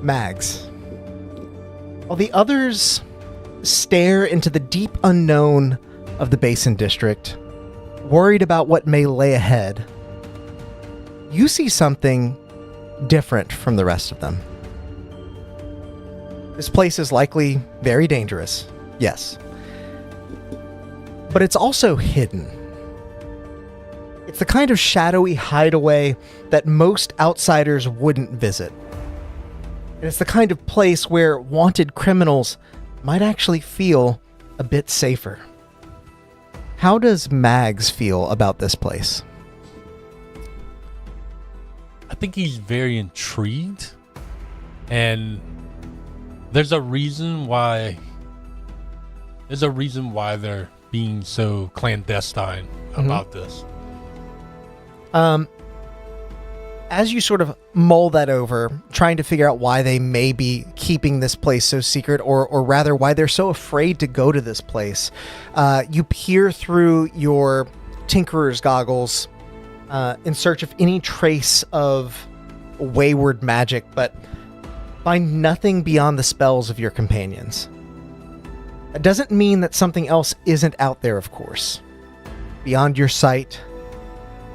Mags. While the others stare into the deep unknown of the Basin District, worried about what may lay ahead, you see something different from the rest of them. This place is likely very dangerous, yes. But it's also hidden. It's the kind of shadowy hideaway that most outsiders wouldn't visit. And it's the kind of place where wanted criminals might actually feel a bit safer. How does Mags feel about this place? I think he's very intrigued, and there's a reason why they're being so clandestine about this. As you sort of mull that over, trying to figure out why they may be keeping this place so secret, or rather why they're so afraid to go to this place, you peer through your tinkerer's goggles in search of any trace of wayward magic, but find nothing beyond the spells of your companions. That doesn't mean that something else isn't out there, of course. Beyond your sight,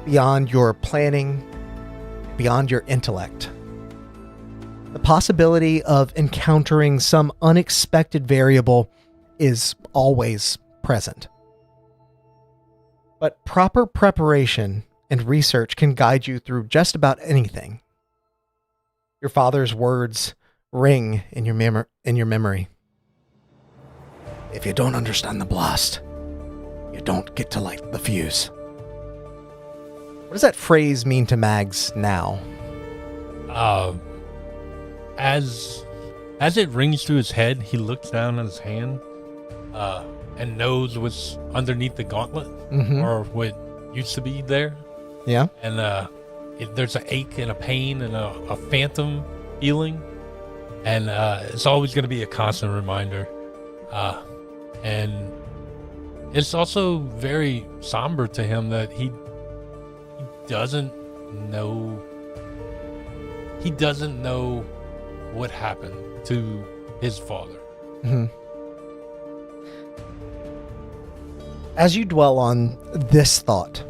beyond your planning, beyond your intellect. The possibility of encountering some unexpected variable is always present. But proper preparation and research can guide you through just about anything. Your father's words ring in your memory. If you don't understand the blast, you don't get to light the fuse. What does that phrase mean to Mags now? As it rings through his head, he looks down at his hand and knows what's underneath the gauntlet, or what used to be there. Yeah. And there's an ache and a pain and a phantom feeling, and it's always going to be a constant reminder. And it's also very somber to him that he doesn't know what happened to his father. As you dwell on this thought,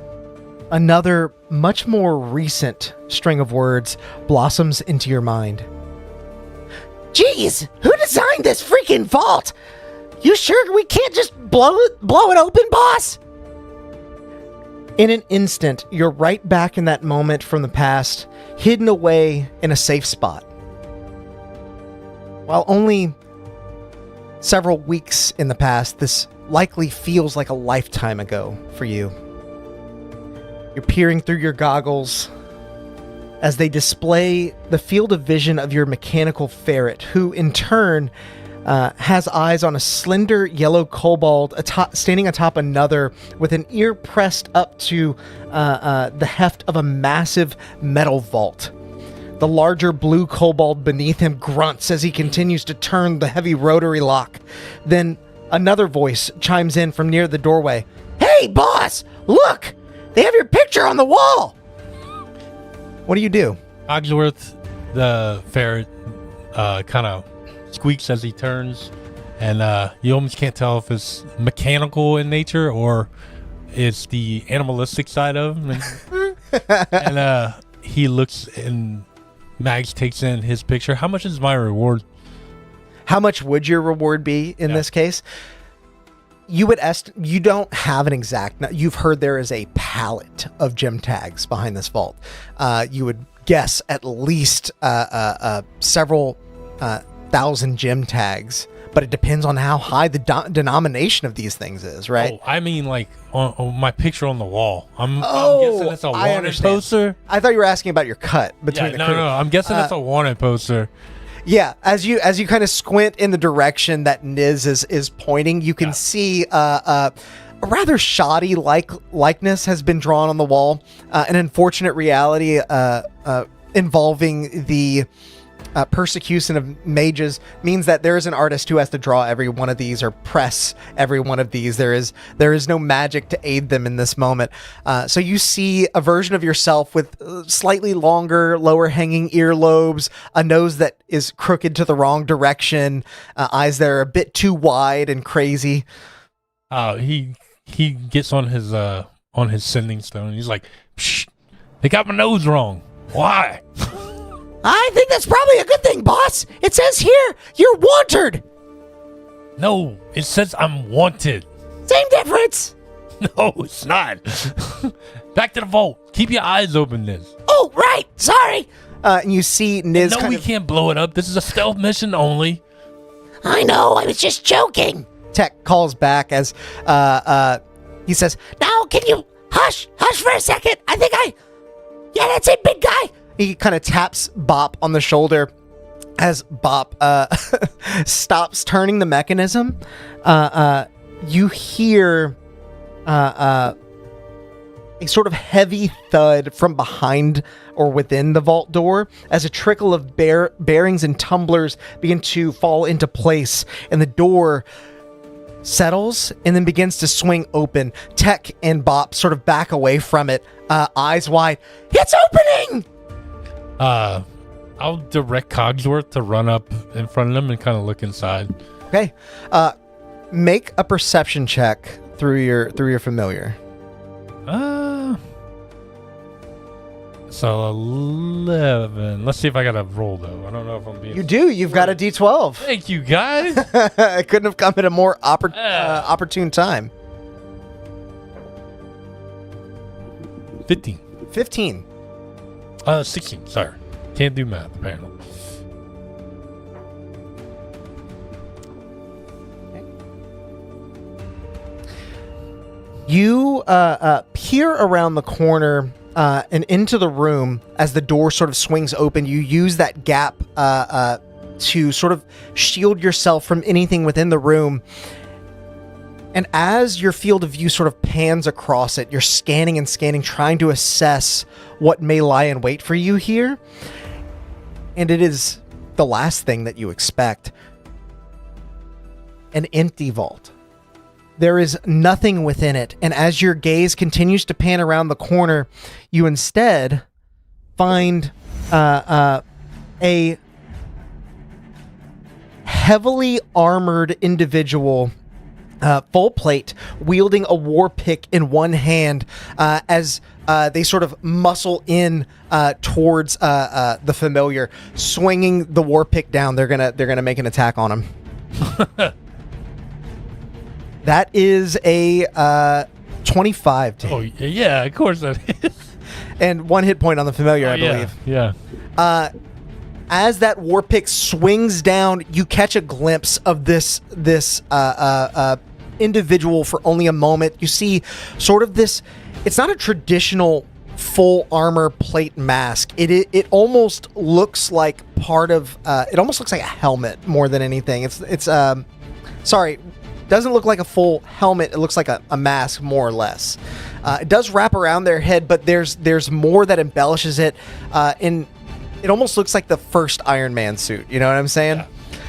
another much more recent string of words blossoms into your mind. Jeez, who designed this freaking vault? You sure we can't just blow it open, boss? In an instant, you're right back in that moment from the past, hidden away in a safe spot. While only several weeks in the past, this likely feels like a lifetime ago for you. You're peering through your goggles as they display the field of vision of your mechanical ferret, who in turn has eyes on a slender yellow kobold standing atop another with an ear pressed up to the heft of a massive metal vault. The larger blue kobold beneath him grunts as he continues to turn the heavy rotary lock. Then another voice chimes in from near the doorway. Hey, boss! Look! They have your picture on the wall! What do you do? Cogsworth, the ferret, kind of squeaks as he turns, and you almost can't tell if it's mechanical in nature or it's the animalistic side of him. And he looks, and Mags takes in his picture. How much is my reward? How much would your reward be in this case? You would you don't have an exact. You've heard there is a pallet of gem tags behind this vault. You would guess at least several thousand gem tags, but it depends on how high the denomination of these things is, right? Oh, I mean, like on my picture on the wall. I'm guessing it's a wanted poster. I thought you were asking about your cut between the crew. No. I'm guessing it's a wanted poster. Yeah, as you kind of squint in the direction that Niz is pointing, you can see a rather shoddy likeness has been drawn on the wall. An unfortunate reality involving the persecution of mages means that there is an artist who has to draw every one of these or press every one of these. There is no magic to aid them in this moment. So you see a version of yourself with slightly longer, lower hanging earlobes, a nose that is crooked to the wrong direction, eyes that are a bit too wide and crazy. He gets on his sending stone. He's like, "Psh, they got my nose wrong. Why?" I think that's probably a good thing, boss. It says here, you're wanted. No, it says I'm wanted. Same difference. No, it's not. Back to the vault. Keep your eyes open, Niz. Oh, right. Sorry. And you see Niz No, we can't blow it up. This is a stealth mission only. I know. I was just joking. Tech calls back as he says, now can you hush for a second? Yeah, that's it, big guy. He kind of taps Bop on the shoulder as Bop stops turning the mechanism. You hear a sort of heavy thud from behind or within the vault door as a trickle of bearings and tumblers begin to fall into place, and the door settles and then begins to swing open. Tech and Bop sort of back away from it, eyes wide. It's opening! I'll direct Cogsworth to run up in front of them and kind of look inside. Okay. Make a perception check through your familiar. So 11. Let's see if I got a roll though. I don't know if I'm being. You do. You've got a D12. Thank you, guys. It couldn't have come at a more opportune time. 15. 15. 16. Sorry, can't do math apparently. You peer around the corner and into the room as the door sort of swings open. You use that gap to sort of shield yourself from anything within the room. And as your field of view sort of pans across it, you're scanning and scanning, trying to assess what may lie in wait for you here. And it is the last thing that you expect. An empty vault. There is nothing within it, and as your gaze continues to pan around the corner, you instead find a heavily armored individual, full plate, wielding a war pick in one hand, as they sort of muscle in towards the familiar, swinging the war pick down. They're gonna make an attack on him. That is a 25. Oh, yeah, of course that is. And 1 hit point on the familiar, I believe. Yeah. As that war pick swings down, you catch a glimpse of this individual for only a moment. You see sort of this, it's not a traditional full armor plate mask. It almost looks like part of, it almost looks like a helmet more than anything. Doesn't look like a full helmet. It looks like a mask, more or less. It does wrap around their head, but there's more that embellishes it. And it almost looks like the first Iron Man suit. You know what I'm saying?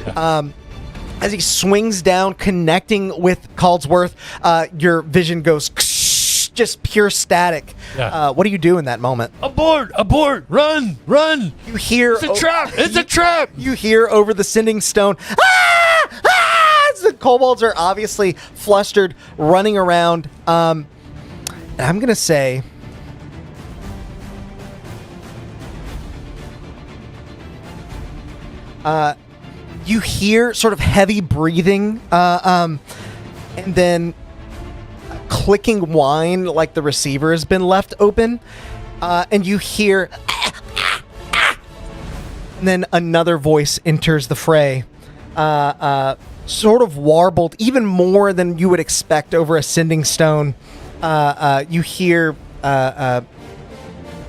Yeah. As he swings down, connecting with Cogsworth, your vision goes just pure static. Yeah. What do you do in that moment? Abort! Run! You hear... It's a trap! It's a trap! You hear over the sending stone... The kobolds are obviously flustered, running around. And I'm going to say... you hear sort of heavy breathing, and then clicking whine like the receiver has been left open. And you hear... And then another voice enters the fray. Sort of warbled even more than you would expect over a sending stone. You hear,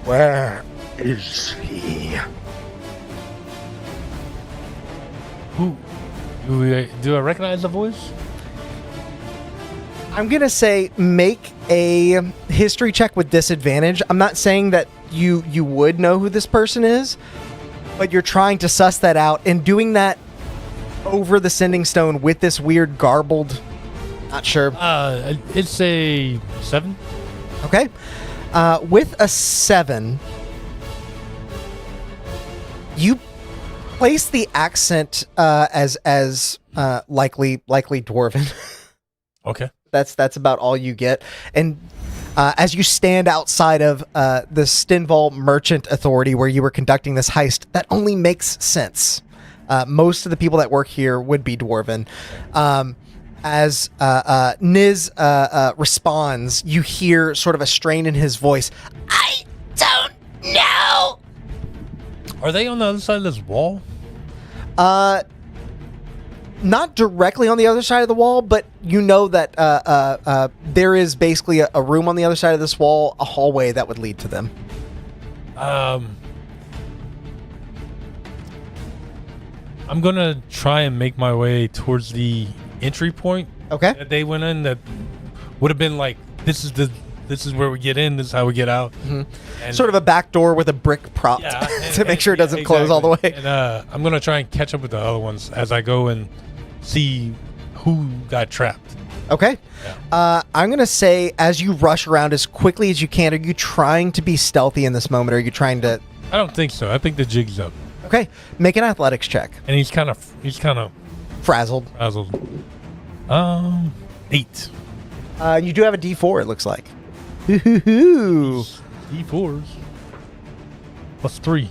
where is he? Who? Do I recognize the voice? I'm going to say make a history check with disadvantage. I'm not saying that you would know who this person is, but you're trying to suss that out, and doing that over the sending stone with this weird garbled, not sure. It's a 7. Okay. With a 7, you place the accent as likely dwarven. Okay. That's about all you get. And as you stand outside of the Stinval Merchant Authority where you were conducting this heist, that only makes sense. Most of the people that work here would be dwarven. As Niz responds, you hear sort of a strain in his voice. I don't know. Are they on the other side of this wall? Not directly on the other side of the wall, but you know that there is basically a room on the other side of this wall, a hallway that would lead to them. I'm gonna try and make my way towards the entry point. Okay. That they went in. That would have been like, this is where we get in. This is how we get out. Mm-hmm. And sort of a back door with a brick prop to make sure it doesn't close all the way. And I'm gonna try and catch up with the other ones as I go and see who got trapped. Okay. Yeah. I'm gonna say as you rush around as quickly as you can. Are you trying to be stealthy in this moment? Or are you trying to? I don't think so. I think the jig's up. Okay. Make an athletics check. And he's kind of Frazzled. 8. You do have a D4. It looks like. Ooh. D4s. Plus 3.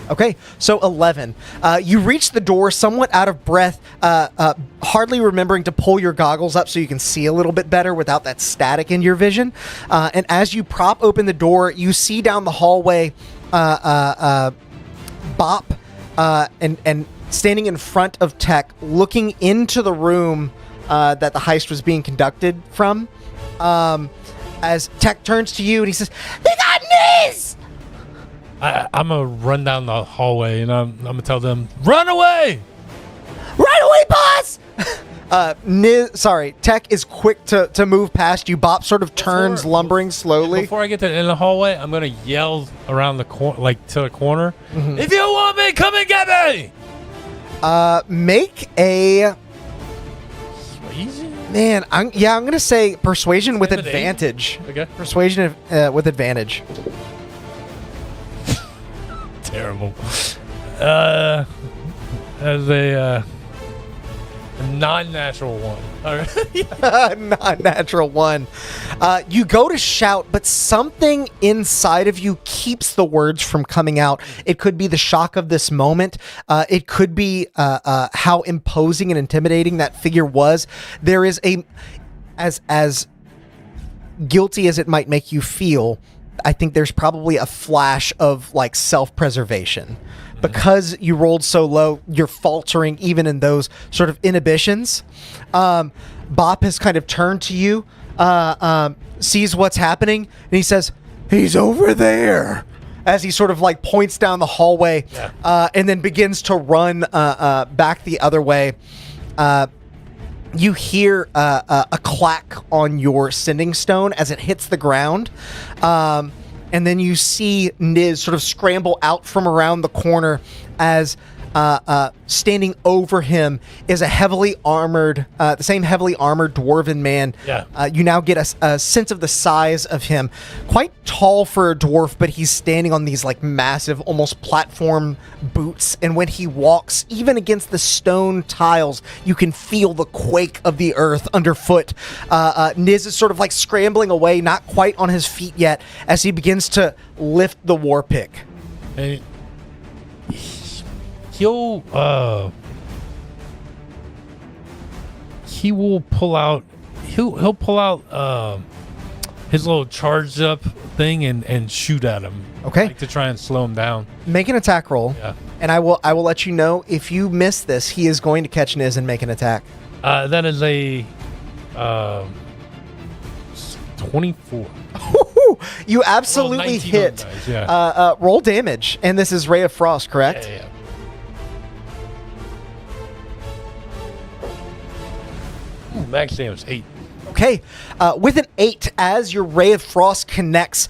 Okay, so 11. You reach the door somewhat out of breath, hardly remembering to pull your goggles up so you can see a little bit better without that static in your vision. And as you prop open the door, you see down the hallway Bop and standing in front of Tech, looking into the room that the heist was being conducted from. As Tech turns to you and he says, "They got Niz!" I'm gonna run down the hallway and I'm gonna tell them, "Run away! Right away, boss!" Tech is quick to move past you. Bop sort of turns, lumbering slowly. Before I get to the end of the hallway, I'm gonna yell around the corner, like to the corner. Mm-hmm. If you want me, come and get me! Make a... Easy? Man, I'm gonna say persuasion with Intimidate? advantage. Okay. Persuasion with advantage. Terrible. As a non-natural one. All right. Non-natural one. You go to shout, but something inside of you keeps the words from coming out. It could be the shock of this moment. It could be how imposing and intimidating that figure was. There is as guilty as it might make you feel, I think there's probably a flash of like self-preservation. Because you rolled so low, you're faltering even in those sort of inhibitions. Bop has kind of turned to you, sees what's happening, and he says, "He's over there," as he sort of like points down the hallway, and then begins to run back the other way. You hear a clack on your sending stone as it hits the ground. And then you see Niz sort of scramble out from around the corner as standing over him is a heavily armored, the same heavily armored dwarven man. Yeah. You now get a sense of the size of him. Quite tall for a dwarf, but he's standing on these like massive, almost platform boots. And when he walks, even against the stone tiles, you can feel the quake of the earth underfoot. Niz is sort of like scrambling away, not quite on his feet yet, as he begins to lift the war pick. And he will pull out his little charged up thing and shoot at him. Okay. Like to try and slow him down. Make an attack roll. Yeah. And I will let you know if you miss this, he is going to catch Niz and make an attack. That is a 24. You absolutely hit. Dice, yeah. Roll damage, and this is Ray of Frost, correct? Yeah. Ooh, max damage 8. Okay, with an 8, as your Ray of Frost connects,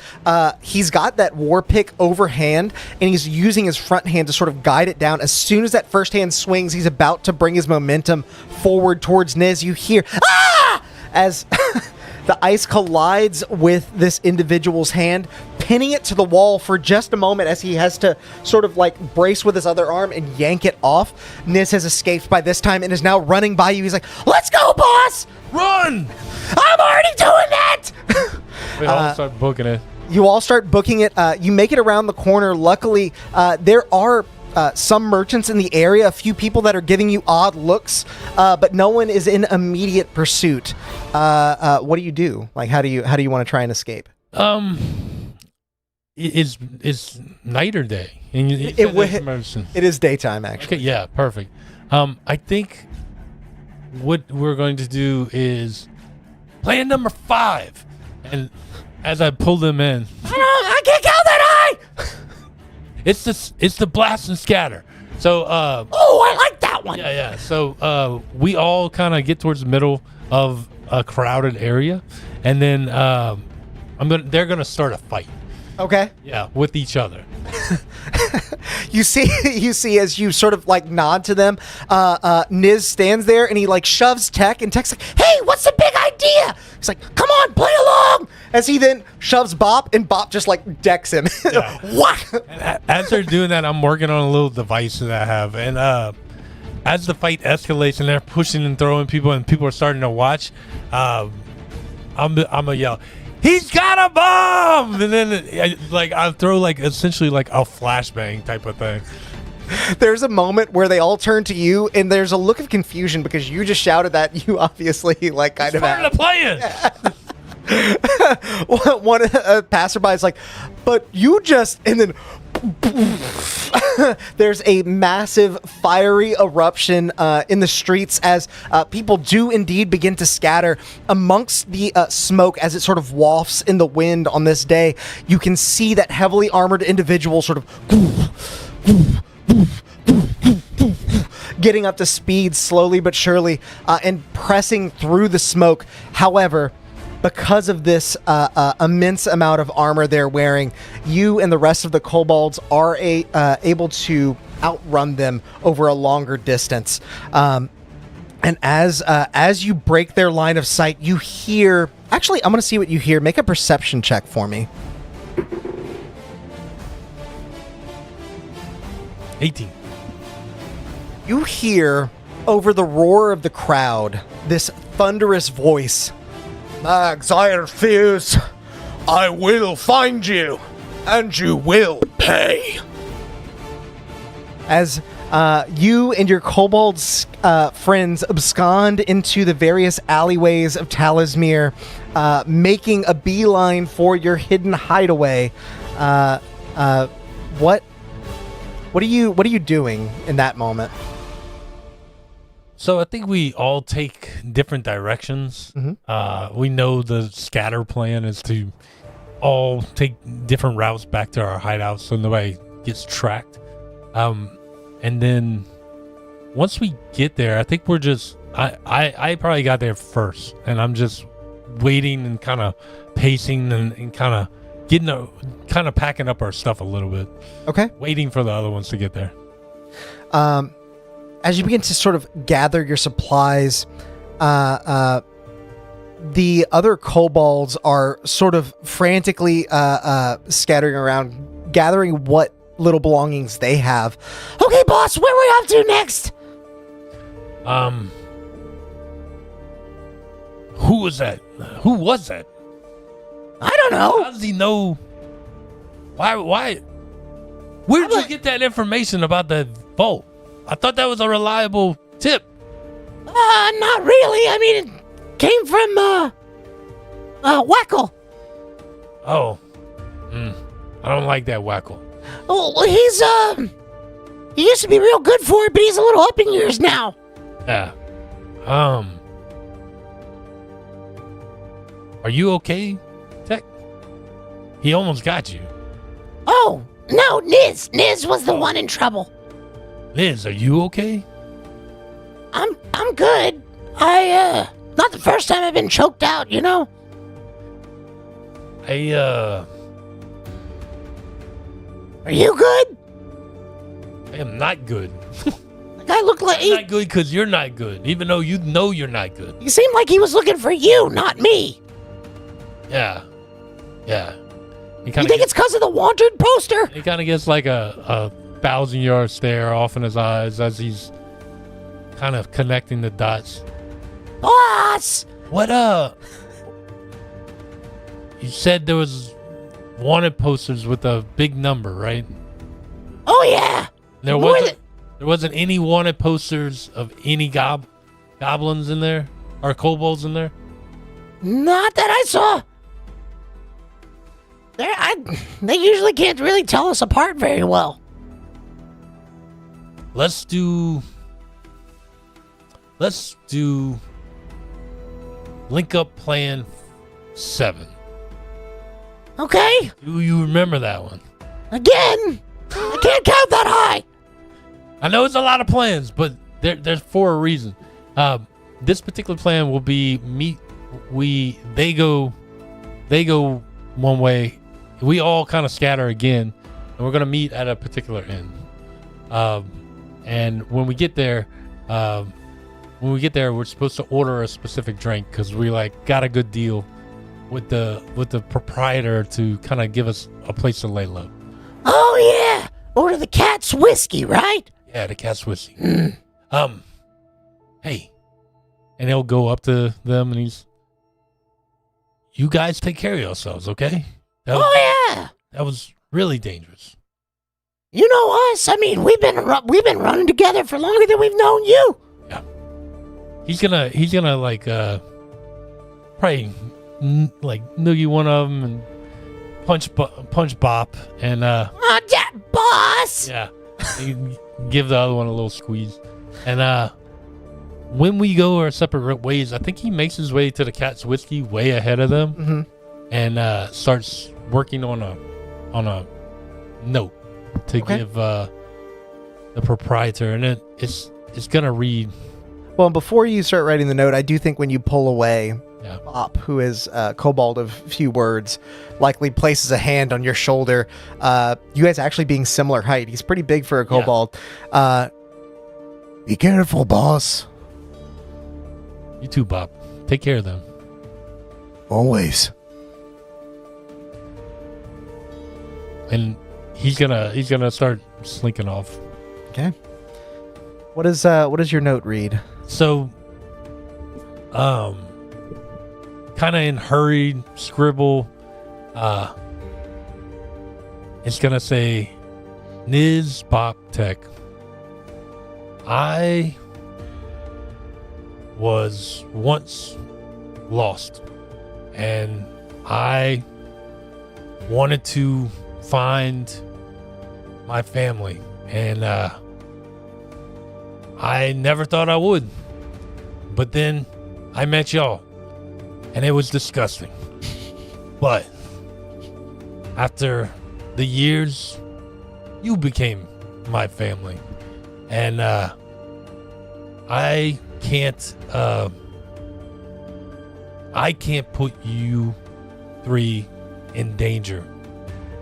he's got that war pick overhand, and he's using his front hand to sort of guide it down. As soon as that first hand swings, he's about to bring his momentum forward towards Niz. You hear, ah! As the ice collides with this individual's hand, pinning it to the wall for just a moment as he has to sort of like brace with his other arm and yank it off. Niz has escaped by this time and is now running by you. He's like, let's go, boss! Run! I'm already doing that! We all start booking it. You all start booking it. You make it around the corner. Luckily, there are some merchants in the area, a few people that are giving you odd looks, but no one is in immediate pursuit. What do you do? Like, how do you want to try and escape? It's night or day? And it is daytime, actually. Okay, yeah, perfect. I think what we're going to do is plan number 5, and as I pull them in, I can't count that high. It's the blast and scatter. So I like that one. Yeah. So we all kind of get towards the middle of a crowded area, and then they're gonna start a fight. Okay. Yeah, with each other. You see as you sort of like nod to them, Niz stands there and he like shoves Tech, and Tech's like, hey, what's the big idea? He's like, come on, play along. As he then shoves Bop, and Bop just like decks him. Yeah. What? And as they're doing that, I'm working on a little device that I have, and as the fight escalates and they're pushing and throwing people and people are starting to watch, I'm gonna yell, he's got a bomb! And then I throw like essentially like a flashbang type of thing. There's a moment where they all turn to you, and there's a look of confusion because you just shouted that. You obviously like kind of starting to play it. One passerby is like, but you just, and then there's a massive fiery eruption in the streets as people do indeed begin to scatter amongst the smoke as it sort of wafts in the wind on this day. You can see that heavily armored individual sort of getting up to speed slowly but surely and pressing through the smoke. However, because of this immense amount of armor they're wearing, you and the rest of the kobolds are able to outrun them over a longer distance. And as you break their line of sight, you hear... Actually, I'm going to see what you hear. Make a perception check for me. 18. You hear, over the roar of the crowd, this thunderous voice. My anxiety fears, I will find you, and you will pay. As you and your kobold friends abscond into the various alleyways of Talismyr, making a beeline for your hidden hideaway, what are you doing in that moment? So I think we all take different directions. Mm-hmm. We know the scatter plan is to all take different routes back to our hideouts so nobody gets tracked. And then once we get there, I think we're just... I probably got there first, and I'm just waiting and kind of pacing and kind of kind of packing up our stuff a little bit. Okay. Waiting for the other ones to get there. As you begin to sort of gather your supplies, the other kobolds are sort of frantically scattering around, gathering what little belongings they have. Okay, boss, where are we off to next? Who was that? Who was that? I don't know. How does he know? Why? Where did you get that information about the vault? I thought that was a reliable tip. Not really. I mean, it came from, Wackle. Oh. I don't like that Wackle. Oh, he used to be real good for it, but he's a little up in years now. Yeah. Are you okay, Tech? He almost got you. Oh, no, Niz. Niz was the one in trouble. Liz, are you okay? I'm good. I not the first time I've been choked out, you know? I Are you good? am not good. The guy looked like I'm not good because you're not good, even though you know you're not good. he seemed like he was looking for you, not me. Yeah. He You think it's because of the wanted poster? He kind of gets like a 1,000-yard stare off in his eyes as he's kind of connecting the dots. Boss! What you said there was wanted posters with a big number, right? Oh, yeah. There More wasn't any wanted posters of any goblins in there or kobolds in there. Not that I saw. They usually can't really tell us apart very well. Let's do link up plan 7. Okay. Do you remember that one? Again, I can't count that high. I know it's a lot of plans, but there's for a reason. This particular plan will be they go one way, we all kind of scatter again, and we're gonna meet at a particular end. And when we get there, we're supposed to order a specific drink because we got a good deal with the proprietor to kind of give us a place to lay low. Oh yeah, order the cat's whiskey, right? Yeah, the cat's whiskey. Hey, and he'll go up to them and you guys take care of yourselves, okay? Yeah. That was really dangerous. You know us. I mean, we've been running together for longer than we've known you. Yeah. He's gonna probably noogie one of them and punch Bop and Oh, that boss. yeah, give the other one a little squeeze. And when we go our separate ways, I think he makes his way to the cat's whiskey way ahead of them, and starts working on a note to give the proprietor, and it's gonna read. Well, before you start writing the note, I do think when you pull away, Yeah. Bop, who is kobold of few words, likely places a hand on your shoulder. You guys actually being similar height. He's pretty big for a kobold. Be careful, boss. You too, Bob. Take care of them. Always. And he's gonna start slinking off. Okay. What does your note read? So, kind of in hurried scribble, it's gonna say, Niz Bop Tech. I was once lost, and I wanted to find my family, and I never thought I would, but then I met y'all, and it was disgusting. But after the years, you became my family, and I can't put you 3 in danger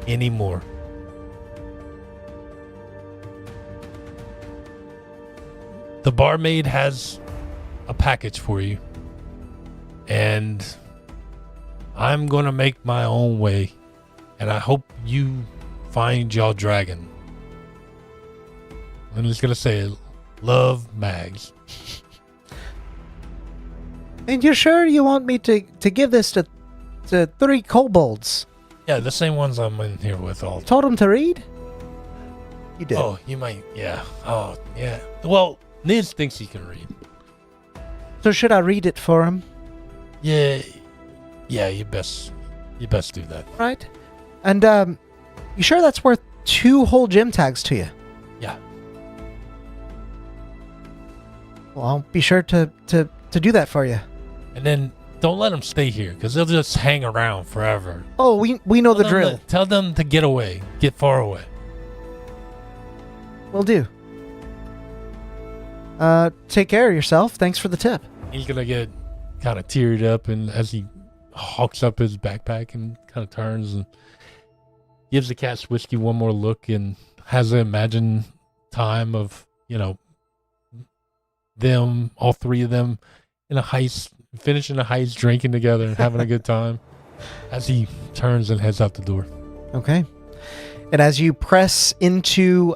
anymore. The barmaid has a package for you, and I'm gonna make my own way, and I hope you find y'all dragon. I'm just gonna say, love, Mags. And you're sure you want me to give this to 3 kobolds? Yeah, the same ones I'm in here with all. Told them to read? You did. Oh, you might, yeah. Oh, yeah. Well, Niz thinks he can read. So should I read it for him? Yeah, you best do that. Right. And you sure that's worth 2 whole gem tags to you? Yeah. Well, I'll be sure to do that for you. And then don't let them stay here, because they'll just hang around forever. Oh, we know the drill. Tell them to get away, get far away. Will do. Take care of yourself. Than's for the tip. He's gonna get kind of teared up, and as he hawks up his backpack and kind of turns and gives the cat's whiskey one more look and has an imagined time of, them, all three of them in a heist, finishing a heist, drinking together and having a good time as he turns and heads out the door. Okay. And as you press into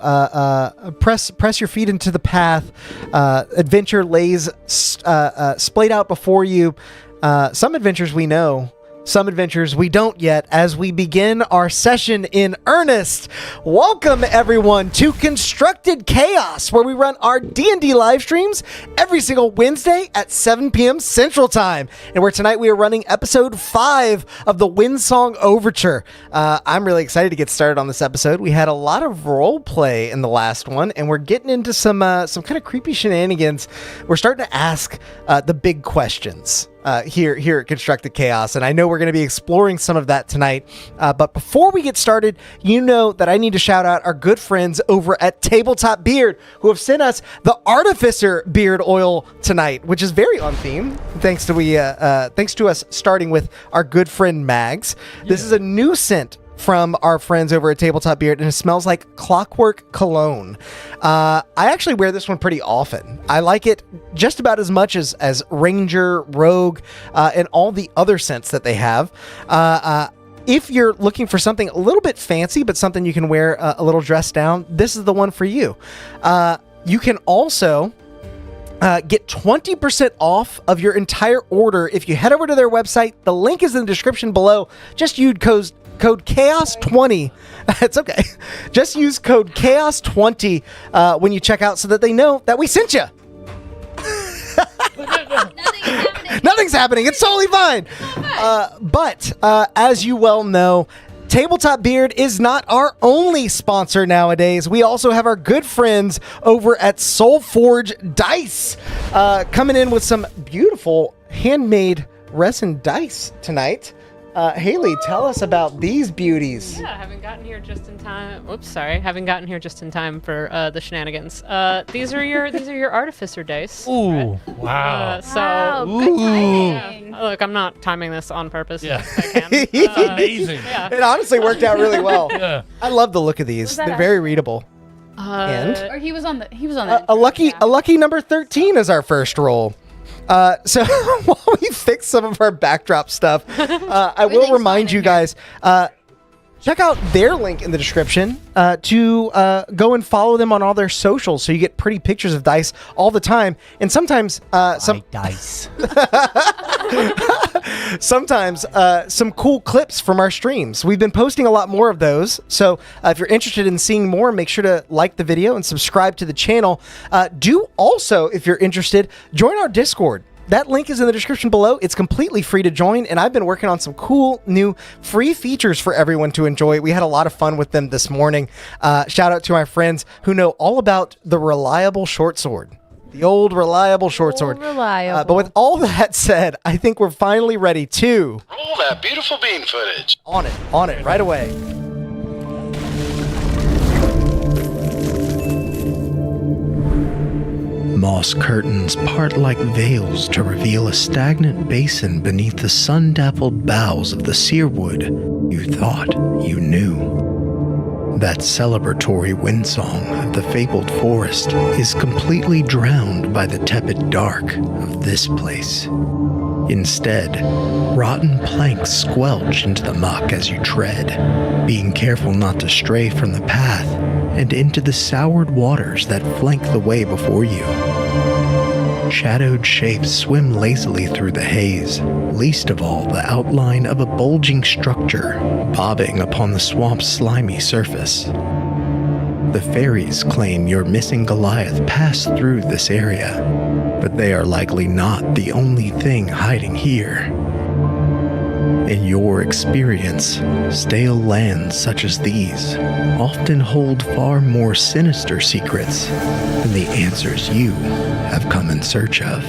press your feet into the path, adventure lays splayed out before you. Some adventures we know, some adventures we don't yet, as we begin our session in earnest. Welcome everyone to Constructed Chaos, where we run our D&D live streams every single Wednesday at 7 p.m. Central Time, and where tonight we are running episode 5 of the Windsong Overture. I'm really excited to get started on this episode. We had a lot of role play in the last one, and we're getting into some kind of creepy shenanigans. We're starting to ask the big questions here at Constructed Chaos, and I know we're going to be exploring some of that tonight. But before we get started, you know that I need to shout out our good friends over at Tabletop Beard, who have sent us the Artificer Beard Oil tonight, which is very on theme. Thanks to us starting with our good friend Mags. This is a new scent from our friends over at Tabletop Beard, and it smells like clockwork cologne. I actually wear this one pretty often. I like it just about as much as Ranger, Rogue, and all the other scents that they have. If you're looking for something a little bit fancy, but something you can wear a little dressed down, this is the one for you. You can also get 20% off of your entire order if you head over to their website. The link is in the description below. Just use code chaos20. It's okay. Just use code chaos20 when you check out, so that they know that we sent you. Nothing's happening. It's totally fine. But as you well know, Tabletop Beard is not our only sponsor nowadays. We also have our good friends over at Soulforge Dice coming in with some beautiful handmade resin dice tonight. Haley, tell us about these beauties. Yeah, haven't gotten here just in time. Haven't gotten here just in time for the shenanigans. These are your Artificer dice. Ooh, wow. Good timing. Look, I'm not timing this on purpose. Yeah. I can. Amazing. Yeah. It honestly worked out really well. Yeah. I love the look of these. They're very readable. Or he was on the A lucky number 13 is our first roll. So while we fix some of our backdrop stuff, I will remind you guys, check out their link in the description to go and follow them on all their socials, so you get pretty pictures of dice all the time. And sometimes some dice. Sometimes some cool clips from our streams. We've been posting a lot more of those. So if you're interested in seeing more, make sure to like the video and subscribe to the channel. Do also, if you're interested, join our Discord. That link is in the description below. It's completely free to join, and I've been working on some cool new free features for everyone to enjoy. We had a lot of fun with them this morning. Shout out to my friends who know all about the reliable short sword. The old reliable short sword. Reliable. But with all that said, I think we're finally ready to roll that beautiful beam footage. On it, right away. Moss curtains part like veils to reveal a stagnant basin beneath the sun-dappled boughs of the searwood you thought you knew. That celebratory windsong of the fabled forest is completely drowned by the tepid dark of this place. Instead, rotten planks squelch into the muck as you tread, being careful not to stray from the path and into the soured waters that flank the way before you. Shadowed shapes swim lazily through the haze, least of all the outline of a bulging structure bobbing upon the swamp's slimy surface. The fairies claim your missing Goliath passed through this area, but they are likely not the only thing hiding here. In your experience, stale lands such as these often hold far more sinister secrets than the answers you have come in search of.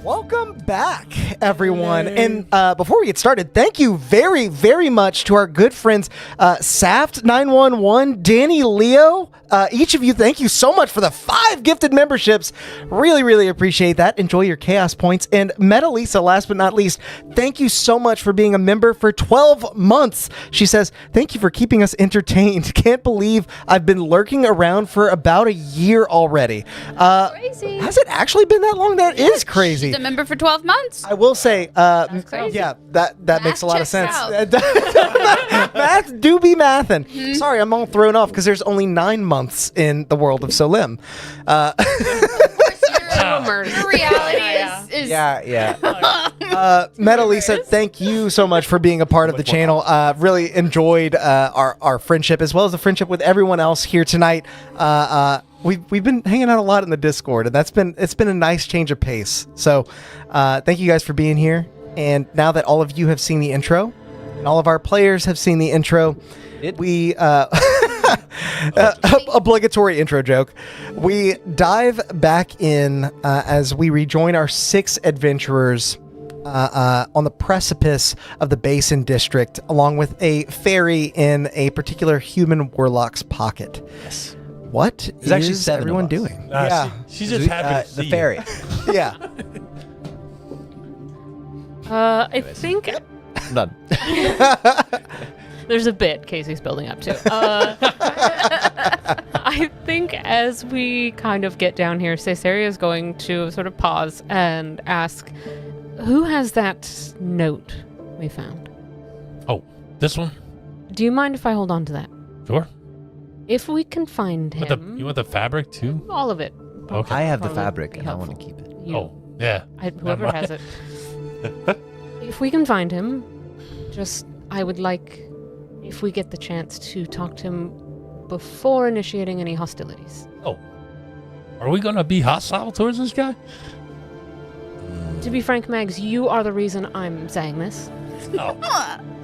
Welcome back, everyone. And before we get started, thank you very, very much to our good friends Saft911, Danny, Leo. Each of you, thank you so much for the 5 gifted memberships. Really, really appreciate that. Enjoy your chaos points. And Meta Lisa, last but not least, thank you so much for being a member for 12 months. She says, thank you for keeping us entertained. Can't believe I've been lurking around for about a year already. Crazy. Has it actually been that long? That is crazy. She's a member for 12 months. I will say, crazy. yeah, that makes a lot of checks sense. out. Math do be mathin'. Sorry, I'm all thrown off because there's only 9 months in the world of Solim. Of course, your reality is Meta Lisa, thank you so much for being a part of the channel. Really enjoyed our friendship as well as the friendship with everyone else here tonight. We've been hanging out a lot in the Discord, and it's been a nice change of pace. So thank you guys for being here. And now that all of you have seen the intro, and all of our players have seen the intro, we obligatory intro joke. We dive back in as we rejoin our 6 adventurers on the precipice of the Basin District, along with a fairy in a particular human warlock's pocket. Yes. What There's actually is 7 everyone of us. doing? She's just happy to see the you. fairy. Yeah. I think I'm done. there's a bit Casey's building up to. I think as we kind of get down here, Caesarea is going to sort of pause and ask, who has that note we found? Oh, this one? Do you mind if I hold on to that? Sure. If we can find him... You want the fabric too? all of it. Okay. I have the Probably fabric be and I want helpful. to keep it. You- Oh, yeah. whoever Never has it. If we can find him, I would like, if we get the chance, to talk to him before initiating any hostilities. Oh. Are we going to be hostile towards this guy? To be frank, Mags, you are the reason I'm saying this. Oh,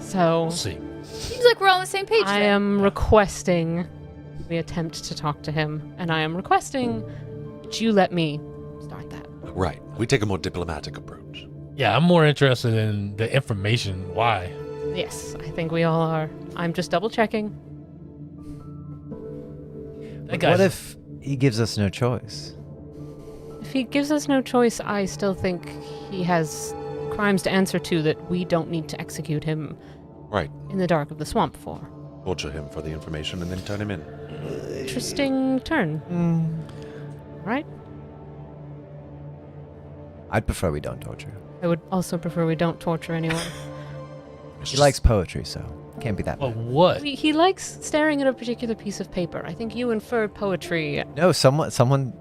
So we'll see. Seems like we're all on the same page. I then. am requesting we attempt to talk to him, and I am requesting that you let me start that. Right. We take a more diplomatic approach. Yeah, I'm more interested in the information. Why? Yes, I think we all are. I'm just double checking. That guy's- What if he gives us no choice? If he gives us no choice, I still think he has crimes to answer to that we don't need to execute him Right. in the dark of the swamp for. Torture him for the information and then turn him in. Interesting turn. Right? I'd prefer we don't torture. I would also prefer we don't torture anyone. He likes poetry, so can't be that But bad. what? He likes staring at a particular piece of paper. I think you inferred poetry. No, someone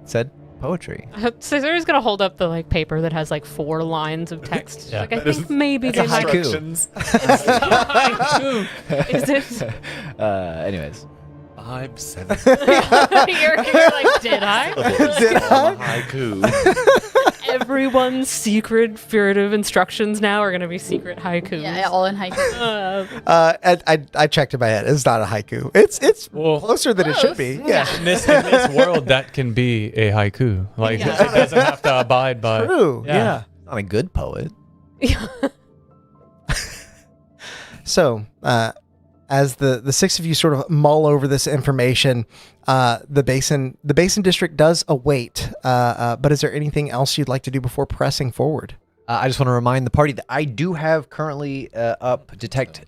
said poetry. Caesar's gonna hold up the paper that has 4 lines of text. Yeah. I think maybe That's they a might. haiku. Is it? Anyways. 5, 7. you're like, did I? Did I? Haiku. Everyone's secret furtive instructions now are gonna be secret haikus. Yeah, all in haiku. I checked in my head. It's not a haiku. It's Well, closer than it should be. Yeah. in this world, that can be a haiku. Like, Yeah. it doesn't have to abide by. True. Yeah. Not a good poet. So, as the 6 of you sort of mull over this information, the Basin District does await. But is there anything else you'd like to do before pressing forward? I just want to remind the party that I do have currently up detect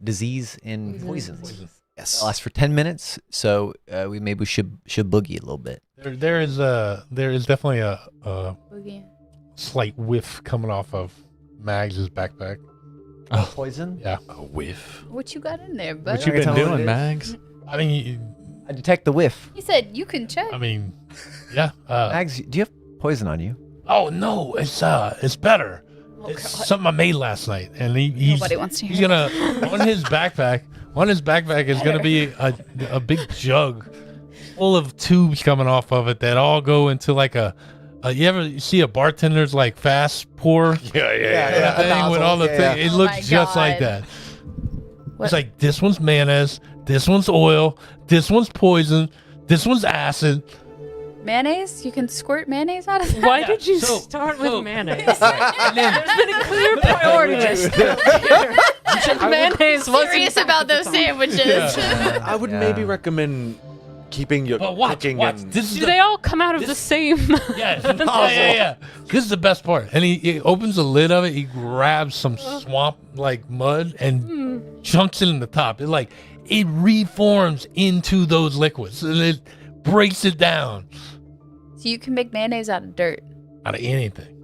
disease and poisons. Yes. It lasts for 10 minutes, so we should boogie a little bit. There is definitely a Boogie. slight whiff coming off of Mags' backpack. Poison? Yeah. A whiff. What you got in there, bud? What you I can been tell what it doing, is. Mags? I mean, I detect the whiff. He said you can check. yeah. Mags, do you have poison on you? Oh no, it's better. It's something I made last night, and he's Nobody wants to hear he's gonna on his backpack. On his backpack is gonna be a big jug full of tubes coming off of it that all go into you ever see a bartender's fast pour? Yeah. Thing with all the thing. It Oh looks my just like God. that. It's like this one's mayonnaise, this one's oil, this one's poison, this one's acid. Mayonnaise? You can squirt mayonnaise out of that? Why did you so- start so- with mayonnaise? And then, There's been a clear priority list. Mayonnaise wasn't Serious about those sandwiches. I would Yeah. maybe recommend keeping your but watch, cooking watch. and This is Do the, they all come out of the same? yeah. This is the best part. And he opens the lid of it. He grabs some swamp like mud and chunks it in the top. It reforms into those liquids and it breaks it down So you can make mayonnaise out of dirt. out of anything.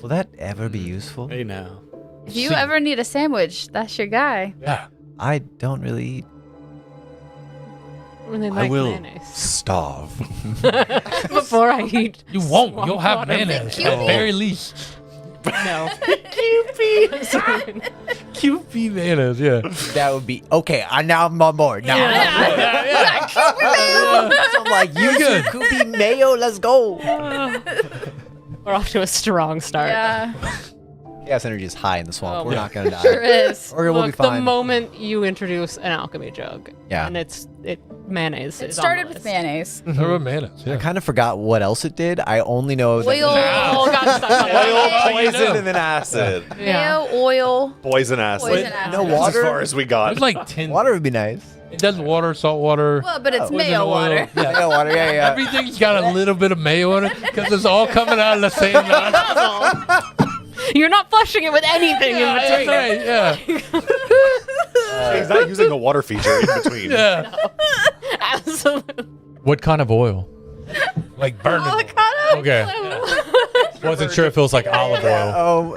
Will that ever be useful? Hey now. If you See. ever need a sandwich, that's your guy. Yeah. I don't really eat. Really I like will mayonnaise. starve. Before I eat. You won't. swamp You'll have water. mayonnaise Cute. at the very least. No. QP mayonnaise, yeah. That would be okay. Now I'm on board. Now I'm like, use your good. Koopy mayo. Let's go. We're off to a strong start. Yeah, Chaos energy is high in the swamp. Oh, We're yeah. not gonna die. sure is. Or we'll be Look, fine. the moment you introduce an alchemy jug, Yeah. and mayonnaise. It is started on the with list. mayonnaise. There were mayonnaise, I yeah. kind of forgot what else it did. I only know that Oil. Oh, got stuck on Oil, that. poison, and then acid. Yeah. Mayo, oil. Poison acid. Poison acid. no That's water. as far as we got. There's like 10. Water would be nice. It does water, salt water. Well, but it's poison mayo oil. water. Yeah. Mayo water. Yeah. Everything's got a little bit of mayo in it because it's all coming out of the same nozzle. You're not flushing it with anything in between. That's right, yeah. He's not using a water feature in between. Yeah. Absolutely. What kind of oil? Like burning. Avocado. Okay. Wasn't sure if it was like olive oil. Oh,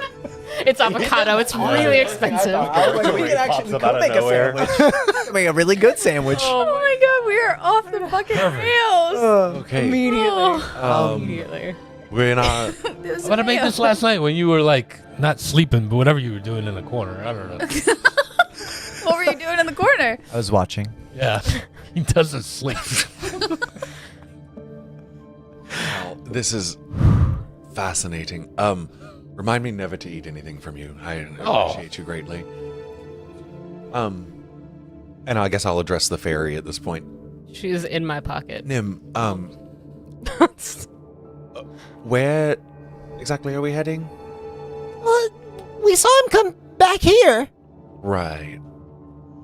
It's avocado. It's really expensive. I was like, we It could pops actually up out of make a nowhere. sandwich. Make a really good sandwich. Oh my god, we are off the fucking rails. Okay. Immediately. We're not. This I'm gonna make mayo. this last night when you were like not sleeping, but whatever you were doing in the corner. I don't know. What were you doing in the corner? I was watching. Yeah. He doesn't sleep. Wow, this is fascinating. Remind me never to eat anything from you. I appreciate you greatly. And I guess I'll address the fairy at this point. She's in my pocket. Nim, where exactly are we heading? Well, we saw him come back here, Right,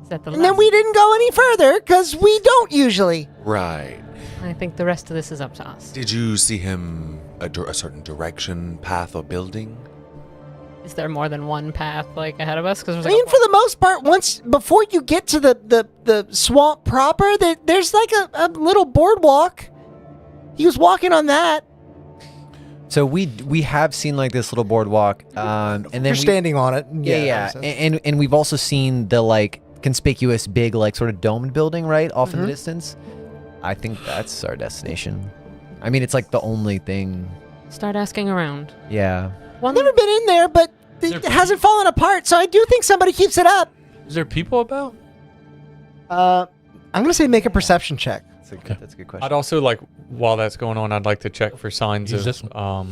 Is that the and then last? we didn't go any further because we don't usually. right. I think the rest of this is up to us. Did you see him a certain direction, path, or building? Is there more than one path like ahead of us? Because I mean, for the most part, once before you get to the swamp proper, there's like a little boardwalk. He was walking on that. So we have seen like this little boardwalk, and then You're standing on it. yeah. so- And we've also seen the like conspicuous big like sort of domed building right off in the Mhm. distance. I think that's our destination. I mean, it's like the only thing. start asking around. Yeah. One Never been in there, but it hasn't fallen apart. So I do think somebody keeps it up. Is there people about? I'm gonna say make a perception check. That's a good question. I'd also like, while that's going on, I'd like to check for signs Use this of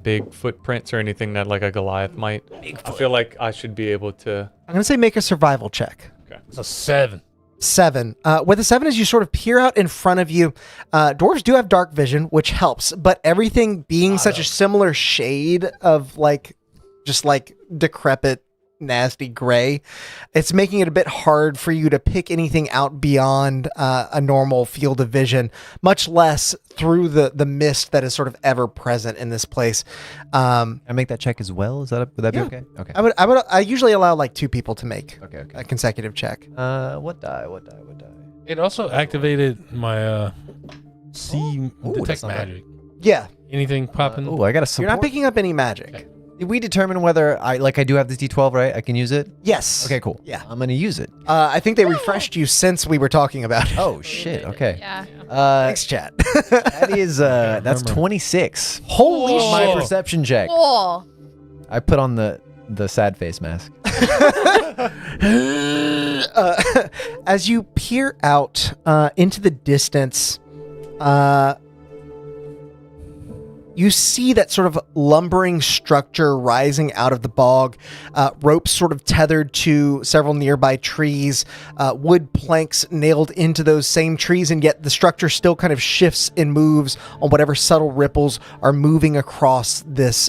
big footprints or anything that like a Goliath might. I feel like I should be able to. I'm gonna say make a survival check. It's a 7. 7. With a 7, as you sort of peer out in front of you, dwarves do have dark vision, which helps. But everything being such a similar shade of like, just like decrepit, nasty gray, it's making it a bit hard for you to pick anything out beyond a normal field of vision, much less through the mist that is sort of ever present in this place. Can I make that check as well? Would that be Yeah. okay? Okay. I usually allow like 2 people to make Okay. a consecutive check. What die? It also activated my see Ooh, detect that's not bad. magic. Yeah, Anything popping? Oh, I got a support. you're not picking up any magic. Did we determine whether I do have this D12, right? I can use it? Yes. Okay, cool. Yeah. I'm going to use it. I think they refreshed you since we were talking about it. Oh, shit. Okay. Yeah. Thanks, chat. That is, that's 26. Holy Whoa. My shit. perception check. Cool. I put on the sad face mask. As you peer you see that sort of lumbering structure rising out of the bog, ropes sort of tethered to several nearby trees, wood planks nailed into those same trees, and yet the structure still kind of shifts and moves on whatever subtle ripples are moving across this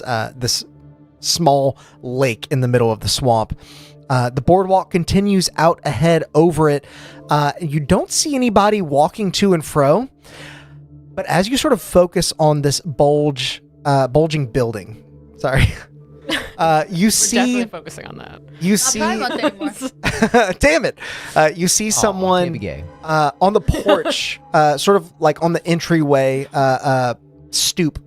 small lake in the middle of the swamp. The boardwalk continues out ahead over it. You don't see anybody walking to and fro, but as you sort of focus on this bulging building, sorry, you see. Definitely focusing on that. You see. Damn it! You see someone can't be gay. on the porch, sort of like on the entryway stoop,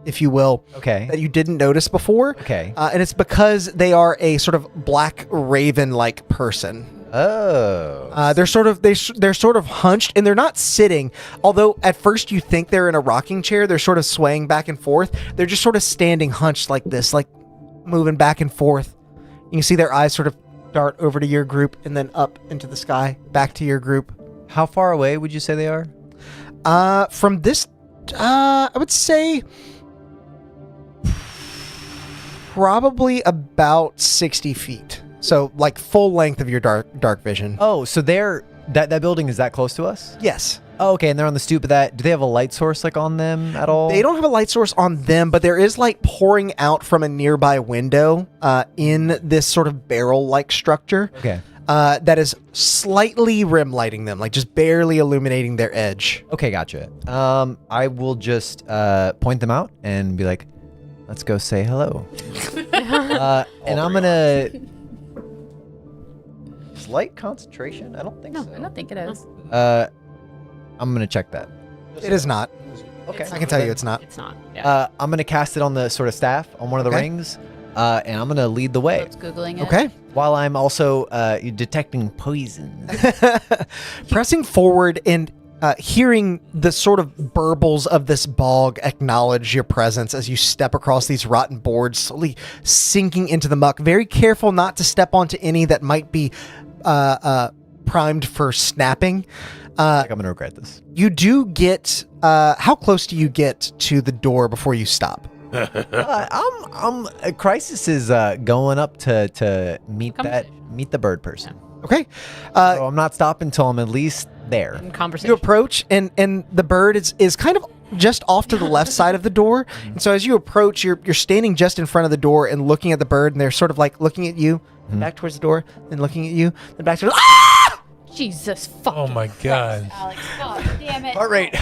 if you will. Okay. That you didn't notice before. Okay. And it's because they are a sort of black raven-like person. Oh. They're sort of hunched, and they're not sitting. Although at first you think they're in a rocking chair, they're sort of swaying back and forth. They're just sort of standing hunched like this, like moving back and forth. You can see their eyes sort of dart over to your group and then up into the sky, back to your group. How far away would you say they are? From this, I would say probably about 60 feet. So like full length of your dark vision. Oh, so that building is that close to us? Yes. Oh, okay, and they're on the stoop of that. Do they have a light source like on them at all? They don't have a light source on them, but there is light pouring out from a nearby window in this sort of barrel-like structure. Okay. That is slightly rim lighting them, like just barely illuminating their edge. Okay, gotcha. I will just point them out and be like, let's go say hello. And I'm gonna slight concentration. I don't think so. I don't think it is. I'm gonna check that. It is not. Okay. I can tell you it's not. It's not. Yeah. I'm gonna cast it on the sort of staff on one of the Okay. rings, and I'm gonna lead the way It's Googling it. Okay. while I'm also detecting poison. Pressing forward and hearing the sort of burbles of this bog acknowledge your presence as you step across these rotten boards, slowly sinking into the muck. Very careful not to step onto any that might be primed for snapping. Like I'm gonna regret this. You do get. How close do you get to the door before you stop? Crisis is going up to meet the bird person. Okay. So I'm not stopping until I'm at least there. In conversation. You approach, and the bird is kind of just off to the left side of the door. And so as you approach, you're standing just in front of the door and looking at the bird, and they're sort of like looking at you, back towards the door, then looking at you, then back to the. Ah! Jesus fucking Oh my god. Alex, God damn it. Heart rate.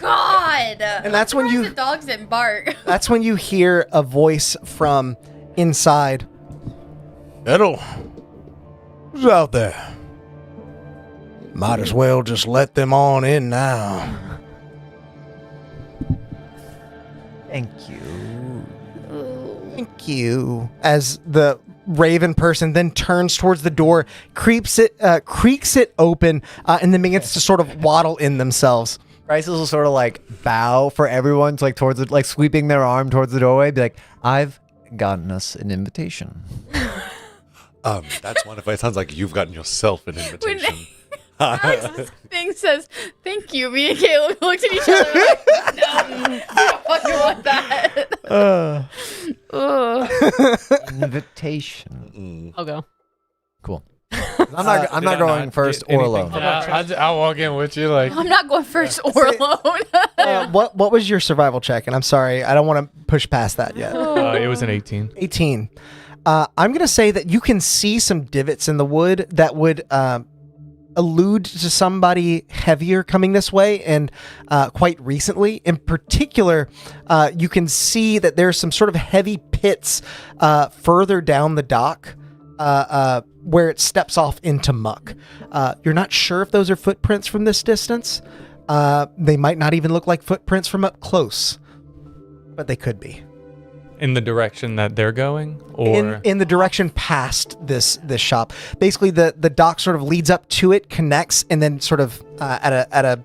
God. And that's when The dogs didn't bark. That's when you hear a voice from inside. Hello. Who's out there? Might as well just let them on in now. Thank you. Thank you. As the raven person then turns towards the door, creaks it open, and then begins to sort of waddle in themselves. Crisis will sort of like bow for everyone to like towards it, like sweeping their arm towards the doorway, be like, I've gotten us an invitation. That's wonderful. It sounds like you've gotten yourself an invitation. Alex's thing says, thank you. Me and Caleb looked at each other like, no, we don't fucking want that. Invitation. I'll go. Cool. I'm not going first or alone. I'll walk in with you like. I'm not going first or alone. What was your survival check? And I'm sorry, I don't want to push past that yet. It was an 18. 18. I'm going to say that you can see some divots in the wood that would allude to somebody heavier coming this way, and quite recently. In particular, you can see that there's some sort of heavy pits further down the dock where it steps off into muck. You're not sure if those are footprints from this distance. They might not even look like footprints from up close, but they could be. In the direction that they're going, or in the direction past this shop. Basically, the dock sort of leads up to it, connects, and then sort of at a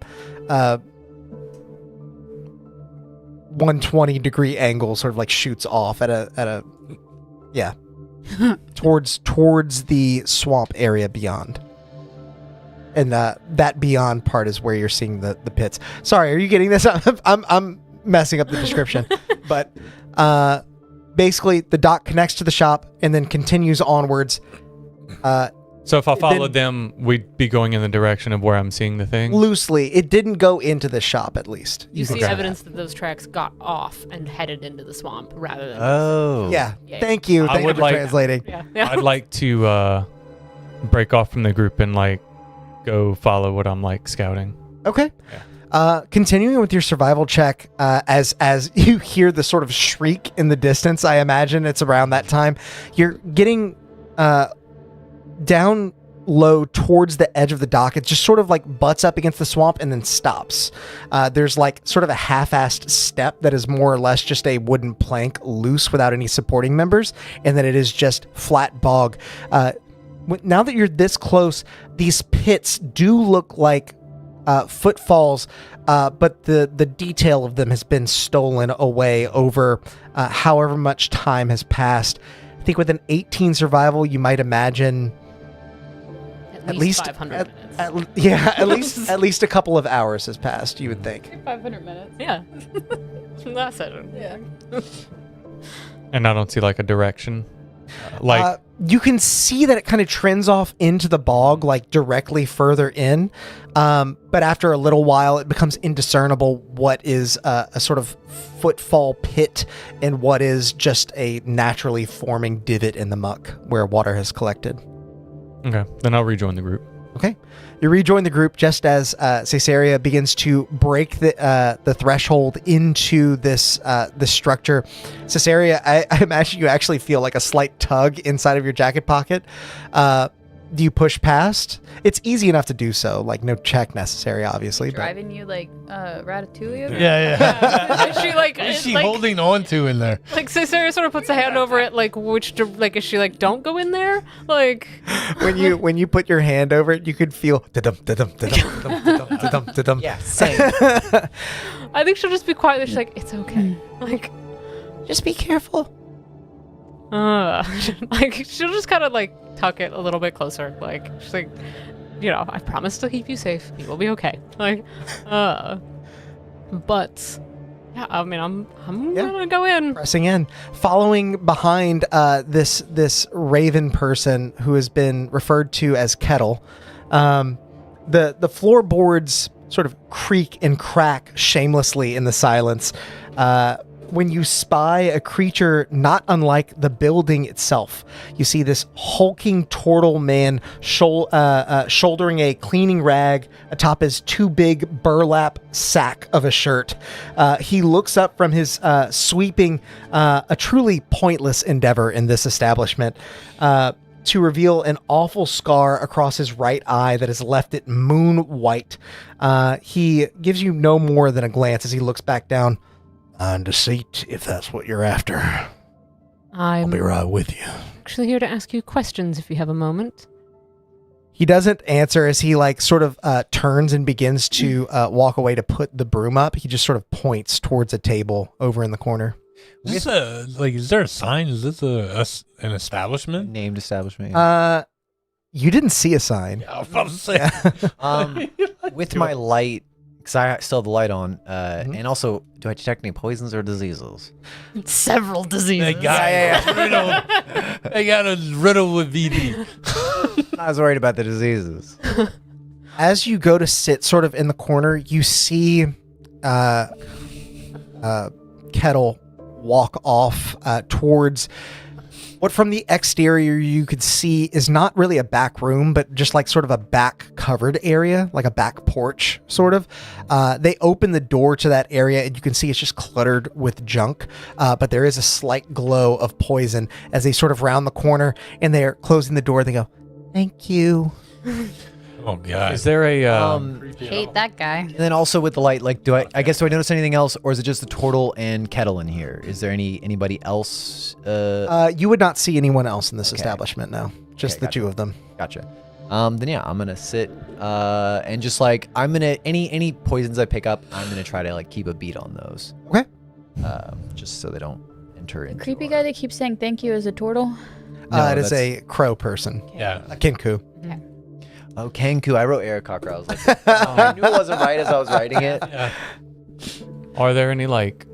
120 degree angle, sort of like shoots off at a towards the swamp area beyond. And that beyond part is where you're seeing the pits. Sorry, are you getting this? I'm messing up the description. But basically, the dock connects to the shop and then continues onwards. So if I followed them, we'd be going in the direction of where I'm seeing the thing? Loosely. It didn't go into the shop, at least. You can see grab evidence that those tracks got off and headed into the swamp rather than. Oh. Yeah. Yeah. Thank you. I Thank you would for like- translating. Yeah. I'd like to break off from the group and like go follow what I'm like scouting. Okay. Continuing with your survival check, as you hear the sort of shriek in the distance, I imagine it's around that time. You're getting down low towards the edge of the dock. It just sort of like butts up against the swamp and then stops. There's like sort of a half-assed step that is more or less just a wooden plank loose without any supporting members, and then it is just flat bog. Now that you're this close, these pits do look like footfalls, but the detail of them has been stolen away over however much time has passed. I think with an 18 survival, you might imagine at least 500 minutes. at least a couple of hours has passed. You would think. 500 minutes. Yeah. That's it. Yeah. And I don't see like a direction. You can see that it kind of trends off into the bog, like directly further in. But after a little while, it becomes indiscernible what is a sort of footfall pit and what is just a naturally forming divot in the muck where water has collected. Okay, then I'll rejoin the group. Okay. You rejoin the group just as Caesarea begins to break the threshold into this structure. Caesarea, I imagine you actually feel like a slight tug inside of your jacket pocket. Do you push past? It's easy enough to do so, like no check necessary, obviously. But Driving you like Ratatouille? Yeah. Is she Is she holding on to in there? Like Caesarea sort of puts a hand over it, like is she like, don't go in there? Like when you put your hand over it, you could feel da-dum, da-dum, da-dum, da-dum, da-dum, da-dum. Yeah, same. I think she'll just be quiet. She's like, it's okay. Like, Just be careful. like she'll just kind of like tuck it a little bit closer. Like she's like, I promise to keep you safe. You will be okay. Like, but yeah, I mean, I'm gonna go in. Pressing in, following behind this raven person who has been referred to as Kettle. The floorboards sort of creak and crack shamelessly in the silence. When you spy a creature not unlike the building itself, you see this hulking turtle man shouldering a cleaning rag atop his too big burlap sack of a shirt. He looks up from his sweeping, a truly pointless endeavor in this establishment, to reveal an awful scar across his right eye that has left it moon white. He gives you no more than a glance as he looks back down. On deceit, if that's what you're after. I'll I'm be right with you. actually here to ask you questions if you have a moment. He doesn't answer as he sort of turns and begins to walk away to put the broom up. He just sort of points towards a table over in the corner. Is this is there a sign? Is this an establishment? Named establishment. You didn't see a sign. I was about to say. With my light, because I still have the light on, and also, do I detect any poisons or diseases? Several diseases. They got a riddle with VD. I was worried about the diseases. As you go to sit sort of in the corner, you see Kettle walk off towards what from the exterior you could see is not really a back room, but just like sort of a back covered area, like a back porch sort of. They open the door to that area and you can see it's just cluttered with junk, but there is a slight glow of poison as they sort of round the corner and they're closing the door. They go, "Thank you." Oh god. Is there a Hate that guy. And then also with the light, like, do I notice anything else, or is it just the turtle and Kettle in here? Is there anybody else? You would not see anyone else in this Okay. establishment now. Just Okay, the two of them. Gotcha. Then yeah, I'm gonna sit and just like I'm gonna any poisons I pick up, I'm gonna try to like keep a beat on those. Okay. Just so they don't enter into Creepy our- guy that keeps saying thank you as a turtle. No, it is that's- a crow person, Yeah. a kinku. Oh, Kenku. I wrote Aarakocra. I was like, oh, I knew it wasn't right as I was writing it. Yeah. Are there any like?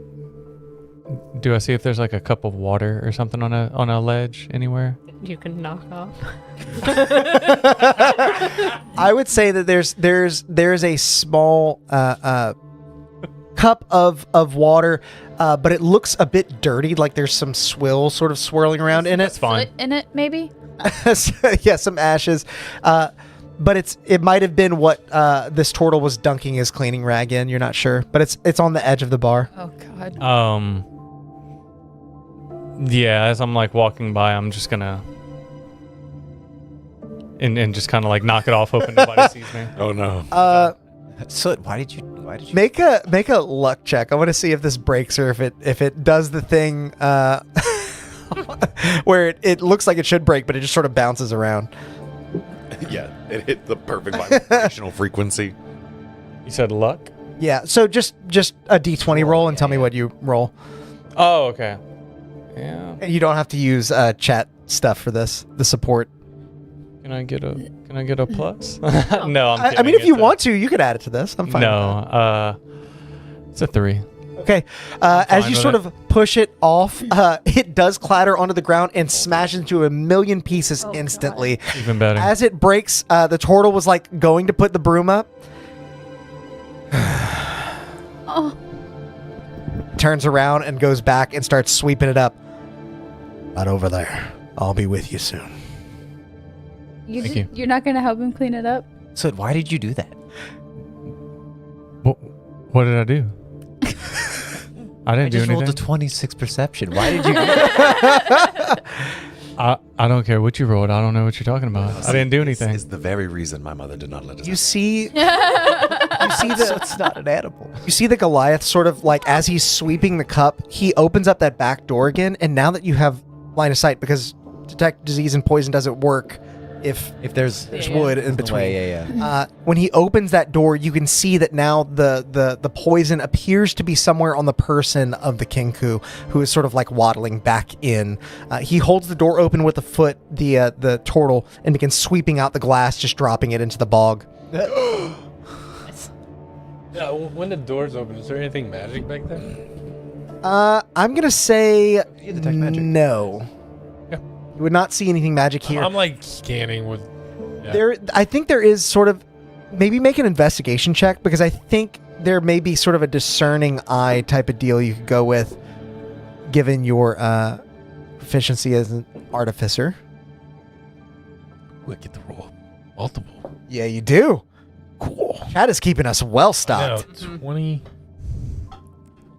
Do I see if there's like a cup of water or something on a ledge anywhere? You can knock off. I would say that there's a small cup of water, but it looks a bit dirty. Like there's some swill sort of swirling around in it. That's fine. Foot in it, maybe? Yeah, some ashes. But it might have been what this turtle was dunking his cleaning rag in. You're not sure, but it's on the edge of the bar. Oh, God. Yeah, as I'm like walking by, I'm just gonna and just kind of like knock it off, hoping nobody sees me. Oh no. So why did you Make a luck check. I want to see if this breaks or if it does the thing where it looks like it should break, but it just sort of bounces around. Yeah, it hit the perfect vibrational frequency. You said luck? Yeah. So just a d20 roll and tell me what you roll. Oh, okay. Yeah. And you don't have to use chat stuff for this. The support. Can I get a plus? No, I'm kidding. I mean, if you want to, you could add it to this. I'm fine. No, it's a 3. Okay. As you with sort it. of push it off, it does clatter onto the ground and smash into a million pieces instantly. Even better. As it breaks, the turtle was like going to put the broom up. Oh. Turns around and goes back and starts sweeping it up. Right over there. I'll be with you soon. Thank you. You're not going to help him clean it up? So why did you do that? What did I do? I didn't do just rolled anything. a 26 perception. Why did you do that? I don't care what you rolled. I don't know what you're talking about. I didn't do anything. This is the very reason my mother did not let us. You see the It's not an animal. You see the Goliath sort of like as he's sweeping the cup, he opens up that back door again, and now that you have line of sight, because detect disease and poison doesn't work if there's wood in between. Yeah. When he opens that door, you can see that now the poison appears to be somewhere on the person of the Kenku, who is sort of like waddling back in. He holds the door open with the foot, the turtle, and begins sweeping out the glass, just dropping it into the bog. Yeah, when the door's open, is there anything magic back there? I'm gonna say detect magic. no. Yeah. You would not see anything magic here. I'm like scanning with. Yeah. I think there is sort of, maybe make an investigation check, because I think there may be sort of a discerning eye type of deal you could go with, given your proficiency as an artificer. Ooh, I get the roll multiple. Yeah, you do. Cool. Chad is keeping us well stocked. No, 20.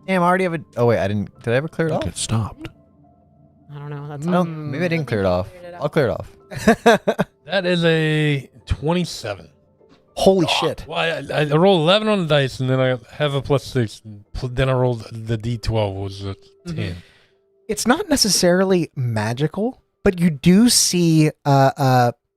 Damn, I already have a. Oh wait, I didn't. Did I ever clear it off? It stopped. I don't know. That's No, maybe I didn't clear it off. I'll clear it off. That is a 27. Holy shit. Well, I rolled 11 on the dice, and then I have a +6. Then I rolled the D12 was a 10. It's not necessarily magical, but you do see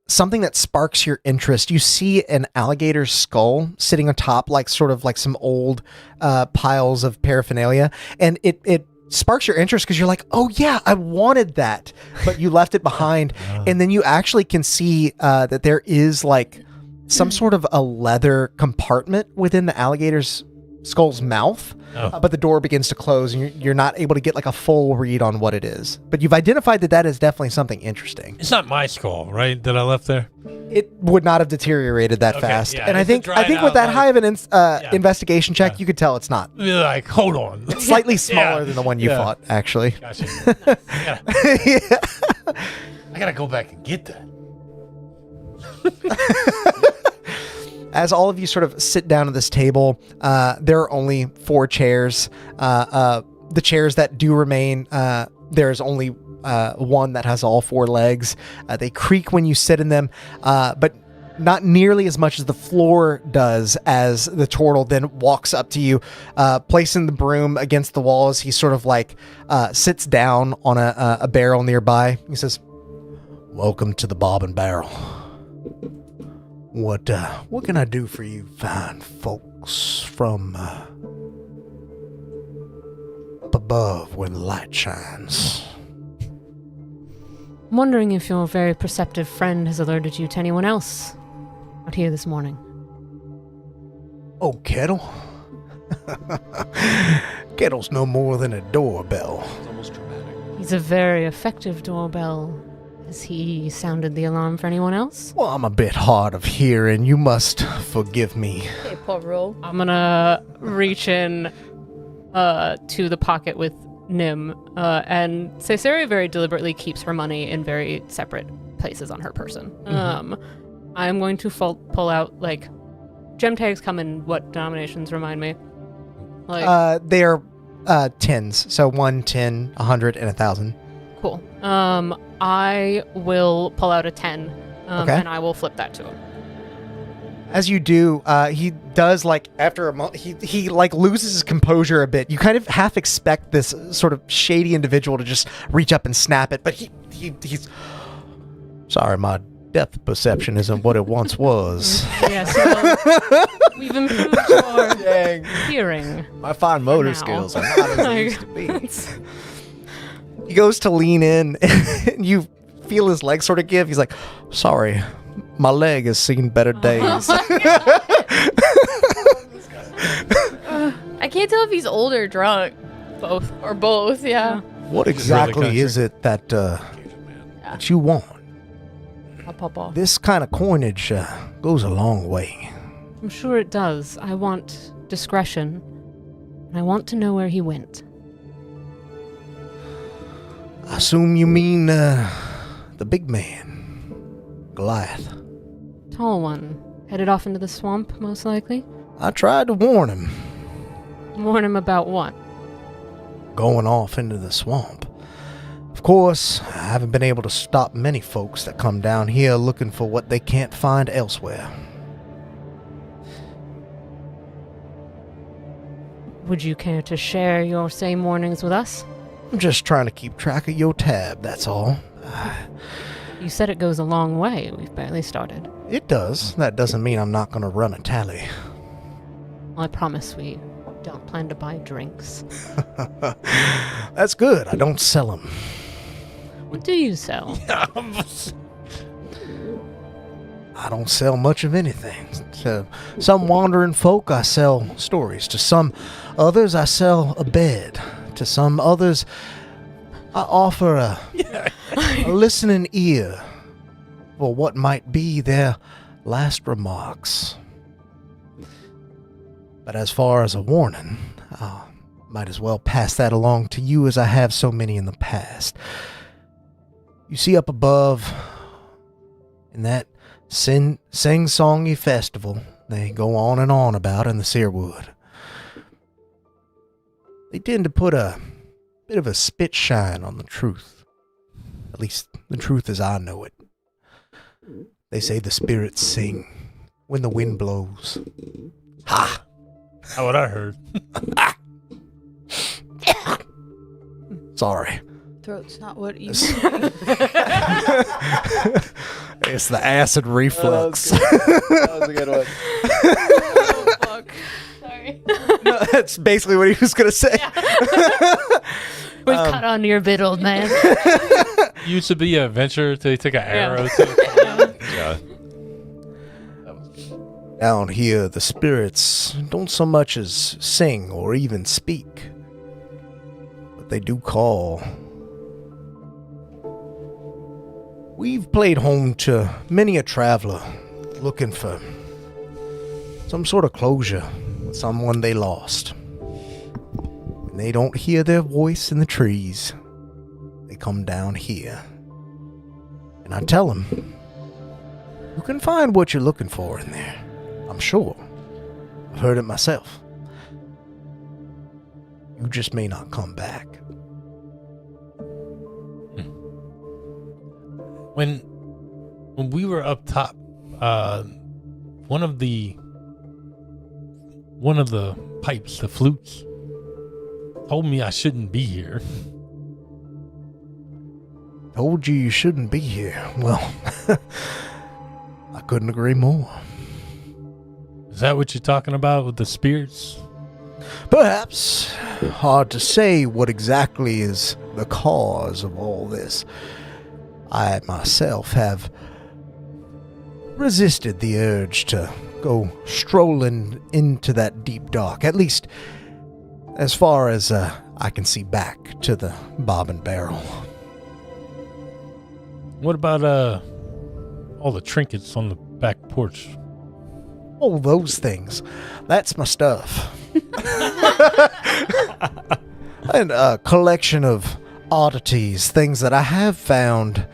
something that sparks your interest. You see an alligator's skull sitting on top, like sort of like some old piles of paraphernalia, and it sparks your interest because you're like, oh yeah, I wanted that, but you left it behind. And then you actually can see that there is like some sort of a leather compartment within the alligator's skull's mouth, but the door begins to close, and you're not able to get like a full read on what it is. But you've identified that is definitely something interesting. It's not my skull, right? That I left there. It would not have deteriorated that Okay, fast, yeah, and I it's think dried with out, that like- high of an Yeah. investigation check, Yeah. you could tell it's not. You're like, hold on. It's slightly smaller Yeah. than the one you Yeah. fought, actually. Gotcha. Yeah. I gotta go back and get that. As all of you sort of sit down at this table, there are only 4 chairs. The chairs that do remain, there's only one that has all 4 legs. They creak when you sit in them, but not nearly as much as the floor does, as the turtle then walks up to you, placing the broom against the wall as he sort of like sits down on a barrel nearby. He says, Welcome to the Bob and Barrel. What can I do for you fine folks from up above where the light shines? I'm wondering if your very perceptive friend has alerted you to anyone else. out here this morning. Oh, Kettle? Kettle's no more than a doorbell. It's almost dramatic. He's a very effective doorbell. Has he sounded the alarm for anyone else? Well, I'm a bit hard of hearing. You must forgive me. Hey, poor roll. I'm gonna reach in to the pocket with Nim, and Caesarea very deliberately keeps her money in very separate places on her person. I'm going to pull out, like, gem tags come in what denominations, remind me? Like, They're tens. So 1, 10, 100, and 1,000. cool. I will pull out a 10, Okay. and I will flip that to him. As you do, he does, like, after a moment, he like loses his composure a bit. You kind of half expect this sort of shady individual to just reach up and snap it, but he's Sorry, my depth perception isn't what it once was. Yes, well, we've improved your hearing. My fine motor now. skills are not as they used to be. he goes to lean in, and you feel his leg sort of give. He's like, Sorry, my leg has seen better days. I can't tell if he's old or drunk. Both. Or both, yeah. What Just really exactly country. is it that that you want? I'll pop off. This kind of coinage goes a long way. I'm sure it does. I want discretion. And I want to know where he went. I assume you mean the big man, Goliath. Tall one. Headed off into the swamp, most likely. I tried to warn him, Warn him about what? going off into the swamp. Of course, I haven't been able to stop many folks that come down here looking for what they can't find elsewhere. Would you care to share your same warnings with us? I'm just trying to keep track of your tab, that's all. You said it goes a long way. We've barely started. It does. That doesn't mean I'm not going to run a tally. I promise we don't plan to buy drinks. That's good. I don't sell them. What do you sell? I don't sell much of anything. To some wandering folk, I sell stories. To some others, I sell a bed. To some others, I offer a listening ear for what might be their last remarks. But as far as a warning, I might as well pass that along to you as I have so many in the past. You see up above, in that sing-songy festival they go on and on about in the Searwood, they tend to put a bit of a spit shine on the truth. At least the truth as I know it. They say the spirits sing when the wind blows. Ha! That's what I heard. Sorry. Throat's not what you It's the acid reflux. That was a good one. Oh, fuck. Sorry. No, that's basically what he was going to say. We've cut on your bit, old man. You used to be an adventurer till you took an arrow to yeah. Down here, the spirits don't so much as sing or even speak, but they do call. We've played home to many a traveler looking for some sort of closure with someone they lost. When they don't hear their voice in the trees, they come down here. And I tell them, you can find what you're looking for in there. I'm sure. I've heard it myself. You just may not come back. When we were up top, one of the pipes, the flutes, told me I shouldn't be here. Told you shouldn't be here. Well, I couldn't agree more. Is that what you're talking about with the spirits? Perhaps. Hard to say what exactly is the cause of all this. I myself have resisted the urge to go strolling into that deep dark, at least as far as I can see back to the Bob and Barrel. What about all the trinkets on the back porch? Oh, those things. That's my stuff. And a collection of oddities, things that I have found,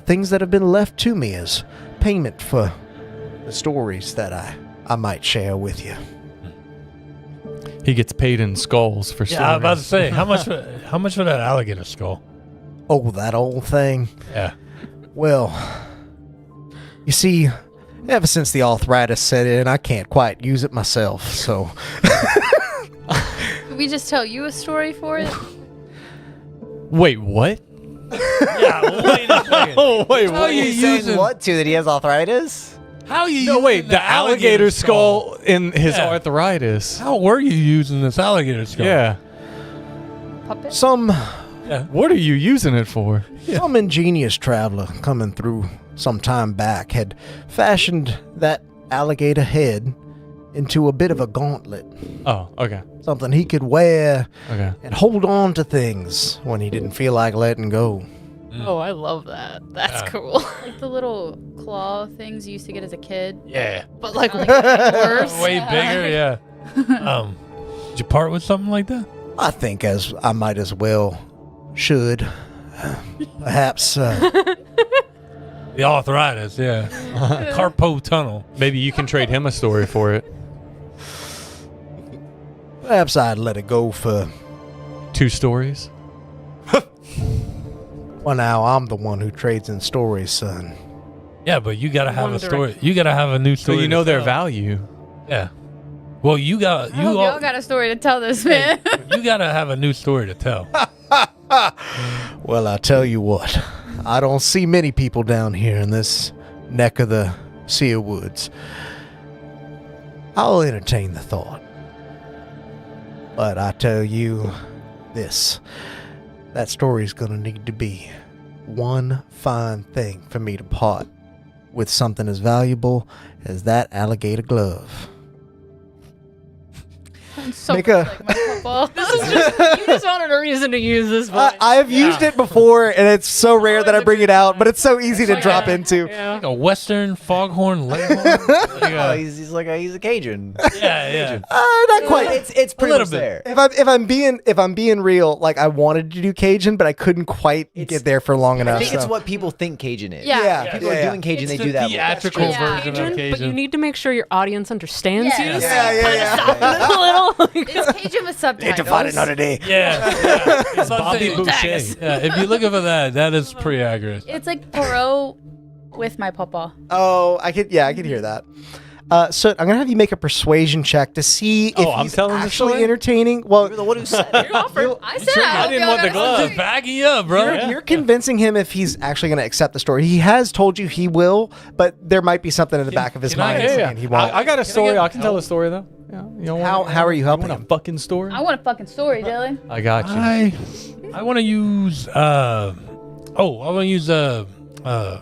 things that have been left to me as payment for the stories that I might share with you. He gets paid in skulls for stories. Yeah, I was about to say, how much for that alligator skull? Oh, that old thing. Yeah. Well, you see, ever since the arthritis set in, I can't quite use it myself, so... Could we just tell you a story for it? Wait, what? Yeah, wait a second. Oh, wait, How what? you He's saying using? what to? That he has arthritis? How you? No, using wait, the alligator skull in his Yeah. arthritis. How were you using this alligator skull? Yeah. Puppet? Some What are you using it for? Some ingenious traveler coming through some time back had fashioned that alligator head into a bit of a gauntlet. Oh, okay. Something he could wear Okay. and hold on to things when he didn't feel like letting go. Oh, I love that. That's Yeah. cool. Like the little claw things you used to get as a kid. Yeah. But like Worse. Way bigger. Yeah. Did you part with something like that? I think as I might as well should. Perhaps The arthritis. Yeah. Carpo tunnel. Maybe you can trade him a story for it. perhaps I'd let it go for 2 stories? well now I'm the one who trades in stories, son. Yeah, but you gotta have One a story. You gotta have a new So story. you know to their tell. value. Yeah. Well, you got I hope y'all got a story to tell this, man. you gotta have a new story to tell. Well, I tell you what, I don't see many people down here in this neck of the Seer Woods. I'll entertain the thought. But I tell you this, that story's gonna need to be one fine thing for me to part with something as valuable as that alligator glove. So Make much a- like my football. You just wanted a reason to use this voice. I have used it before, and it's so rare that I bring it out, but it's so easy to drop into. Yeah. Like a Western foghorn leghorn. Oh, he's a Cajun. yeah. Not quite. It's pretty little much bit. there. If I'm being real, like I wanted to do Cajun, but I couldn't quite get there for long enough. I think it's so. what people think Cajun is. Yeah. People are doing Cajun, It's they the do that. theatrical That's true. version Yeah. of Cajun, but you Cajun. need to make sure your audience understands Yeah. you. Yeah, A little. It's Cajun with subtitles. day. Yeah. It's Bobby something- Boucher. Yeah, if you're looking for that, that is pretty accurate. It's like Poirot with my papa. Oh, I could hear that. So I'm gonna have you make a persuasion check to see if I'm he's telling the actually story? entertaining. Well, You're the one who said it. I said I hope didn't y'all want the got a glove. story. Just backing you up, bro. you're convincing him if he's actually going to accept the story. He has told you he will, but there might be something in the back of his can I- mind yeah, saying he won't. I got a story. get I can tell help? a story though. Yeah. You don't want How are you helping want him? a fucking story? I want a fucking story, Dylan. I got you. I want to use. I want to use. It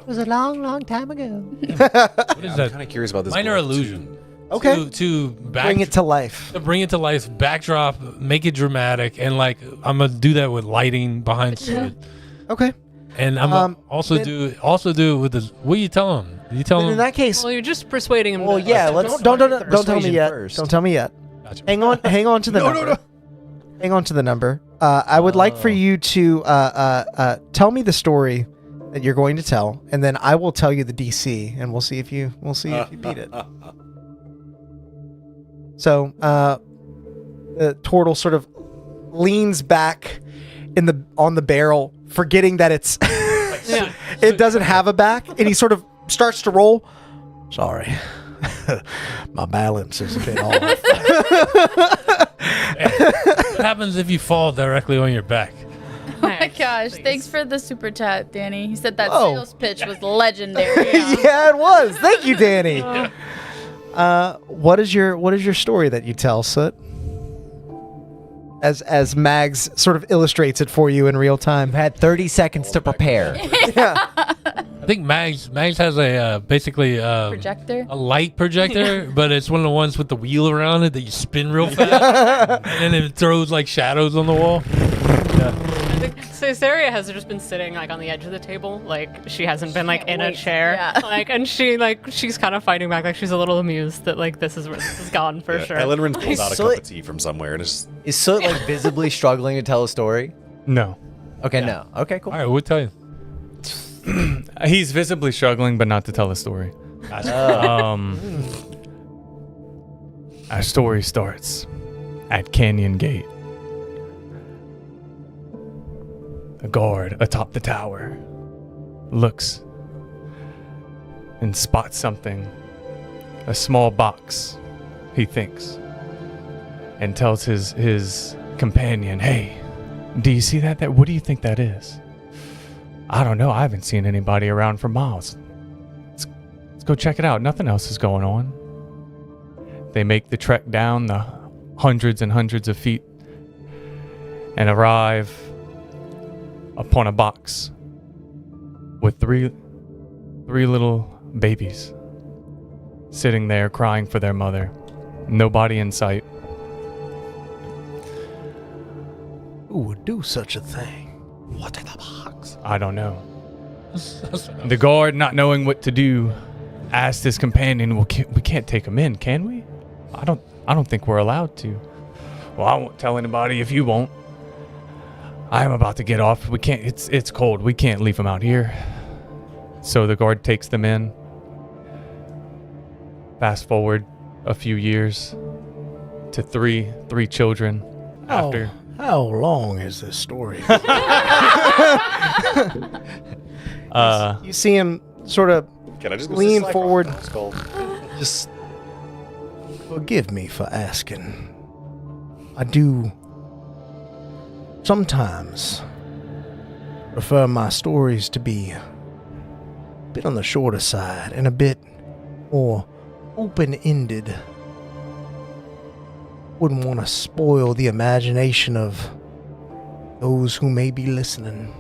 was a long, long time ago. What is I'm that? kind of curious about this. Minor glove, illusion. Okay. To back, Bring it to life. to bring it to life, backdrop, make it dramatic, and like I'm gonna do that with lighting behind it, Okay. and I'm Um, also then- do it with this. What are you telling him? You tell Then him. in that case, Well, you're just persuading him. Well, to, yeah, let's don't tell me persuasion yet. first. Don't tell me yet. Gotcha. Hang on to the number. Hang on to the number. I would like for you to tell me the story that you're going to tell, and then I will tell you the DC, and we'll see if you beat it. So, the turtle sort of leans back on the barrel, forgetting that it's it doesn't have a back, and he sort of starts to roll. Sorry, my balance is a bit off. What happens if you fall directly on your back? Oh my gosh. Thanks for the super chat, Danny. He said that Oh. sales pitch was legendary. Yeah, it was. Thank you, Danny. What is your story that you tell, Soot? As Mags sort of illustrates it for you in real time. You've had 30 seconds to prepare. Yeah. I think Mags has a basically Projector. a light projector, but it's one of the ones with the wheel around it that you spin real fast, and then it throws like shadows on the wall. So Saria has just been sitting like on the edge of the table, like she hasn't been like in a wait. chair, Yeah. like, and she's kind of fighting back, like she's a little amused that like this is where this is gone for sure. Ellenrin's pulled out a So cup it- of tea from somewhere and is Is Soot like visibly struggling to tell a story? No. Okay, no. Okay, cool. All right, we'll tell you. He's visibly struggling, but not to tell a story. Our story starts at Canyon Gate. A guard atop the tower looks and spots something. A small box, he thinks, and tells his companion, "Hey, do you see that? What do you think that is?" "I don't know. I haven't seen anybody around for miles. Let's go check it out. Nothing else is going on." They make the trek down the hundreds and hundreds of feet and arrive upon a box with three little babies sitting there crying for their mother. Nobody in sight. Who would do such a thing? what in the box? I don't know. The guard, not knowing what to do, asked his companion, "Well, we can't take him in, can we? I don't think we're allowed to." "Well, I won't tell anybody if you won't. I'm about to get off. We can't. It's cold. We can't leave him out here." So the guard takes them in. Fast forward a few years to three children after. How long is this story? You see him sort of Can I just go lean sit forward. Skull? Just forgive me for asking. I do sometimes prefer my stories to be a bit on the shorter side and a bit more open-ended. Wouldn't want to spoil the imagination of those who may be listening.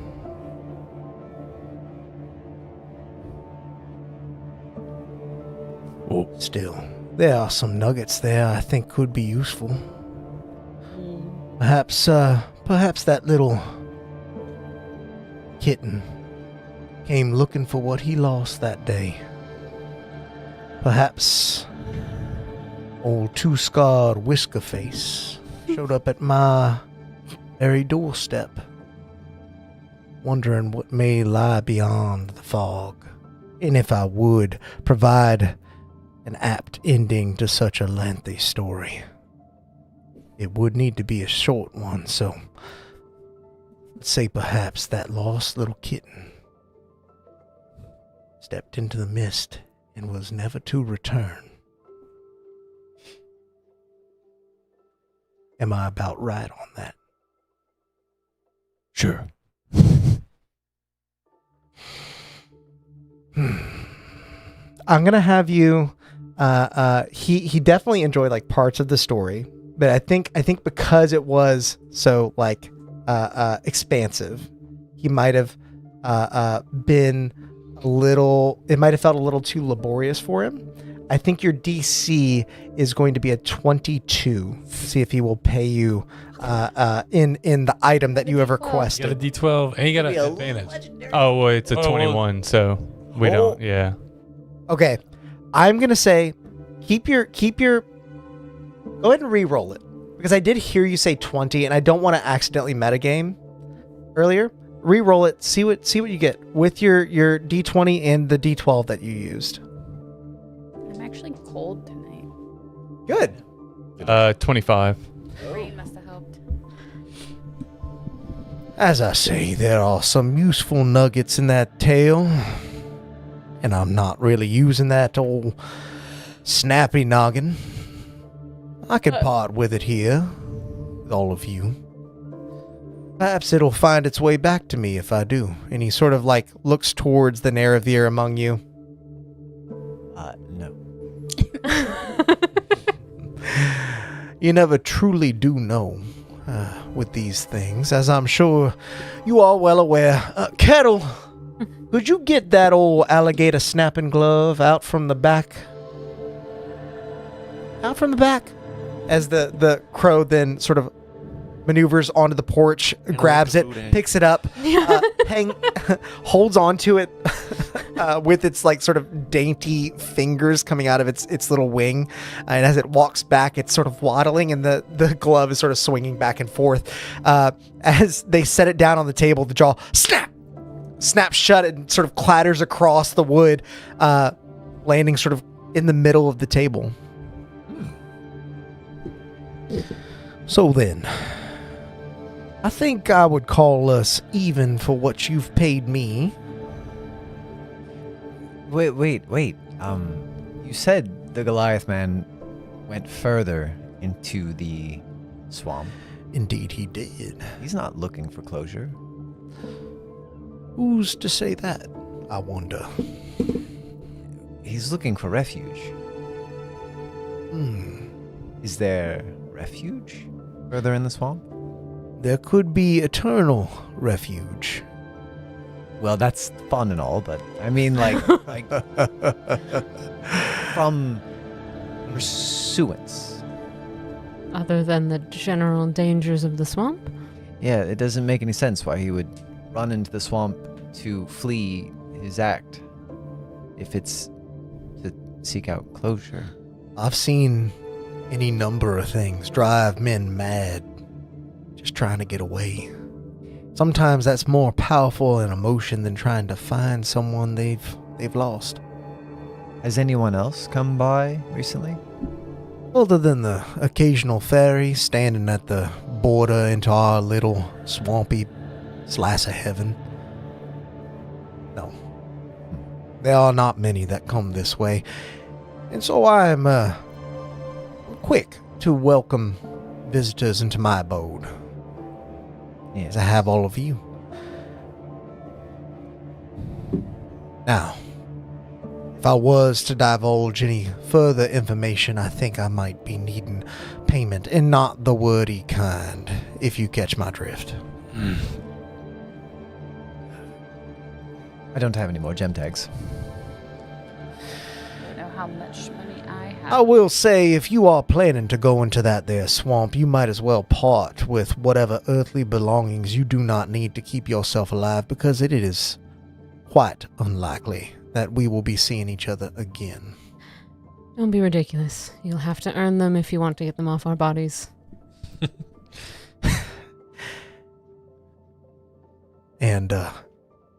Still, there are some nuggets there I think could be useful. Perhaps that little kitten came looking for what he lost that day. Perhaps old two-scarred Whisker-Face showed up at my very doorstep, wondering what may lie beyond the fog, and if I would provide an apt ending to such a lengthy story. It would need to be a short one, so let's say perhaps that lost little kitten stepped into the mist and was never to return. Am I about right on that? Sure. I'm gonna have you. He definitely enjoyed like parts of the story, but I think because it was so like expansive, he might have been a little. It might have felt a little too laborious for him. I think your DC is going to be a 22. See if he will pay you in the item that you have You got a requested. D12 and you got an advantage. Oh, well, it's a Oh, 21, so we don't. Yeah. Okay, I'm gonna say keep your. Go ahead and re-roll it because I did hear you say 20, and I don't want to accidentally metagame earlier. Re-roll it. See what you get with your D20 and the D12 that you used. I'm actually cold tonight. Good. 25. Rain must have helped. As I say, there are some useful nuggets in that tale, and I'm not really using that old snappy noggin. I could part with it here, with all of you. Perhaps it'll find its way back to me if I do. And he sort of like looks towards the Naravir among you. No. You never truly do know with these things, as I'm sure you are well aware. Kettle, Could you get that old alligator snapping glove out from the back? Out from the back? As the crow then sort of maneuvers onto the porch, grabs it, picks it up, holds onto it with its like sort of dainty fingers coming out of its little wing, and as it walks back, it's sort of waddling, and the glove is sort of swinging back and forth. As they set it down on the table, the jaw snaps shut and sort of clatters across the wood, landing sort of in the middle of the table. So then, I think I would call us even for what you've paid me. Wait. You said the Goliath man went further into the swamp. Indeed he did. He's not looking for closure. Who's to say that, I wonder? He's looking for refuge. Is there refuge further in the swamp? There could be eternal refuge. Well, that's fun and all, but I mean, like from pursuance. Other than the general dangers of the swamp? Yeah, it doesn't make any sense why he would run into the swamp to flee his act if it's to seek out closure. I've seen any number of things drive men mad just trying to get away. Sometimes that's more powerful an emotion than trying to find someone they've lost. Has anyone else come by recently? Other than the occasional fairy standing at the border into our little swampy slice of heaven. No. There are not many that come this way. And so I'm quick to welcome visitors into my abode. As I have all of you. Now, if I was to divulge any further information, I think I might be needing payment, and not the wordy kind, if you catch my drift. I don't have any more gem tags. I don't know how much money I have. I will say, if you are planning to go into that there swamp, you might as well part with whatever earthly belongings you do not need to keep yourself alive, because it is quite unlikely that we will be seeing each other again. Don't be ridiculous. You'll have to earn them if you want to get them off our bodies. And I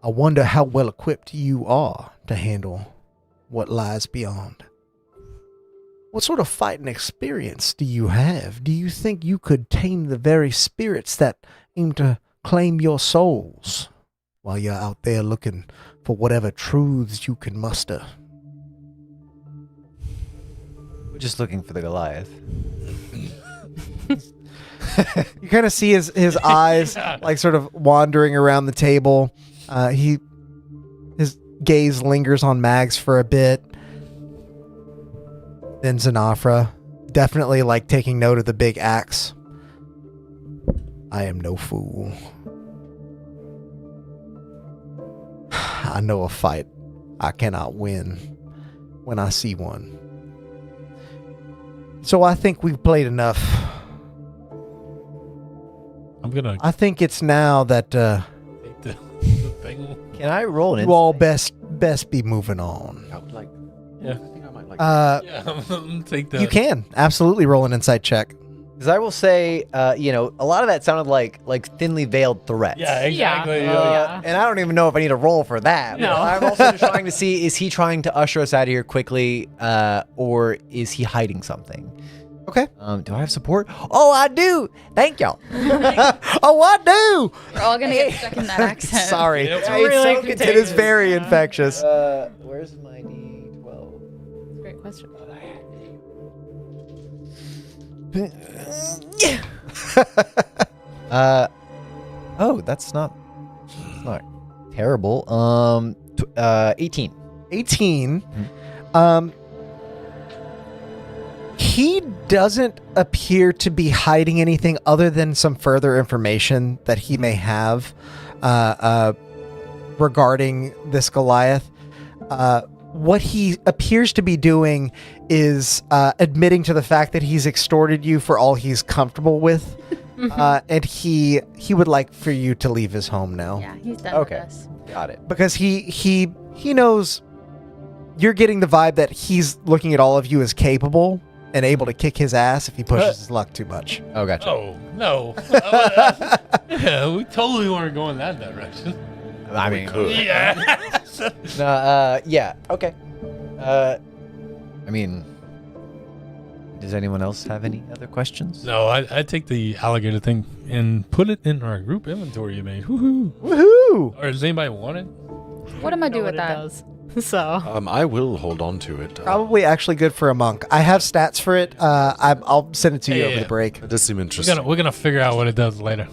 wonder how well equipped you are to handle what lies beyond. What sort of fighting experience do you have? Do you think you could tame the very spirits that aim to claim your souls while you're out there looking for whatever truths you can muster? We're just looking for the Goliath. You kind of see his eyes like sort of wandering around the table. His gaze lingers on Mags for a bit. Then Zanafra, definitely like taking note of the big axe. I am no fool. I know a fight I cannot win when I see one. So I think we've played enough. I think it's now that take the thing. Can I roll an you all best be moving on. Yeah. I think I might like Take the. You can absolutely roll an insight check. Because I will say, a lot of that sounded like thinly veiled threats. Yeah, exactly. And I don't even know if I need a roll for that. No. I'm also just trying to see, is he trying to usher us out of here quickly, or is he hiding something? Okay. Do I have support? Oh, I do. Thank y'all. Oh, I do. We're all gonna get stuck in that accent. Sorry. It's really It is very infectious. Where's my D12? Great question. Oh, that's not terrible. 18. 18. He doesn't appear to be hiding anything other than some further information that he may have. regarding this Goliath. What he appears to be doing is admitting to the fact that he's extorted you for all he's comfortable with, and he would like for you to leave his home now. Yeah, he's done Okay. with us. Got it. Because he knows you're getting the vibe that he's looking at all of you as capable and able to kick his ass if he pushes his luck too much. Oh, gotcha. Oh, no. Yeah, we totally weren't going that direction. I mean, Yeah. no, yeah, okay. I mean, does anyone else have any other questions? No, I take the alligator thing and put it in our group inventory you made. Woohoo. Woohoo! Or does anybody want it? What am I know doing what with it that? does. So I will hold on to it. Probably actually good for a monk. I have stats for it. I'll send it to you Yeah, over yeah. the break. It does seem interesting. We're gonna figure out what it does later.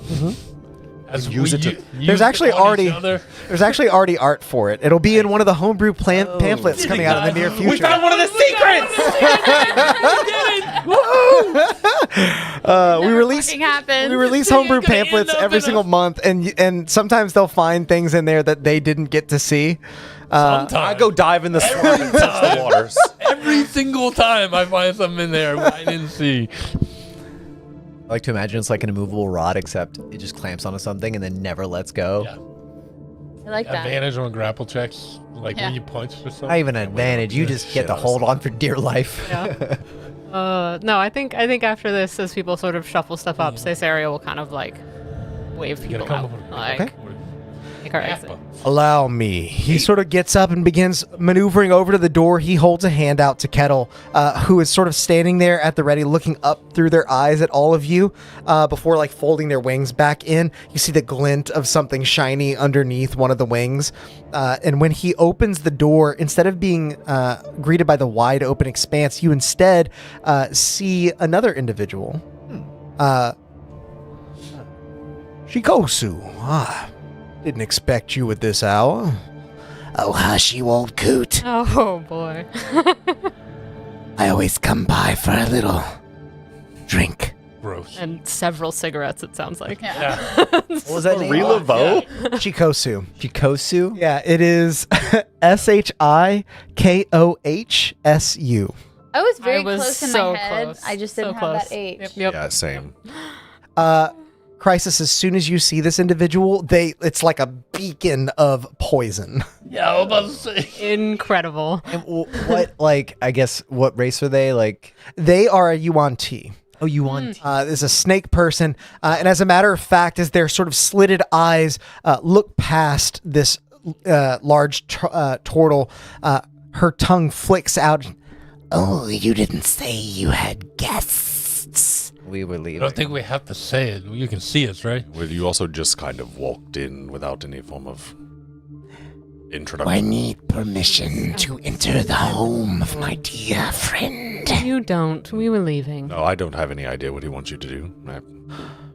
As Use we it to- use There's it actually on each already other. there's actually already art for it. It'll be in one of the homebrew pamphlets coming out in the near future. We found one of the secrets. We release Fucking happens. we release This thing homebrew is gonna pamphlets end up every in a- single month, and sometimes they'll find things in there that they didn't get to see. Sometimes. I go dive in the swamp and touch the waters. Every single time I find something in there I didn't see. I like to imagine it's like an immovable rod, except it just clamps onto something and then never lets go. Yeah. I like that. Advantage on grapple checks, like Yeah. when you punch or something. Not even an advantage. You just get to hold on for dear life. yeah. No, I think after this, as people sort of shuffle stuff up, Caesarea will kind of like wave You gotta people come out, up with a like Okay. make our exit. Allow me. He sort of gets up and begins maneuvering over to the door. He holds a hand out to Kettle, who is sort of standing there at the ready, looking up through their eyes at all of you before like folding their wings back in. You see the glint of something shiny underneath one of the wings. And when he opens the door, instead of being greeted by the wide open expanse, you instead see another individual. Shikosu, didn't expect you at this hour. Oh, hush, you old coot. Oh boy. I always come by for a little drink. Gross. And several cigarettes, it sounds like. Yeah. What was that name? Real Shikosu. Chikosu? Yeah, it is Shikohsu. I was very I was close in so my head. close. I just So didn't close. have that H. Yep. Yeah, same. Crisis, as soon as you see this individual, it's like a beacon of poison. Yeah, I was about to say. Incredible. And what, like, I guess, what race are they? Like, They are a Yuan Ti. oh, you want Is a snake person, and as a matter of fact, as their sort of slitted eyes look past this large turtle, her tongue flicks out. Oh, you didn't say you had guests. we were I leaving. don't think we have to say it. You can see us, right? Well, you also just kind of walked in without any form of I introduction. need permission to enter the home of my dear friend. You don't. We were leaving. No, I don't have any idea what he wants you to do.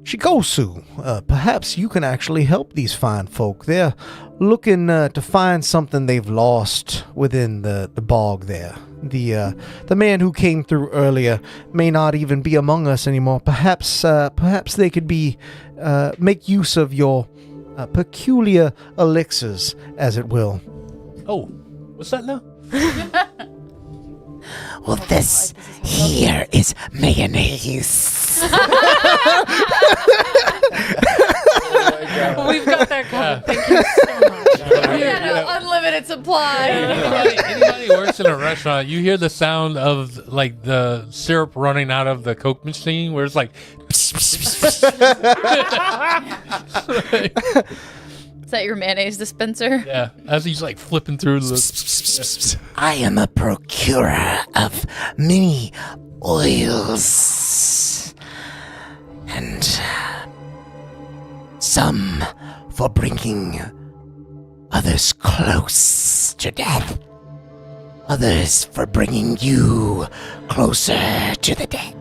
Shikosu, perhaps you can actually help these fine folk. They're looking to find something they've lost within the bog there. The man who came through earlier may not even be among us anymore. Perhaps they could make use of your peculiar elixirs, as it will. Oh, what's that now? Well, this here is mayonnaise. We've got that covered. Thank you so much. Yeah, unlimited supply. Anybody who works in a restaurant, you hear the sound of like the syrup running out of the Coke machine, where it's like. Is that your mayonnaise dispenser? Yeah, as he's like flipping through the. I am a procurer of many oils. And some for bringing others close to death. Others for bringing you closer to the dead.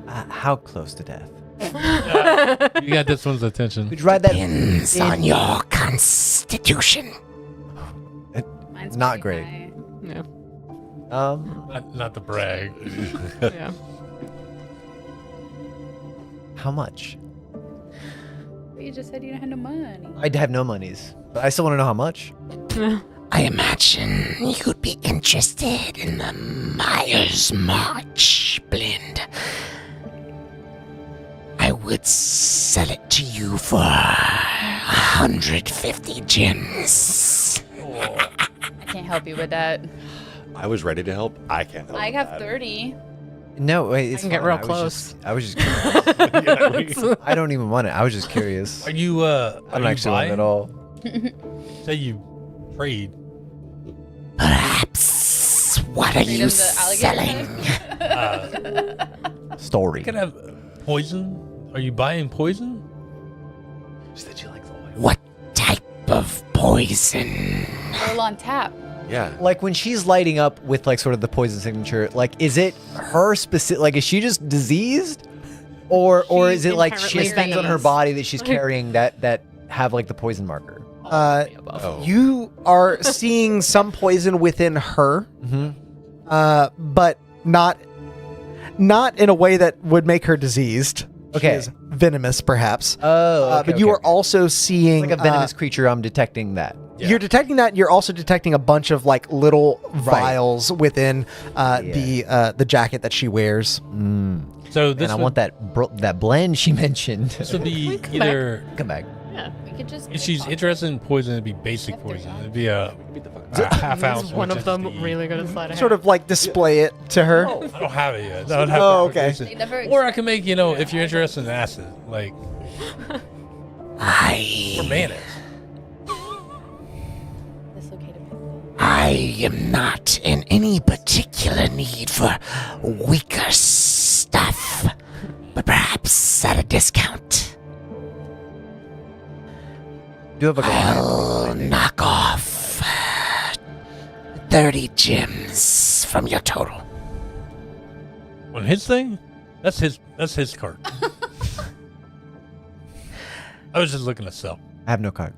How close to death? You got this one's attention. Could you ride that? Depends on your constitution. Mine's Not pretty great. high. Yeah. Not to brag. Yeah. How much? But you just said you didn't have no money. I'd have no monies. But I still want to know how much. I imagine you'd be interested in the Myers March blend. I would sell it to you for 150 gems. I can't help you with that. I was ready to help. I can't help. I with have that. 30. No, wait, it's can get fine. real I was close. just curious. I don't even want it. I was just curious. Are you I don't actually want it at all. Say you trade. Perhaps. What are you Freedom the alligator selling? Story. You can have poison. Are you buying poison? She said she likes oil. What type of poison? Roll on tap. Yeah. Like when she's lighting up with like sort of the poison signature, like is it her specific? Like is she just diseased, or She's is it like she has inherently things on her venomous. body that she's carrying that have like the poison marker? Oh. You are seeing some poison within her, but not in a way that would make her diseased. Okay. She is venomous, perhaps. Oh, but you are also seeing like a venomous creature. I'm detecting that. You're detecting that. You're also detecting a bunch of like little vials within the jacket that she wears. So this And I would, want that blend she mentioned. this would be come either Come back. Yeah, we could just. if she's interested in poison, it'd be basic poison. It'd be a half ounce. Is one which of is them the- really going to slide ahead? Sort of like display it to her. I don't have it yet. I would have Oh, to okay. produce They it. never Or I can make, if you're interested in acid, like or I mayonnaise. dislocated. I am not in any particular need for weaker stuff, but perhaps at a discount. Do you have like a line? I'll knock off 30 gems from your total. On his thing, that's his cart. I was just looking to sell. I have no card.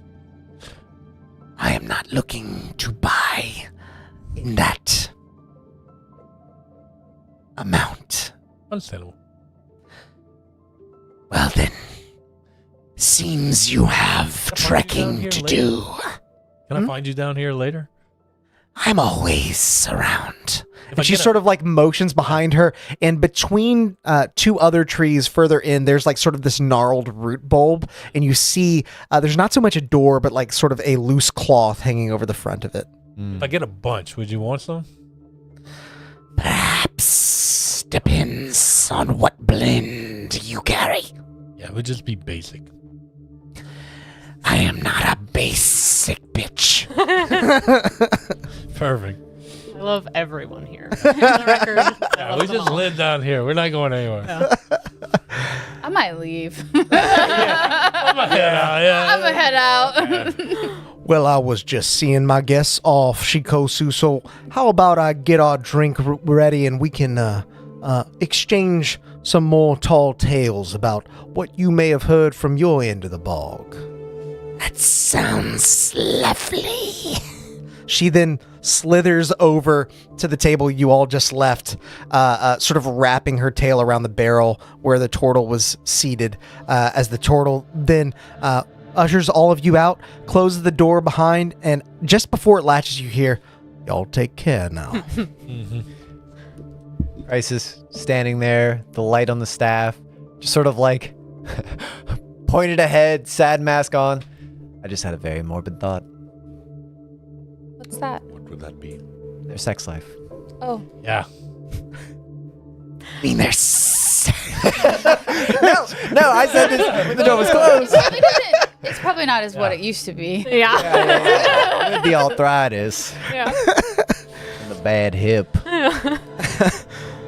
I am not looking to buy in that amount. Understandable. Well then, seems you have trekking to do. Can I find you down here later? I'm always around. If I And she get a- sort of like motions behind her, and between two other trees further in, there's like sort of this gnarled root bulb, and you see there's not so much a door, but like sort of a loose cloth hanging over the front of it. If I get a bunch, would you want some? Perhaps depends on what blend you carry. Yeah, it would just be basic. I am not a basic bitch. Perfect. I love everyone here. On the record, I Yeah, love we them just all. live down here. We're not going anywhere. I might leave. I'm gonna head out, yeah. I'm gonna head out. Well, I was just seeing my guests off, Shikosu, so how about I get our drink ready and we can exchange some more tall tales about what you may have heard from your end of the bog. That sounds lovely. She then slithers over to the table you all just left, sort of wrapping her tail around the barrel where the turtle was seated, as the turtle then ushers all of you out, closes the door behind, and just before it latches, you hear, "Y'all take care now." Crisis standing there, the light on the staff, just sort of like pointed ahead, sad mask on. I just had a very morbid thought. What's that? What would that be? Their sex life. Oh, Yeah. I mean, there's... No, I said this when the door was closed. it's probably not as what it used to be. Yeah. With the arthritis Yeah. and the bad hip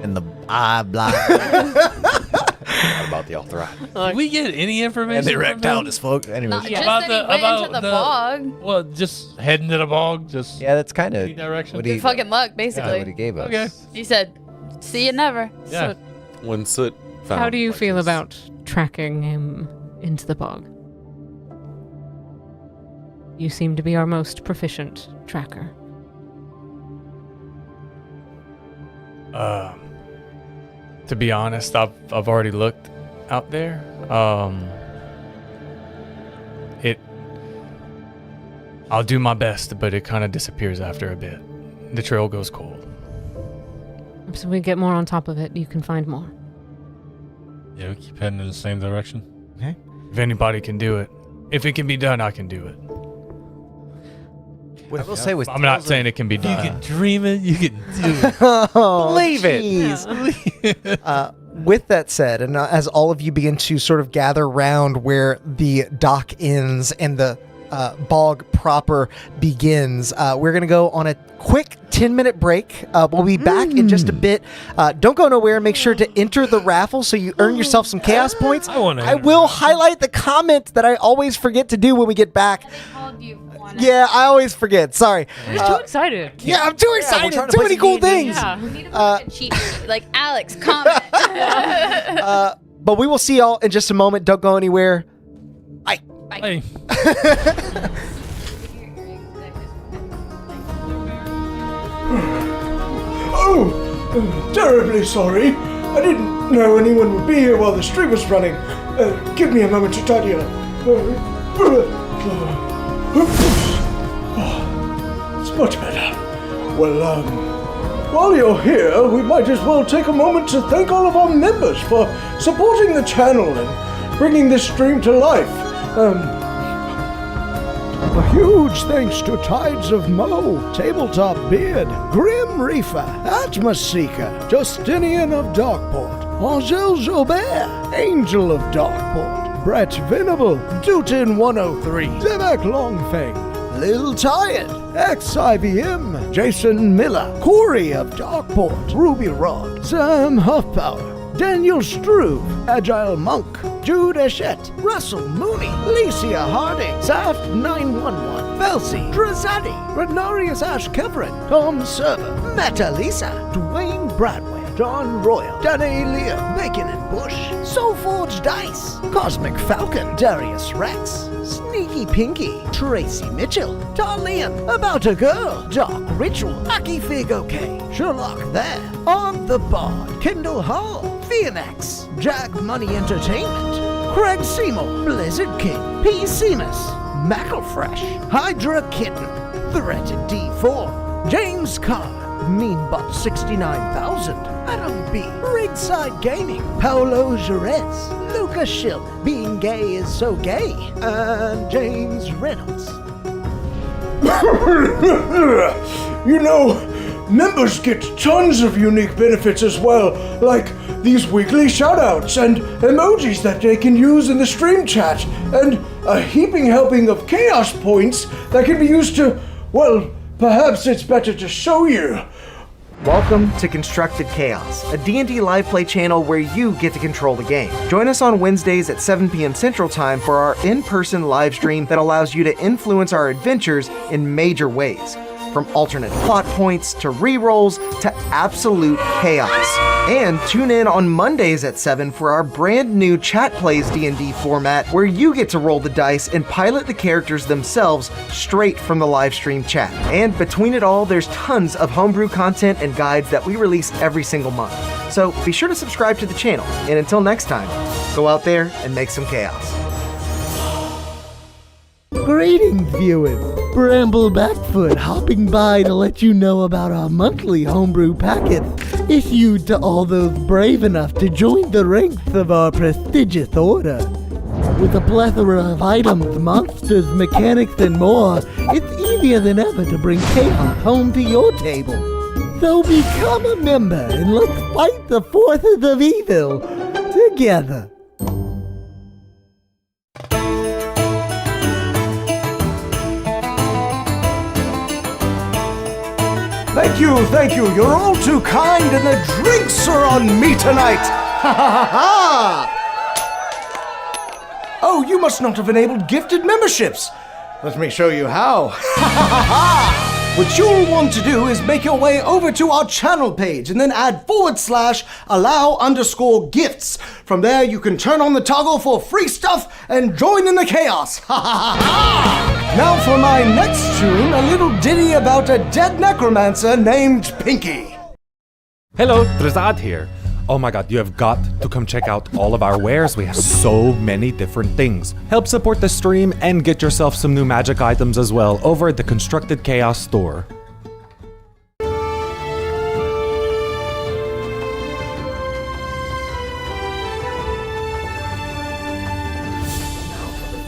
and the eye blind What about the arthritis? Did we get any information? and the from erectile him? dysfunction. Anyways, Not just About that the- he went about into the the- bog. Well, just heading to the bog. Just yeah, that's kind of any direction. what he, Fucking luck, what basically. he gave us. Okay. He said, "See you never." Yeah. When Soot found How do you like feel this- about tracking him into the bog? You seem to be our most proficient tracker. To be honest, I've already looked out there. It I'll do my best, but it kind of disappears after a bit. The trail goes cold. So we get more on top of it, you can find more. Yeah, we keep heading in the same direction. Okay. If anybody can do it, if it can be done, I can do it. I will say with I'm not saying it can be You done. can dream it, you can do it. Believe it. With that said, and as all of you begin to sort of gather round where the dock ends and the bog proper begins, we're going to go on a quick 10-minute break. We'll be back in just a bit. Don't go nowhere. Make sure to enter the raffle so you earn yourself some chaos points. I will highlight the comment that I always forget to do when we get back. Yeah, I always forget. Sorry. I'm just too excited. Yeah, I'm too excited. Too many cool things. Yeah. We need a fucking cheat sheet. Like, Alex, comment. But we will see y'all in just a moment. Don't go anywhere. Bye. Hey. Oh, terribly sorry. I didn't know anyone would be here while the stream was running. Give me a moment to tidy up. It's much better. Well, while you're here, we might as well take a moment to thank all of our members for supporting the channel and bringing this stream to life. A huge thanks to Tides of Mo, Tabletop Beard, Grim Reaper, Atmos Seeker, Justinian of Darkport, Angel Jobert, Angel of Darkport, Brett Venable, Dutin 103, Zebek Longfang, Lil Tired, XIVM, Jason Miller, Corey of Darkport, Ruby Rod, Sam Huffpower, Daniel Struve, Agile Monk, Jude Eshett, Russell Mooney, Licia Harding, Saft 911, Felsi, Drazadi, Renarius Ash Kevrin, Tom Server, Meta Lisa, Dwayne Bradway, John Royal, Danny Leo, Bacon and Bush, Soulforge Dice, Cosmic Falcon, Darius Rex, Sneaky Pinky, Tracy Mitchell, Darlian, About a Girl, Dark Ritual, Aki Fig OK, Sherlock There, On the Bard, Kendall Hall, Phoenix, Jack Money Entertainment, Craig Seymour, Blizzard King, P. Seamus, Macklefresh, Hydra Kitten, Threated D4, James Carr, Meanbot 69,000, Adam B, Rigside Gaming, Paolo Jerez, Luca Schill, Being Gay is So Gay, and James Reynolds. You know, members get tons of unique benefits as well, like these weekly shoutouts and emojis that they can use in the stream chat, and a heaping helping of chaos points that can be used to, well, perhaps it's better to show you. Welcome to Constructed Chaos, a D&D live play channel where you get to control the game. Join us on Wednesdays at 7 p.m. Central Time for our in-person live stream that allows you to influence our adventures in major ways. From alternate plot points to rerolls to absolute chaos. And tune in on Mondays at 7 for our brand new Chat Plays D&D format where you get to roll the dice and pilot the characters themselves straight from the live stream chat. And between it all, there's tons of homebrew content and guides that we release every single month. So be sure to subscribe to the channel. And until next time, go out there and make some chaos. Greetings, viewers. Bramble Backfoot hopping by to let you know about our monthly homebrew packets issued to all those brave enough to join the ranks of our prestigious order. With a plethora of items, monsters, mechanics, and more, it's easier than ever to bring chaos home to your table. So become a member and let's fight the forces of evil together. Thank you, you're all too kind and the drinks are on me tonight! Ha ha ha ha! Oh, you must not have enabled gifted memberships! Let me show you how. Ha ha ha ha! What you'll want to do is make your way over to our channel page and then add /allow_gifts. From there, you can turn on the toggle for free stuff and join in the chaos. Ha ha ha ha! Now for my next tune, a little ditty about a dead necromancer named Pinky. Hello, Drazad here. Oh my god, you have got to come check out all of our wares. We have so many different things. Help support the stream and get yourself some new magic items as well over at the Constructed Chaos store.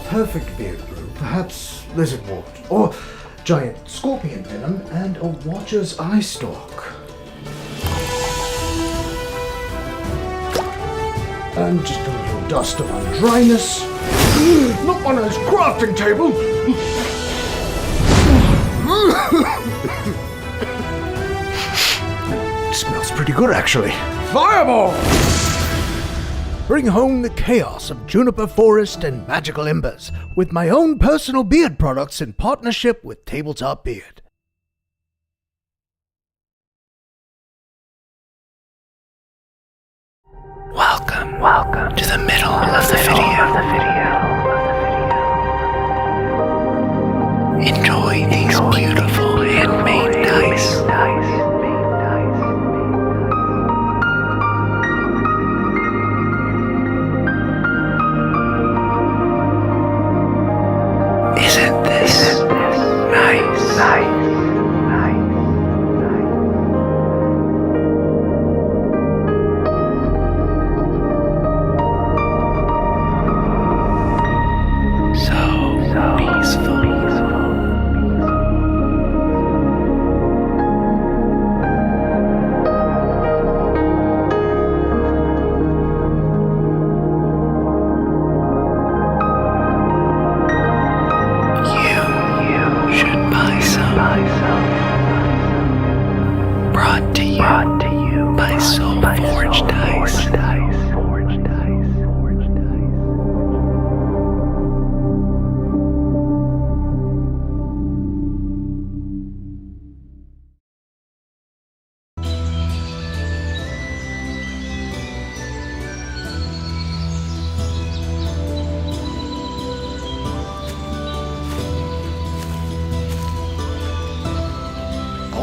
Perfect beard brew, perhaps lizard wart, or giant scorpion venom, and a watcher's eye stalk. And just a little dust of undryness. Not on his crafting table! Smells pretty good, actually. Fireball! Bring home the chaos of juniper forest and magical embers with my own personal beard products in partnership with Tabletop Beard. Welcome to the middle of the video. Enjoy these beautiful handmade dice. Isn't this nice? So peaceful. You should buy some. Brought to you by Soulforge Dice.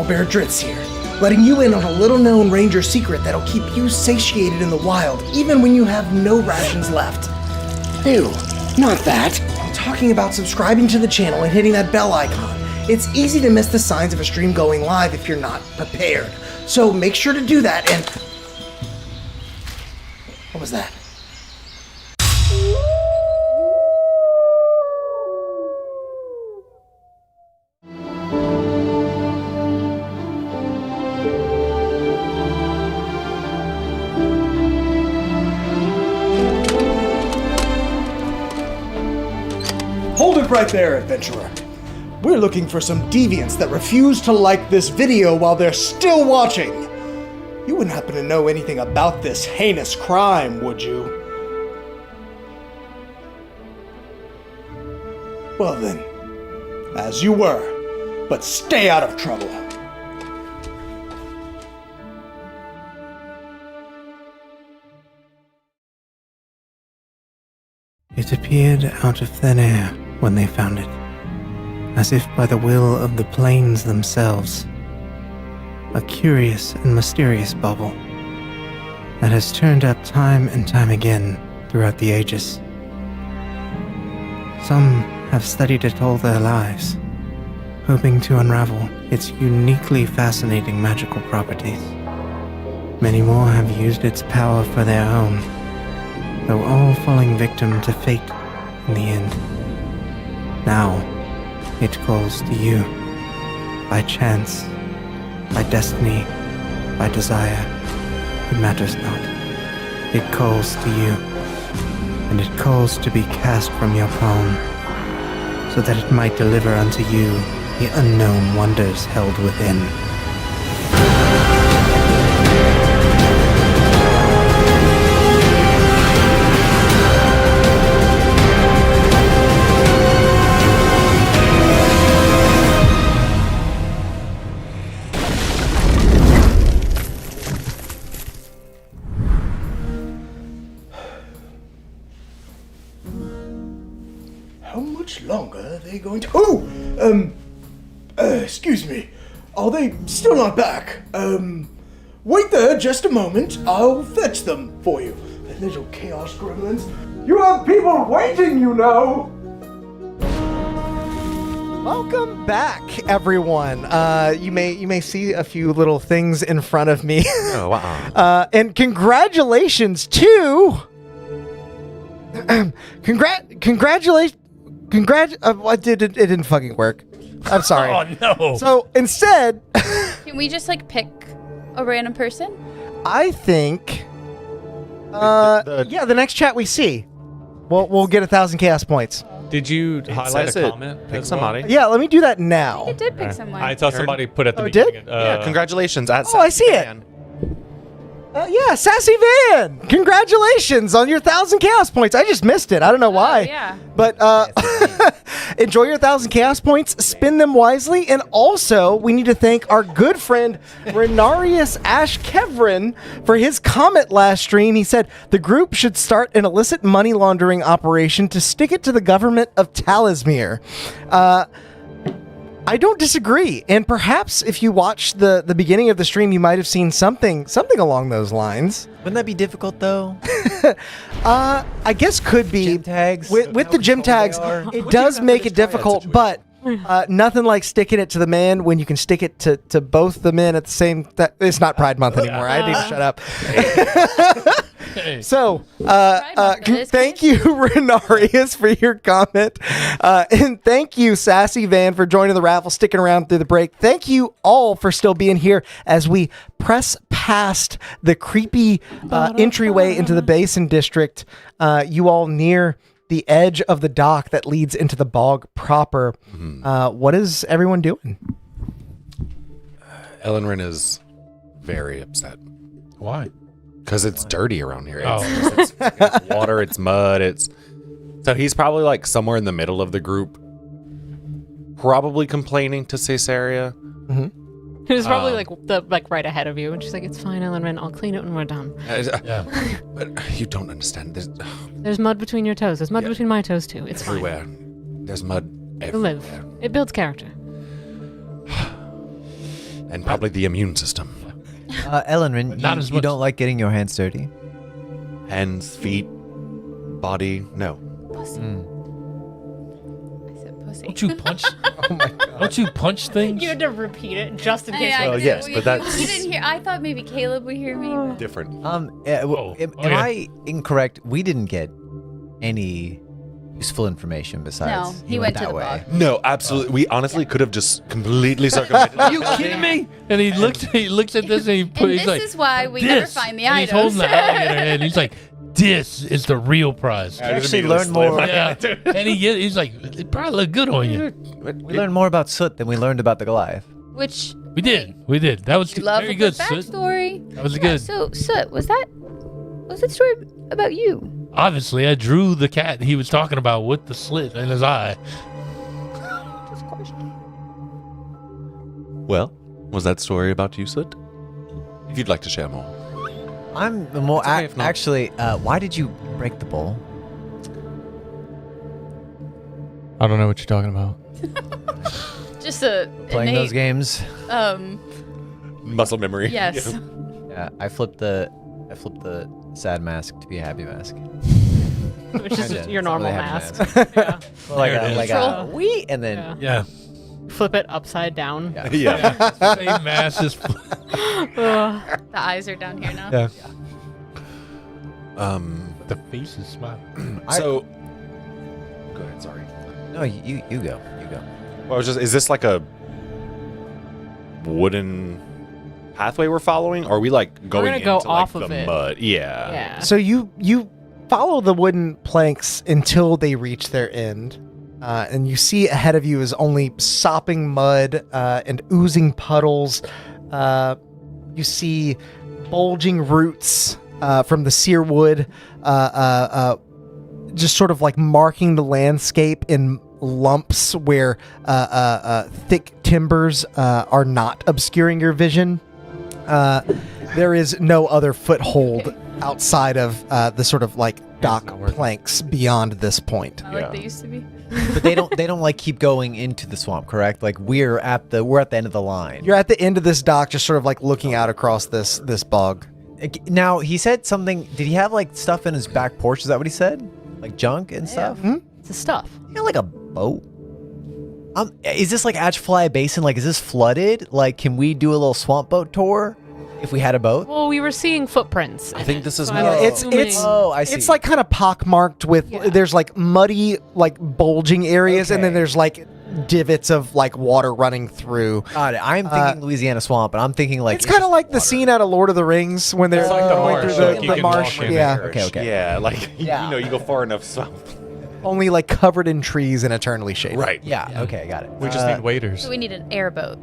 Bear Dritz here, letting you in on a little-known ranger secret that'll keep you satiated in the wild, even when you have no rations left. Ew, not that. I'm talking about subscribing to the channel and hitting that bell icon. It's easy to miss the signs of a stream going live if you're not prepared. So make sure to do that and... What was that? Hold it right there, adventurer. We're looking for some deviants that refuse to like this video while they're still watching. You wouldn't happen to know anything about this heinous crime, would you? Well then, as you were, but stay out of trouble. It appeared out of thin air when they found it, as if by the will of the plains themselves. A curious and mysterious bauble that has turned up time and time again throughout the ages. Some have studied it all their lives, hoping to unravel its uniquely fascinating magical properties. Many more have used its power for their own, though all falling victim to fate in the end. Now, it calls to you, by chance, by destiny, by desire, it matters not. It calls to you, and it calls to be cast from your palm, so that it might deliver unto you the unknown wonders held within. How much longer are they going to... excuse me. Are they still not back? Wait there just a moment. I'll fetch them for you. Little chaos gremlins. You have people waiting, you know. Welcome back, everyone. You may see a few little things in front of me. Oh, wow. And congratulations to congratulations. It didn't fucking work. I'm sorry. Oh no. So instead, Can we just like pick a random person? I think the next chat we see, we'll get 1,000 chaos points. Did you highlight says a it. comment? Pick as somebody. Yeah, let me do that now. I did pick someone. I saw somebody put at the Oh, it did? beginning. Yeah, congratulations. At Oh, I see it. Van. Yeah, Sassy Van! Congratulations on your 1,000 chaos points. I just missed it. I don't know why. yeah. But enjoy your 1,000 chaos points. Spend them wisely. And also, we need to thank our good friend Renarius Ashkevrin for his comment last stream. He said the group should start an illicit money laundering operation to stick it to the government of Talismyr. I don't disagree, and perhaps if you watched the beginning of the stream, you might have seen something along those lines. Wouldn't that be difficult though? I guess could be Gym tags? with the gym tags. It does make it difficult, but nothing like sticking it to the man when you can stick it to both the men at the same. It's not Pride Month anymore. I need to shut up. So, thank you, Renarius, for your comment. And thank you, Sassy Van, for joining the raffle, sticking around through the break. Thank you all for still being here as we press past the creepy entryway into the Basin District. You all near the edge of the dock that leads into the bog proper. What is everyone doing? Ellenrin is very upset. Why? Because it's dirty around here. Oh. It's water, it's mud, so he's probably like somewhere in the middle of the group, probably complaining to Caesarea. It was probably like right ahead of you, and she's like, "It's fine, Ellen. I'll clean it when we're done." Yeah. But you don't understand. There's mud between your toes. There's mud between my toes too. It's everywhere. There's mud fine. everywhere. Live. It builds character. And probably the immune system. Ellenrin, Not as you much- don't like getting your hands dirty? Hands, feet, body, no. Pussy. I said pussy. Don't you punch? Oh my god! Don't you punch things? You had to repeat it just in case. Oh, yes, but that's- You didn't hear. I thought maybe Caleb would hear me. Different. Am okay. I incorrect? We didn't get any useful information besides. No, he went to that the way. bog. No, absolutely. We honestly could have just completely circumvented. Are you kidding me? And he looks at this and And he's this like, is why we never "This." find the and he's items. holding the alligator head. And he's like, "This is the real prize." We actually learned more. Yeah. And he's like, "It probably look good on you." We learned more about Soot than we learned about the Goliath. Which We did. That was you love very a good. good Soot. backstory. That was good. So, Soot, was that story about you? Obviously, I drew the cat he was talking about with the slit in his eye. Well, was that story about you, Soot? If you'd like to share more. I'm more It's okay if not. actually. Why did you break the bowl? I don't know what you're talking about. Just a Playing those innate, games. Muscle memory. Yes. Yeah, I flipped the sad mask to be a happy mask. Which is Kinda. your It's normal really happy mask. mask. Yeah. Well, like There it a, is. like a wee, and then Yeah. Yeah. Flip it upside down. Yeah. Same mass, just The eyes are down here now. yeah. The The face is smiling. so. Go ahead. Sorry. no, you go, you go. Well, is this like a wooden pathway we're following? Or are we like going gonna into go like off the of it. mud? Yeah. Yeah. So you follow the wooden planks until they reach their end, and you see ahead of you is only sopping mud and oozing puddles. You see bulging roots from the sear wood, just sort of like marking the landscape in lumps where thick timbers are not obscuring your vision. There is no other foothold outside of the sort of like dock planks beyond this point. Not like they used to be. But they don't like keep going into the swamp, correct? Like we're at the end of the line. You're at the end of this dock, just sort of like looking out across this bog. Now he said something. Did he have like stuff in his back porch? Is that what he said? Like junk and stuff? It's the stuff. He got like a boat. Is this like Atchfly Basin? Like, is this flooded? Like, can we do a little swamp boat tour if we had a boat? Well, we were seeing footprints. I think this is So more. I'm it's assuming- I see. It's like kind of pockmarked with there's like muddy, like bulging areas, and then Okay. there's like divots of like water running through. Got it. I'm thinking Louisiana swamp, and I'm thinking like It's kind of like the scene out of Lord of the Rings when they're It's like the going marsh, through like you the can marsh. walk in Yeah, there. Okay. Yeah, like Yeah. you go far enough south. only like covered in trees and eternally shaded. Right. Yeah. Okay, got it. We just need waiters. So we need an airboat.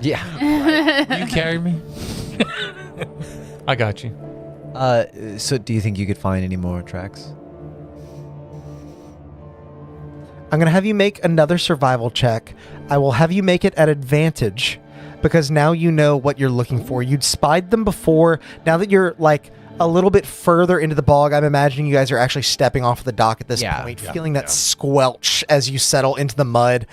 Yeah. You carry me? I got you. So do you think you could find any more tracks? I'm going to have you make another survival check. I will have you make it at advantage because now you know what you're looking for. You'd spied them before. Now that you're like a little bit further into the bog, I'm imagining you guys are actually stepping off the dock at this point, feeling that squelch as you settle into the mud.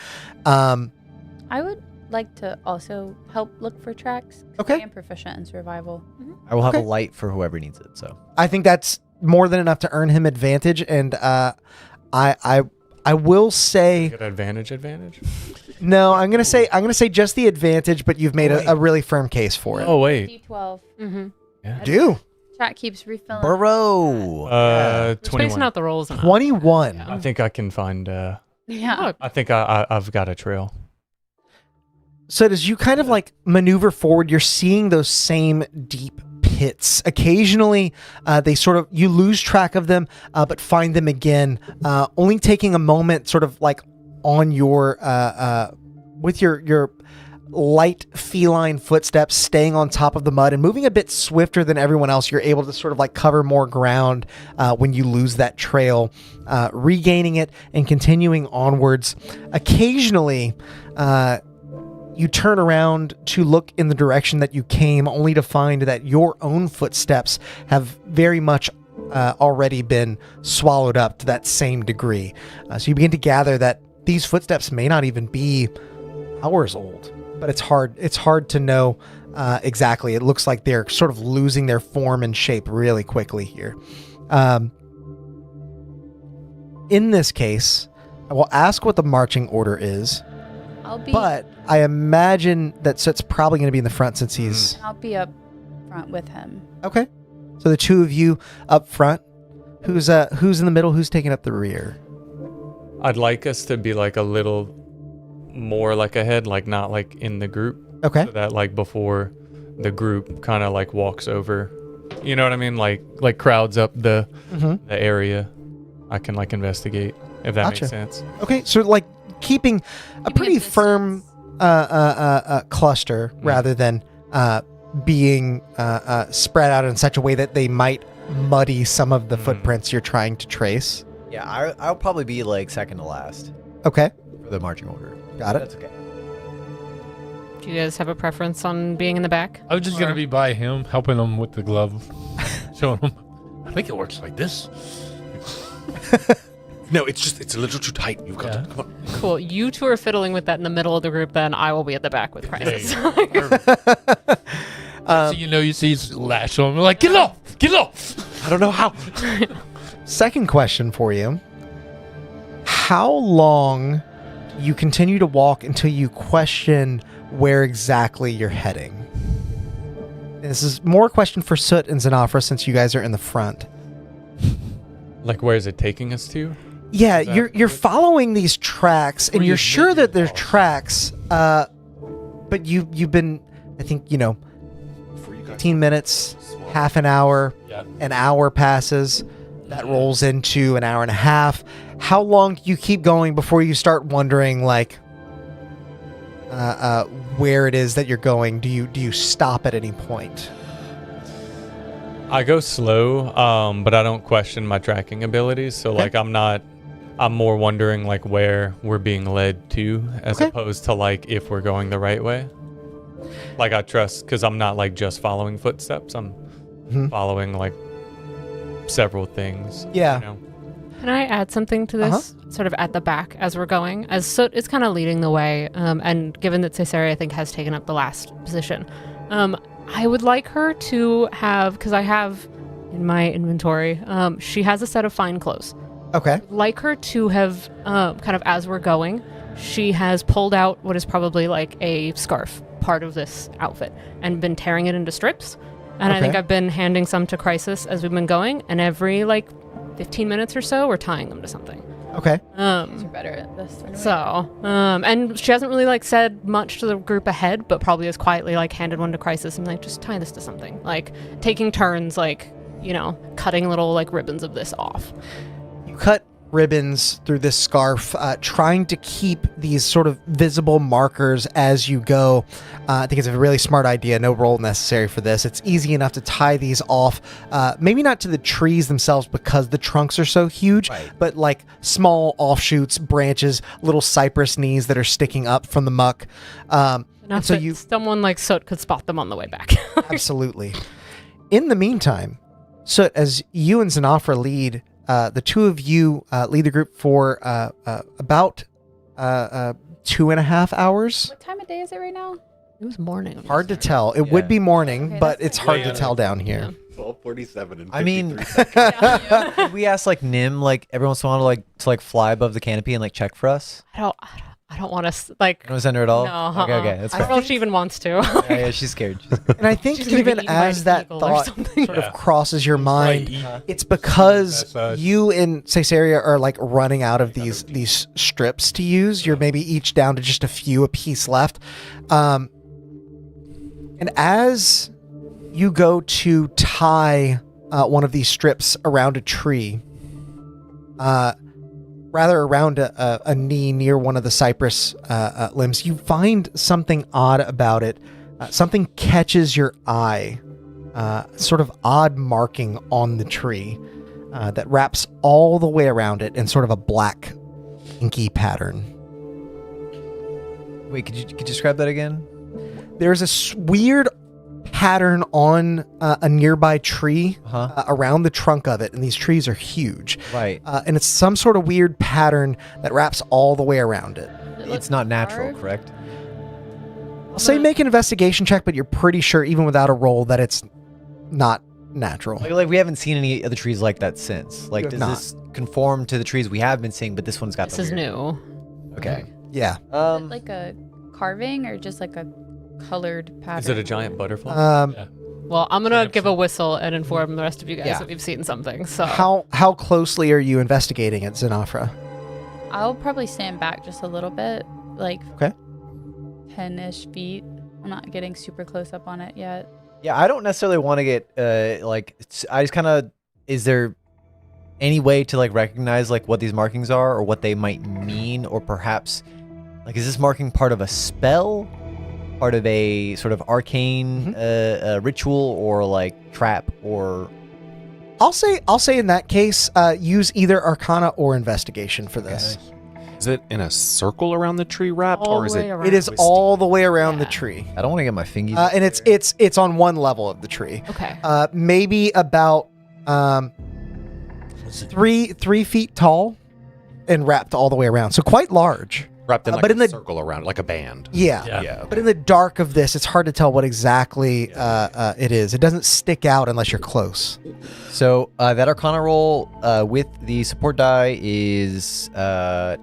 I would like to also help look for tracks. 'Cause Okay. I am proficient in survival. I will have Okay. a light for whoever needs it. So I think that's more than enough to earn him advantage, and I will say Get advantage. no. I'm gonna say just the advantage, but you've made a really firm case for it. Oh wait. D12. Mm-hmm. Do Chat keeps refilling. Burrow. Spacing 21. out the rolls. enough. 21. I think I can find. Yeah. I think I've got a trail. So as you kind of like maneuver forward, you're seeing those same deep pits. Occasionally, they sort of, you lose track of them, but find them again, only taking a moment sort of like on your, with your light feline footsteps, staying on top of the mud and moving a bit swifter than everyone else. You're able to sort of like cover more ground when you lose that trail, regaining it and continuing onwards. Occasionally, you turn around to look in the direction that you came, only to find that your own footsteps have very much already been swallowed up to that same degree. So you begin to gather that these footsteps may not even be hours old, but it's hard to know exactly. It looks like they're sort of losing their form and shape really quickly here. In this case, I will ask what the marching order is. But I imagine that Soot's probably going to be in the front since he's... I'll be up front with him. Okay. So the two of you up front. Who's in the middle? Who's taking up the rear? I'd like us to be like a little more like ahead, like not like in the group. Okay. So that like before the group kind of like walks over. You know what I mean? Like crowds up the area. I can like investigate if that Gotcha. makes sense. Okay. So like keeping a pretty firm cluster rather than being spread out in such a way that they might muddy some of the footprints you're trying to trace. Yeah, I'll probably be like second to last Okay. for the marching order. Got it. That's okay. Do you guys have a preference on being in the back? I was just gonna be by him, helping him with the glove, showing him. I think it works like this. No, it's a little too tight. You've got to come on. Cool. You two are fiddling with that in the middle of the group, then I will be at the back with Crisis. So you see he's lash on him, like get off. I don't know how. Second question for you. How long do you continue to walk until you question where exactly you're heading? This is more a question for Soot and Xenofra since you guys are in the front. Like where is it taking us to? Yeah, Is that- you're following these tracks, and Where you're you sure make that your they're calls. tracks, but you've been, I think, 15 minutes, half an hour, Yeah. an hour passes, that rolls into an hour and a half. How long do you keep going before you start wondering, like, where it is that you're going? Do you stop at any point? I go slow, but I don't question my tracking abilities. So like I'm more wondering like where we're being led to as Okay. opposed to like if we're going the right way. Like I trust because I'm not like just following footsteps. I'm Mhm. following like several things. Yeah. You know? Can I add something to this, sort of at the back as we're going? As Soot is kind of leading the way, and given that Caesarea, I think, has taken up the last position, I would like her to have, because I have in my inventory, she has a set of fine clothes. Okay. Like her to have, kind of as we're going, she has pulled out what is probably like a scarf part of this outfit and been tearing it into strips. And I think I've been handing some to Crisis as we've been going, and every 15 minutes or so, we're tying them to something. Okay. You're better at this. Anyway. So, and she hasn't really said much to the group ahead, but probably has quietly handed one to Crisis and just tie this to something. Taking turns, cutting little ribbons of this off. You cut ribbons through this scarf, trying to keep these sort of visible markers as you go. I think it's a really smart idea. No roll necessary for this. It's easy enough to tie these off, maybe not to the trees themselves because the trunks are so huge, but small offshoots, branches, little cypress knees that are sticking up from the muck. Enough so that someone like Soot could spot them on the way back. Absolutely. In the meantime, Soot, as you and Zanafra lead, the two of you lead the group for about 2.5 hours. What time of day is it right now? It was morning. Hard to tell. It would be morning, but it's hard to tell down here. 12:47 and 53 I mean, seconds. could we ask Nim every once in a while to fly above the canopy and check for us? I don't want to You don't send her at all? No. Okay, that's I don't know if she even wants to. yeah, she's scared. And I think She's gonna be even eaten by as an that eagle or thought something. sort of crosses your mind, Right. it's because That's, you and Caesarea are running out of these strips to use. You're maybe each down to just a few apiece left. And as you go to tie one of these strips around a tree, rather around a knee near one of the cypress limbs, you find something odd about it. Something catches your eye, sort of odd marking on the tree that wraps all the way around it in sort of a black, inky pattern. Wait, could you describe that again? There's a weird pattern on a nearby tree around the trunk of it, and these trees are huge. Right. And it's some sort of weird pattern that wraps all the way around it. It's not natural, correct? I'll say make an investigation check, but you're pretty sure, even without a roll, that it's not natural. We haven't seen any other trees like that since. Does not. this conform to the trees we have been seeing, but this one's got This the is weird- new. Okay. Yeah. Is it like a carving or just like a colored pattern? Is it a giant butterfly? Well, I'm gonna give a whistle and inform the rest of you guys Yeah. that we've seen something. So How closely are you investigating it, Zanafra? I'll probably stand back just a little bit, Okay. 10-ish feet. I'm not getting super close up on it yet. Yeah, I don't necessarily want to get I just kind of, is there any way to recognize what these markings are or what they might mean, or perhaps is this marking part of a spell, part of a sort of arcane ritual, or trap, or I'll say in that case, use either Arcana or Investigation for this. Is it in a circle around the tree wrapped, all or is the way it? around. It is Twisty. all the way around the tree, I don't want to get my fingers. and it's on one level of the tree. Okay. Maybe about 3 feet tall, and wrapped all the way around. So quite large. Wrapped in but in a the- circle around, like a band. Yeah. Yeah. But in the dark of this, it's hard to tell what exactly it is. It doesn't stick out unless you're close. So that Arcana roll with the support die is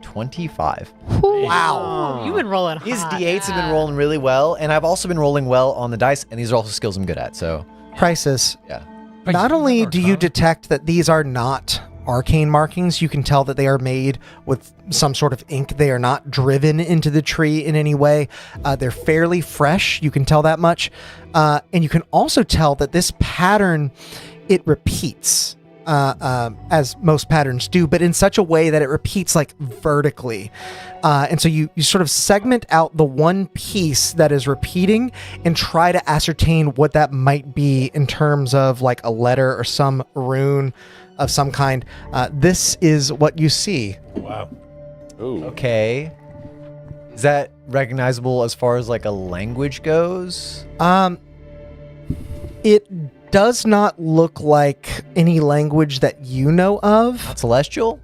25. Wow. You've been rolling These hot. D8s have been rolling really well, and I've also been rolling well on the dice, and these are also skills I'm good at. So Crisis. yeah. Not only do you detect that these are not arcane markings, you can tell that they are made with some sort of ink. They are not driven into the tree in any way. They're fairly fresh. You can tell that much. And you can also tell that this pattern, it repeats, as most patterns do, but in such a way that it repeats vertically. And so you sort of segment out the one piece that is repeating and try to ascertain what that might be in terms of a letter or some rune of some kind. This is what you see. Wow. Ooh. Okay. Is that recognizable as far as a language goes? It does not look like any language that you know of. Celestial?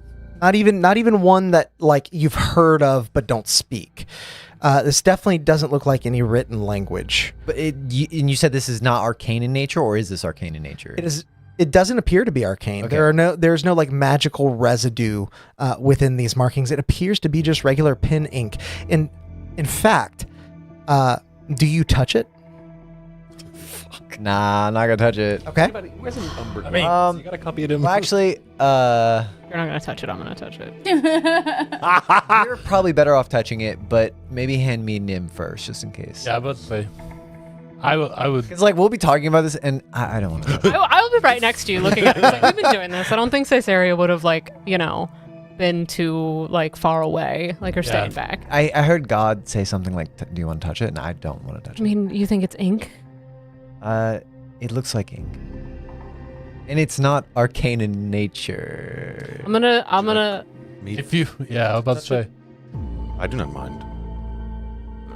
Not even one that like you've heard of but don't speak. This definitely doesn't look like any written language. But and you said this is not arcane in nature, or is this arcane in nature? It is. It doesn't appear to be arcane. Okay. There's no like magical residue within these markings. It appears to be just regular pen ink. In fact, do you touch it? Nah, I'm not gonna touch it. Okay. Where's an umber? I mean, you gotta copy it in. Well, actually, You're not gonna touch it. I'm gonna touch it. you're probably better off touching it, but maybe hand me Nim first, just in case. Yeah, but say, I would. It's like we'll be talking about this, and I don't want to. I'll be right next to you looking at it. Like, we've been doing this. I don't think Caesarea would have like, been too like far away, like, or staying back. I heard God say something like, "Do you want to touch it?" And I don't want to touch I mean, you think it's ink? it. It looks like ink, and it's not arcane in nature. I'm gonna Me? If you, I was about to say. I do not mind.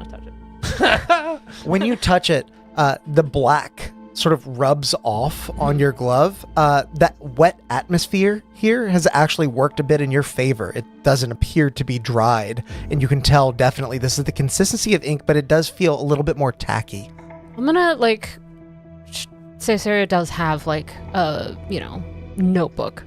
touch it. When you touch it, the black sort of rubs off on your glove. That wet atmosphere here has actually worked a bit in your favor. It doesn't appear to be dried, and you can tell definitely this is the consistency of ink, but it does feel a little bit more tacky. I'm gonna Caesarea does have like a notebook,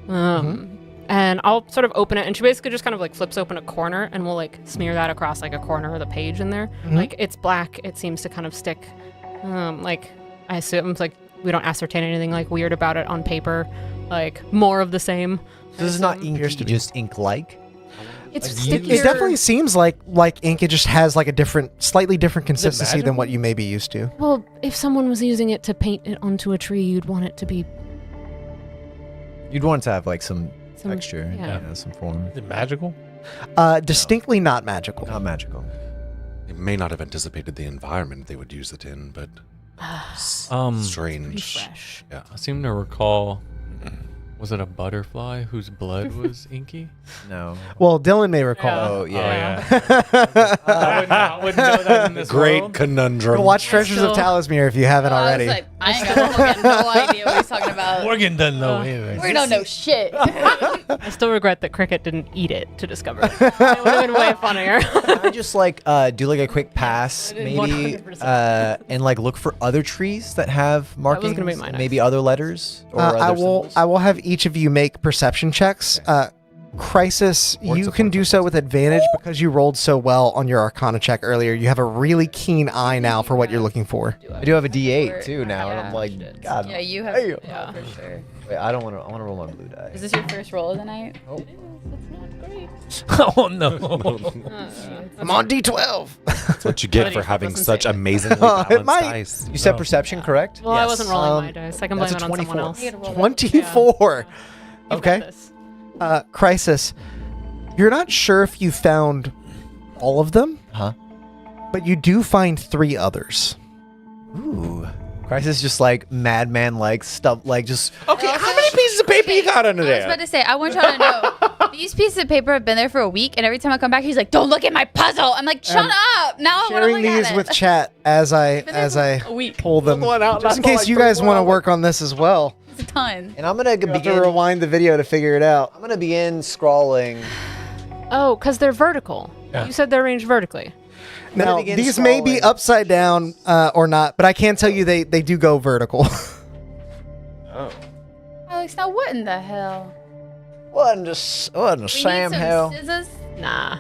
and I'll sort of open it, and she basically just kind of like flips open a corner, and we'll like smear that across like a corner of the page in there. Like it's black, it seems to kind of stick. Like I assume it's like we don't ascertain anything like weird about it on paper, like more of the same. So this is not ink, just ink-like. It's It stickier. definitely seems like ink. It just has like a slightly different consistency than what you may be used to. Well, if someone was using it to paint it onto a tree, you'd want it to be You'd want it to have like some Some- texture, yeah. some form. Is it magical? Distinctly not magical. Not magical. They may not have anticipated the environment they would use it in, but pretty strange. fresh. Yeah. I seem to recall, was it a butterfly whose blood was inky? No. Well, Dylan may recall. Oh yeah. I wouldn't know that in this Great world. conundrum. Go watch Treasures of Talismyr if you haven't already. I was like, I ain't got no idea what he's talking about. Morgan doesn't know anything. We don't know shit. I still regret that Cricket didn't eat it to discover it. It would have been way funnier. Can I just like do like a quick pass, maybe, 100%. and like look for other trees that have markings, gonna be my next. maybe other letters or I other will. symbols? I will have each of you make perception checks. Crisis, you can do so with advantage because you rolled so well on your Arcana check earlier. You have a really keen eye now for what you're looking for. I do have a D8 too now, and I'm like, shit. God. Yeah, you have. damn. Yeah, for sure. Wait, I don't want to. I want to roll my blue die. Is this your first roll of the night? Oh. It is. That's not great. Oh no. I'm on D12. That's what you get for having Doesn't such say. amazingly It balanced might. dice. You said No. perception, correct? Well, I wasn't rolling my Um, dice. I can blame that's it a on someone 24. else. I gotta roll 24. You've Okay. got this. Crisis, you're not sure if you found all of them, Huh? but you do find 3 others. Ooh. Crisis just like madman like stuff like just Okay, how many pieces of paper you got under I was about to say, I want y'all to know, these pieces of paper have been there for a week, and every time I come back, he's like, "Don't look at my puzzle." I'm like, "Shut up!" Now I want to Sharing look at these it. with chat as I a week. pull them, one out, just in that's all case I you bring guys one want to out. work on this as well. It's a ton. and I'm gonna You have to begin rewind the video to figure it out. I'm gonna begin scrawling. Oh, because they're vertical. Yeah. You said they're arranged vertically. Now, begin these may be scrolling. upside down or not, but I can tell you they do go vertical. Alex, now what in the hell? What in the We Sam need some hell? scissors. Nah.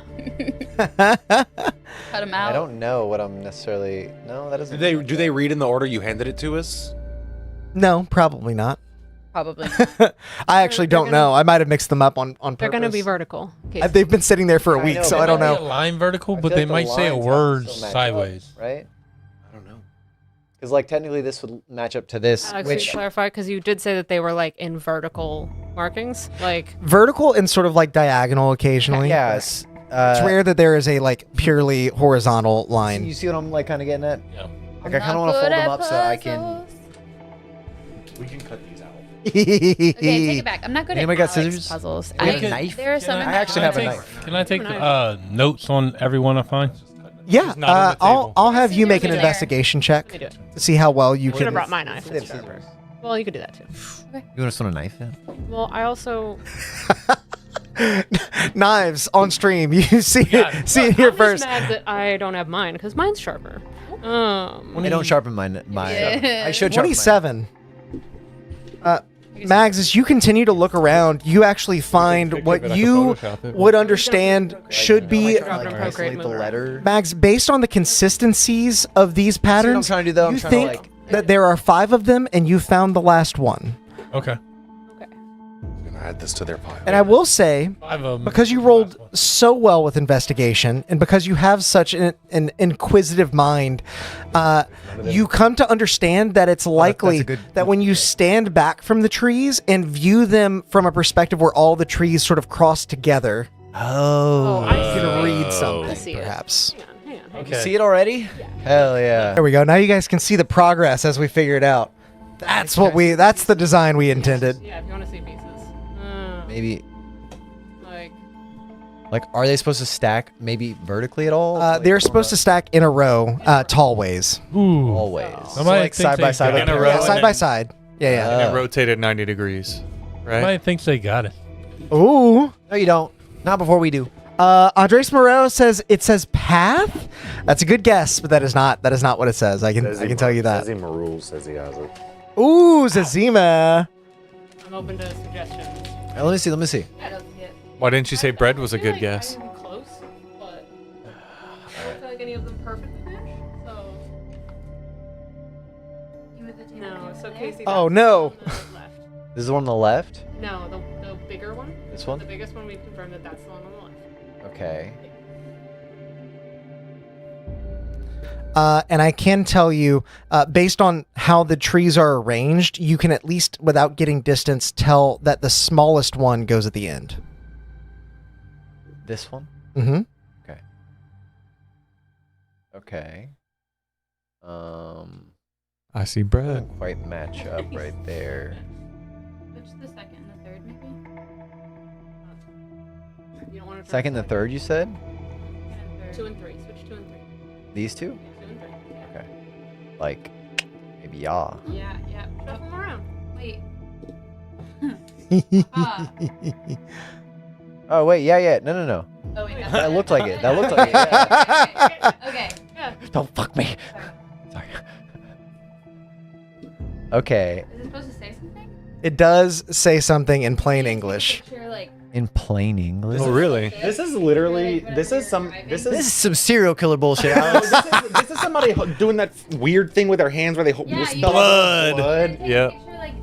Cut them out. I don't know what I'm necessarily. No, that doesn't. Do they read in the order you handed it to us? No, probably not. Probably. I actually don't know. I might have mixed them up on purpose. They're going to be vertical. Okay. They've been sitting there for a I week, know, so but I don't They might know. be a line vertical, I but feel they like the might say a lines have to word still match up, sideways. right? I don't know. Because like technically this would match up to this, Alex, will you which clarify? Because you did say that they were like in vertical markings. Like, Vertical and sort of like diagonal occasionally. yes. It's rare that there is a like purely horizontal You line. see what I'm like kind of getting at? Yeah. Like I kind of want to fold them up so I can. We can cut these out. Okay, take it back. I'm not good Anybody at got Alex scissors? puzzles. We have a I- knife? There are some. Can in I my actually house. have a take- knife. Can I take Nice. notes on everyone I find? Yeah, It's not on the I'll table. I'll have you Scissors make an are there. investigation check let me do it. to see how well you Should have can. brought my knife. They have scissors. Well, you could do that too. You want us on a knife? Yeah. Well, I also. knives on stream. You see it here I'm just first. mad that I don't have mine because mine's sharper. I don't sharpen my. Yeah. I should sharpen mine. 27. Mags, as you continue to look around, you actually find what you would understand should be. Isolate the letter. Mags, based on the consistencies of these patterns, trying to do, though? I'm you trying to, think that there are 5 of them, and you found the last one. Okay. I'm gonna add this to their pile. And I will say, 5 of 'em. because you rolled so well with investigation, and because you have such an inquisitive mind, you come to understand that it's likely that when you stand back from the trees and view them from a perspective where all the trees sort of cross together, Oh. I you can read I something, see it. perhaps. Hang on. You see it already? Hell yeah. There we go. Now you guys can see the progress as we figure it out. That's the design we intended. Yeah, if you want to see pieces. Maybe. Like, are they supposed to stack maybe vertically at all? They're supposed to stack in a row, tall ways. Ooh. Always. I So might like think side by they side. got Like it. In a row. Yeah, and side then- by side. Yeah, And it rotated 90 degrees, right? Somebody thinks they got it. yeah. Ooh. No, you don't. Not before we do. Andres Moreau says it says path. That's a good guess, but that is not what it says. I can tell you that. Says he Marul says he has it. Ooh, Zazima. I'm open to suggestions. Let me see. Let me see. I don't see it. Why didn't you say bread was a I feel good like guess? I'm close, but I don't feel like any of them perfectly match. So You with the table no. over So there? Casey. Oh, that's no. the one on the left. This is the one on the left. No, the bigger one. This one? The biggest one. We confirmed that that's the one on the left. Okay. And I can tell you, based on how the trees are arranged, you can at least, without getting distance, tell that the smallest one goes at the end. This one. Mm-hmm. Okay. I see bread. Doesn't quite match up right there. Which the second and the third, maybe? You don't want to. Second and the third, you said? Second and third. 2 and 3. Switch 2 and 3. These two? 2 and 3. Yeah. Okay. Like, maybe yeah. Yeah, yeah. Shuffle them around. Wait. Oh wait, yeah. No. Oh, wait. That's That it. looked like it. That looked like it. Yeah. Okay. Yeah. Don't fuck me. Sorry. Sorry. Okay. Is it supposed to say something? It does say something in plain English. Picture, like, In plain English. Oh, really? This is literally. Like, This is some. driving. This This is. is some serial killer bullshit, No, Alex. this is somebody doing that weird thing with their hands where they Yeah, spell you- out Blood. blood. take Yep. a picture, like,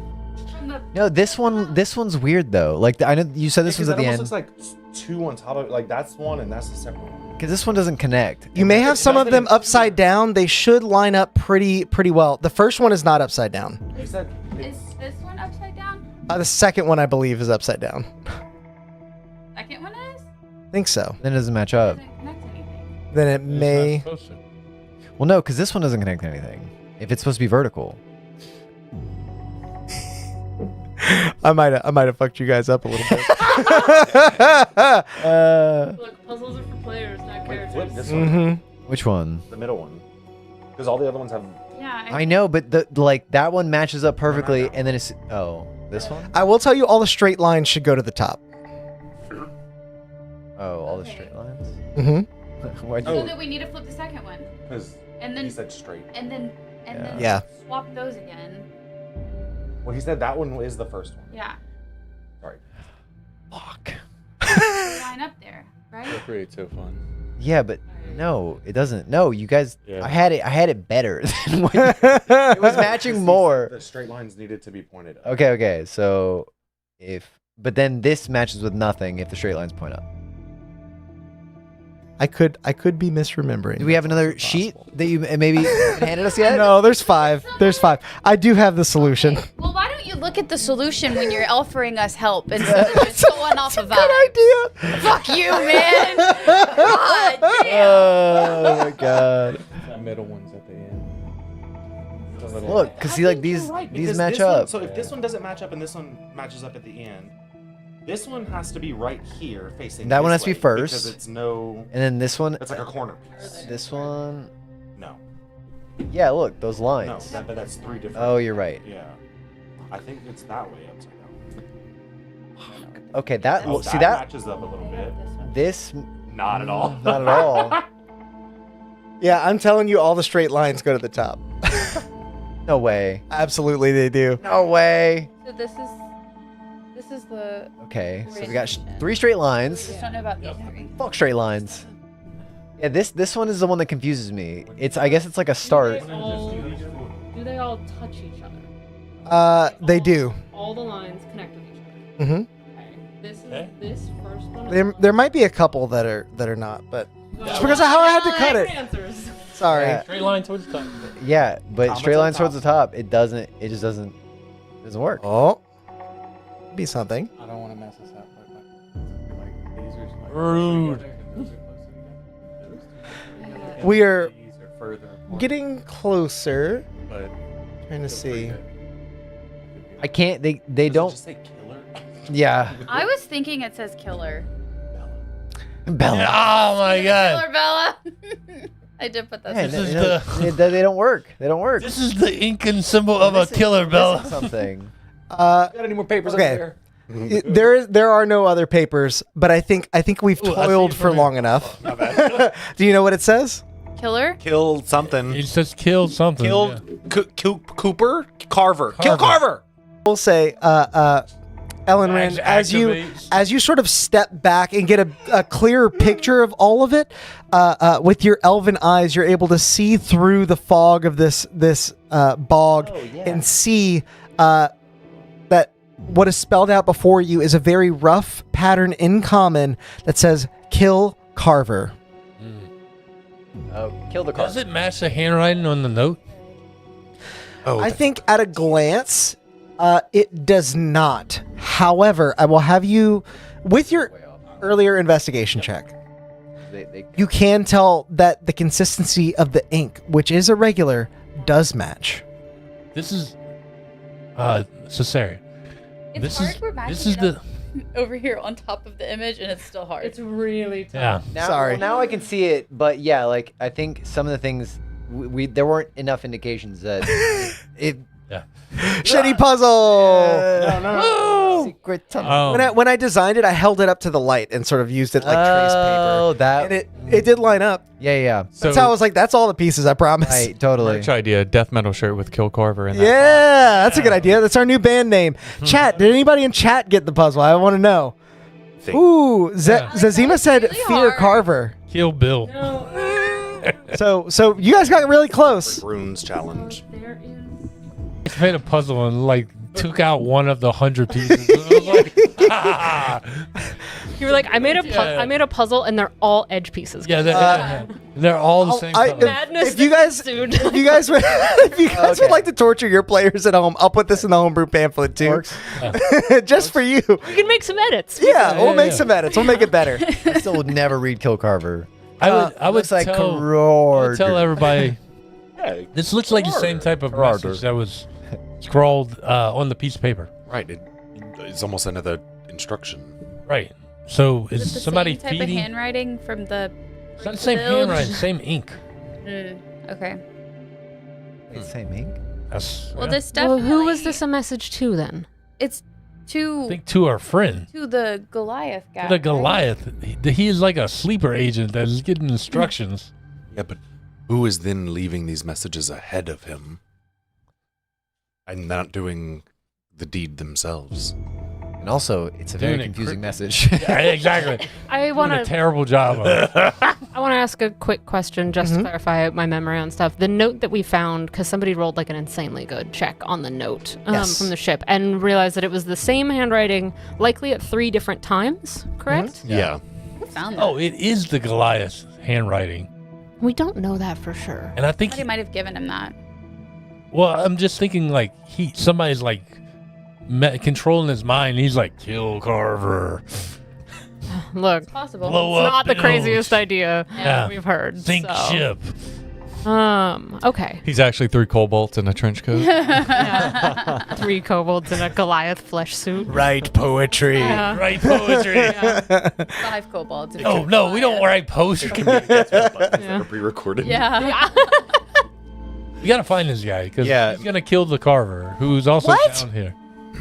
from the No, this one's weird though. Like I know you said this was at the end Looks like two on top of like that's one and that's the second one. because this one doesn't connect. You may have some of them doesn't- upside down. They should line up pretty well. The first one is not upside down. You said Is this one upside down? The second one, I believe, is upside down. Second one is? I think so. Then it doesn't match up. Doesn't connect to anything. Then it It's not may. supposed to. Well, no, because this one doesn't connect to anything. If it's supposed to be vertical. I might have fucked you guys up a little bit. Look, puzzles are for players, not Wait, characters. flip this one, Mm-hmm. Which one? the middle one, because all the other ones have. Yeah. I know, but that one matches up perfectly, and then it's this one. I will tell you, all the straight lines should go to the top. Oh, all the straight lines. Mm-hmm. Why'd you- So that we need to flip the second one. Because And then he said straight. and then Yeah. swap those again. Well, he said that one is the first one. Yeah. Sorry. Fuck. They line up there, right? Procreate so fun. Yeah, but no, it doesn't. No, you guys. Yeah. I had it better than what it was matching more. The straight lines needed to be pointed up. Okay. So but then this matches with nothing if the straight lines point up. I could be misremembering. Do we have another sheet that you maybe handed us yet? No, there's 5. There's 5. I do have the solution. Well, why don't you look at the solution when you're offering us help instead of just going off of Good idea. Fuck you, man. God damn. Oh my god. That middle one's at the end. The little- Look, because see, like these match up. So if this one doesn't match up and this one matches up at the end, this one has to be right here facing. That one this has to be way, first. because it's no. And then this one. It's like a corner piece. This one. No, Yeah, look, those no, lines. but that's 3 different. Oh, you're right. Yeah, I think it's that way upside down. Okay, that Oh, see that matches up a little bit. this Not at all. not at all. Yeah, I'm telling you, all the straight lines go to the top. No way. Absolutely, they do. No way. So this is the. Okay, so we got 3 straight lines. Just don't know about these 3. Fuck straight lines. Yeah, this one is the one that confuses me. I guess it's like a start. Do they all touch each other? They do. All the lines connect with each other. Mm-hmm. Okay. This first one. There might be a couple that are not, but just because of how I had to cut it. Answers. Sorry. Yeah. Straight line towards the top. Yeah, but Comments straight on lines top. towards the top, it just doesn't work. Oh, be something. I don't want to mess this up. But these are Rude. We are These are further apart, getting closer. but Trying to see. I can't. They don't. Just say killer. Yeah. I was thinking it says killer. Bella. Oh my god. Killer Bella. I did put that. Yeah, This in. is they don't work. They don't work. This is the Incan symbol of a killer, Bella. Something. Got any more papers Okay. over there? There are no other papers, but I think we've Ooh, I see toiled it for from long enough. Do you know what it says? Killer. Kill something. It says kill something. Killed yeah. Cooper? Carver. Kill Carver! We'll say, Ellen Rand, as you sort of step back and get a clearer picture of all of it, with your elven eyes, you're able to see through the fog of this bog and see that what is spelled out before you is a very rough pattern in common that says "Kill Carver." Kill the car. Does it match the handwriting on the note? Oh, I think at a glance, it does not. However, I will have you, with your earlier investigation check, you can tell that the consistency of the ink, which is irregular, does match. This is Caesarea. It's This hard. is We're matching this is it the up over here on top of the image, and it's still hard. It's really tough. yeah. Now, Sorry. well, now I can see it, but yeah, like I think some of the things there weren't enough indications that it. Yeah. Shitty puzzle. Secret tunnel. When I designed it, I held it up to the light and sort of used it like trace Oh, paper. that. And it did line up. Yeah. That's how I was like, that's all the pieces, I promise. Right, totally. merch idea: death metal shirt with Kill Carver in that. Yeah, that's a good idea. That's our new band name. Chat, did anybody in chat get the puzzle? I want to know. Ooh, Zazima said really Fear hard. Carver. Kill Bill. So you guys got really close. Runes challenge. I made a puzzle and like took out one of the 100 pieces. I was like, You were like, I made a Yeah. I made a puzzle, and they're all edge pieces. yeah, they're all the same color. Madness. If you guys, ensued. if you guys, would like to torture your players at home, I'll put this in the homebrew pamphlet too, just for you. You can make some edits. Yeah, we'll make yeah. some edits. We'll make it better. I still would never read Kill Carver. I would looks like tell, I would Carver. tell everybody. Yeah, This looks like the same type of message that was scrawled on the piece of paper. right. It's almost another instruction. Right. So Is it is the somebody same type feeding? of handwriting from the. It's not the same Build. handwriting, same ink. Okay. Same ink. That's, Well, yeah. this Well, definitely. who was this a message to then? It's I to think to our friend. the Goliath guy. The right? Goliath. He is like a sleeper agent that is getting instructions. Yeah, but who is then leaving these messages ahead of him and not doing the deed themselves? And also, it's a Doing very it confusing cri- message. Yeah, exactly. I want Doing a to. terrible job of it. I want to ask a quick question just to clarify my memory on stuff. The note that we found, because somebody rolled like an insanely good check on the note Yes. from the ship, and realized that it was the same handwriting, likely at 3 different times. Correct? Yeah. Who found that? Oh, it is the Goliath handwriting. We don't know that for sure. And I think Somebody might have given him that. well, I'm just thinking like somebody's like controlling his mind. He's like, kill Carver, Look, it's Possible. blow up, not the build, craziest idea Yeah. we've heard. sink so. ship. Okay. He's actually 3 kobolds in a trench coat. 3 kobolds in a Goliath flesh suit. Write poetry. Yeah. Write poetry. 5 kobolds. No, we don't write poetry. Yeah. Pre-recorded. Yeah. We gotta find this guy because Yeah. he's gonna kill the Carver, who's also What? down here.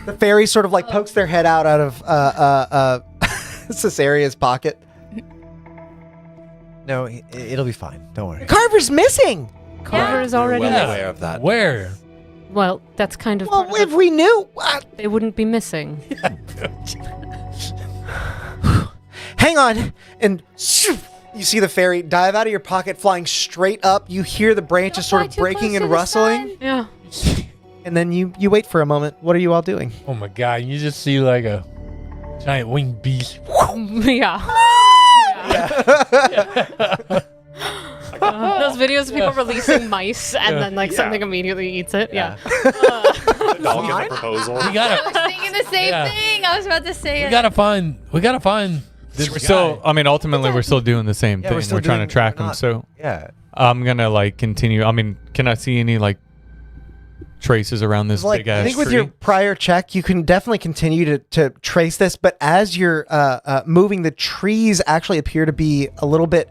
The fairy sort of like pokes their head out of Caesaria's pocket. No, it'll be fine. Don't worry. Carver's missing. Carver is already well missing. aware of that. Where? Well, that's kind of Well, part of if we knew, they wouldn't be missing. hang on, and you see the fairy dive out of your pocket, flying straight up. You hear the branches sort of breaking and rustling, Yeah. and then you wait for a moment. What are you all doing? Oh my god! You just see like a giant winged beast. Yeah. Those videos of people releasing mice and then like something immediately eats it. Yeah. The dog in the proposal. We I gotta. was thinking the same thing. I was about to say We it. gotta find. We gotta find. This We're still, I mean, ultimately, we're still doing the same Yeah, thing. we're still We're trying to doing- track we're him. not- So Yeah. I'm gonna like continue. I mean, can I see any like traces around this Like, big ass I think with tree? your prior check, you can definitely continue to trace this, but as you're moving, the trees actually appear to be a little bit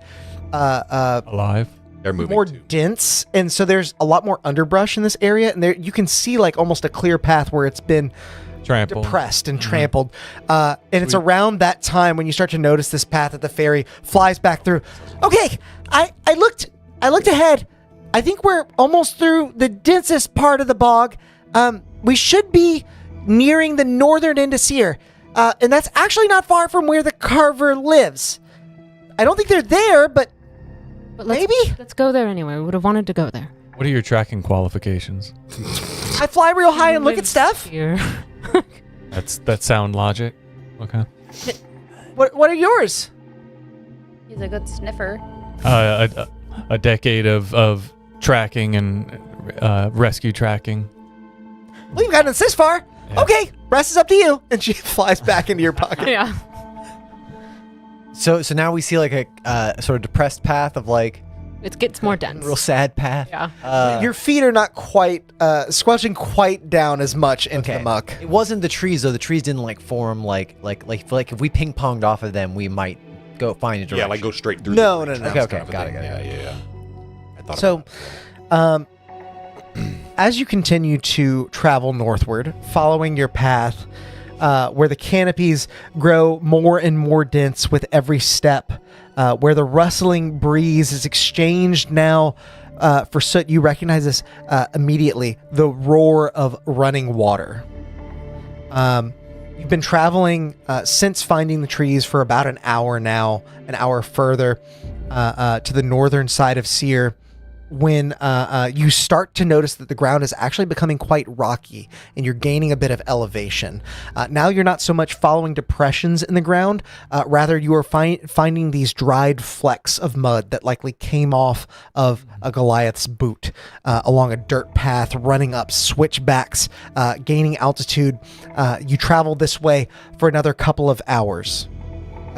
alive. They're moving more too. dense, and so there's a lot more underbrush in this area, and there you can see like almost a clear path where it's been Trampled. depressed and trampled. And it's around that time when you start to notice this path that the fairy flies back through. Okay, I looked ahead. I think we're almost through the densest part of the bog. We should be nearing the northern end of Seer. And that's actually not far from where the Carver lives. I don't think they're there, but maybe? Let's go there anyway. We would have wanted to go there. What are your tracking qualifications? I fly real high and look at Lives stuff. Here. That's sound logic. Okay. What are yours? He's a good sniffer. A decade of tracking and rescue tracking. Well, you've gotten us this far. Yeah. Okay, rest is up to you. And she flies back into your pocket. Yeah. So now we see like a sort of depressed path of like It gets more dense. real sad path. Yeah. Your feet are not quite squelching quite down as much into the muck. It wasn't the trees though. The trees didn't like form like if we ping ponged off of them, we might go find a direction. Yeah, like go straight through. No, the no, branch. no. That was Okay, kind of a got it, thing. got it. I thought So, as you continue to travel northward, following your path, where the canopies grow more and more dense with every step, where the rustling breeze is exchanged now for soot, you recognize this immediately, the roar of running water. You've been traveling since finding the trees for about an hour now, an hour further to the northern side of Seer, when you start to notice that the ground is actually becoming quite rocky and you're gaining a bit of elevation. Now you're not so much following depressions in the ground, rather you are finding these dried flecks of mud that likely came off of a Goliath's boot along a dirt path, running up switchbacks, gaining altitude. You travel this way for another couple of hours.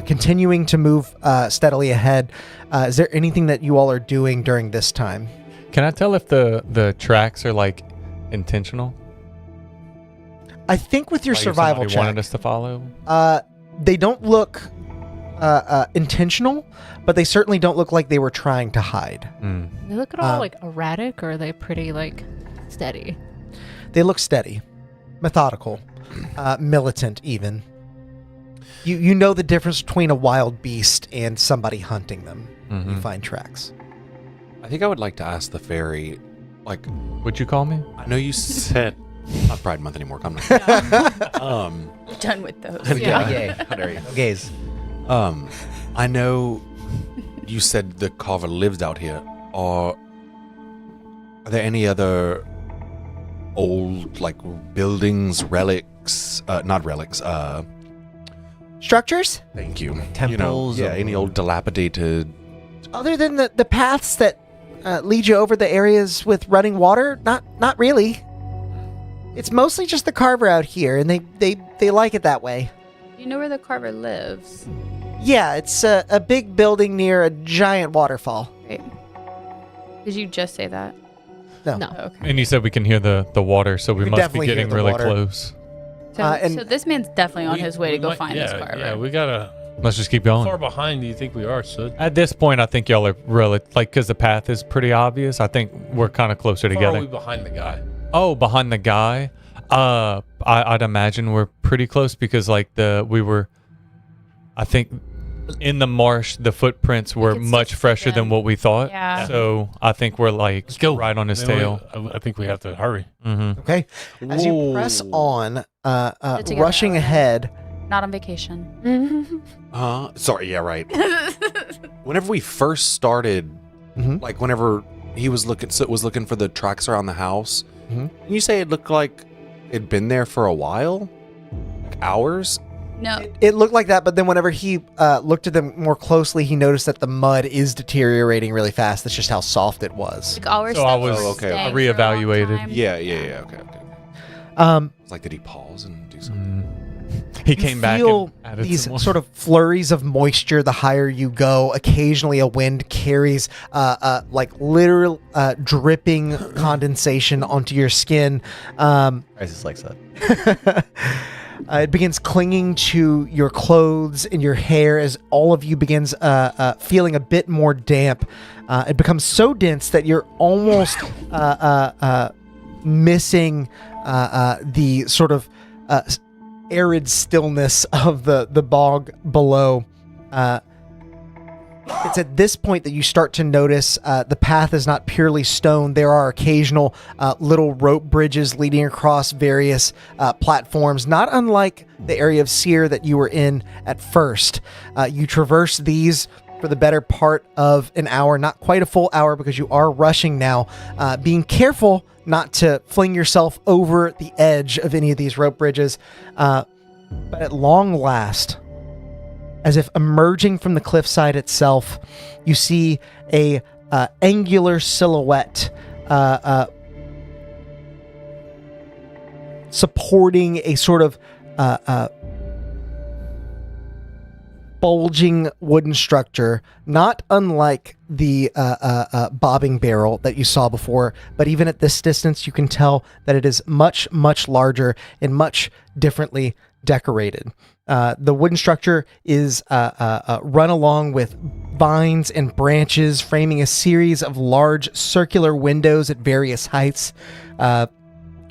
Continuing to move steadily ahead. Is there anything that you all are doing during this time? Can I tell if the tracks are like intentional? I think with your Like if survival somebody check, wanted us to follow. they don't look intentional, but they certainly don't look like they were trying to hide. They look at all like erratic, or are they pretty like steady? They look steady, methodical, militant even. You know the difference between a wild beast and somebody hunting them. Mm-hmm. You find tracks. I think I would like to ask the fairy, like, Would you call me? I know you said not Pride Month anymore. I'm not. Done with those. Yay. There you go. Gaze. I know you said the Carver lives out here. Are there any other old like buildings, relics? Not relics. Structures? Thank you. Temples Yeah, or- any old dilapidated. Other than the paths that lead you over the areas with running water, not really. It's mostly just the Carver out here, and they like it that way. You know where the Carver lives? Yeah, it's a big building near a giant waterfall. Right. Did you just say that? No. No. Oh, okay. And you said we can hear the water, so we can must be definitely hear getting the really water. close. So, and- so this man's definitely on his way to go find this Carver. Yeah, we gotta. Let's just keep How going. far behind do you think we are, Sud? At this point, I think y'all are really like because the path is pretty obvious. I think we're kind of closer How far together. are we behind the guy? Oh, behind the guy. I'd imagine we're pretty close because like I think in the marsh the footprints were can much see fresher than them. what we thought. Yeah. So I think we're like Let's go. right on his Then tail. I think we have to hurry. Mm-hmm. Okay. As you press Ooh. on, together, rushing okay. ahead. Not on vacation. Sorry, yeah, right. Whenever we first started, Mhm. like whenever he was looking for the tracks around the house, Mhm. didn't you say it looked like it'd been there for a while? Like hours? No. It looked like that, but then whenever he looked at them more closely, he noticed that the mud is deteriorating really fast. That's just how soft it was. Like our So stuff I was- was okay. staying I for a long reevaluated. time. Yeah, okay. It's like, did he pause and do something? He You came back feel and added these some more. sort of flurries of moisture the higher you go. Occasionally, a wind carries like literal dripping condensation onto your skin. Crisis likes that. It begins clinging to your clothes and your hair as all of you begins feeling a bit more damp. It becomes so dense that you're almost missing the sort of arid stillness of the bog below. It's at this point that you start to notice the path is not purely stone. There are occasional little rope bridges leading across various platforms, not unlike the area of Seer that you were in at first. You traverse these for the better part of an hour, not quite a full hour because you are rushing now, being careful not to fling yourself over the edge of any of these rope bridges. But at long last, as if emerging from the cliffside itself, you see a angular silhouette supporting a sort of bulging wooden structure, not unlike the bobbing barrel that you saw before, but even at this distance, you can tell that it is much, much larger and much differently decorated. The wooden structure is run along with vines and branches, framing a series of large circular windows at various heights.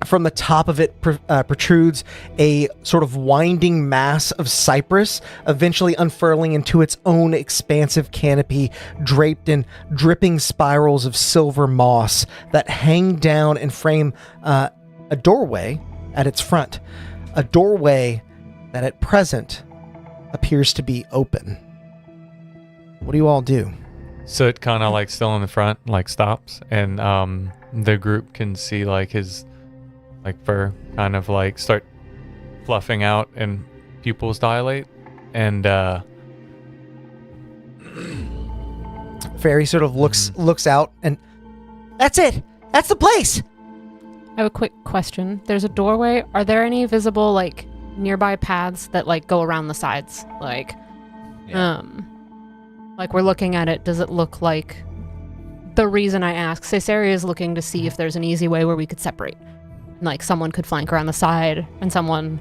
From the top of it protrudes a sort of winding mass of cypress, eventually unfurling into its own expansive canopy, draped in dripping spirals of silver moss that hang down and frame a doorway at its front. A doorway that at present appears to be open. What do you all do? So it kind of like still in the front, like stops, and the group can see like his like fur kind of like start fluffing out and pupils dilate, and Fairy sort of looks out and that's it. That's the place. I have a quick question. There's a doorway. Are there any visible like nearby paths that like go around the sides? Like like we're looking at it, does it look like the reason I ask, Caesarea is looking to see if there's an easy way where we could separate. Like someone could flank around the side and someone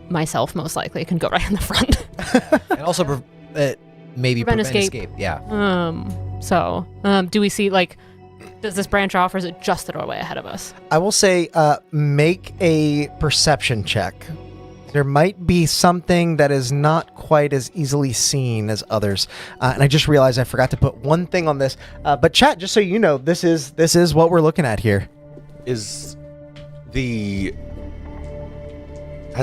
myself most likely can go right in the front. And also maybe prevent escape. Yeah. So do we see like, does this branch off or is it just the doorway ahead of us? I will say make a perception check. There might be something that is not quite as easily seen as others. And I just realized I forgot to put one thing on this. But chat, just so you know, this is what we're looking at here. Has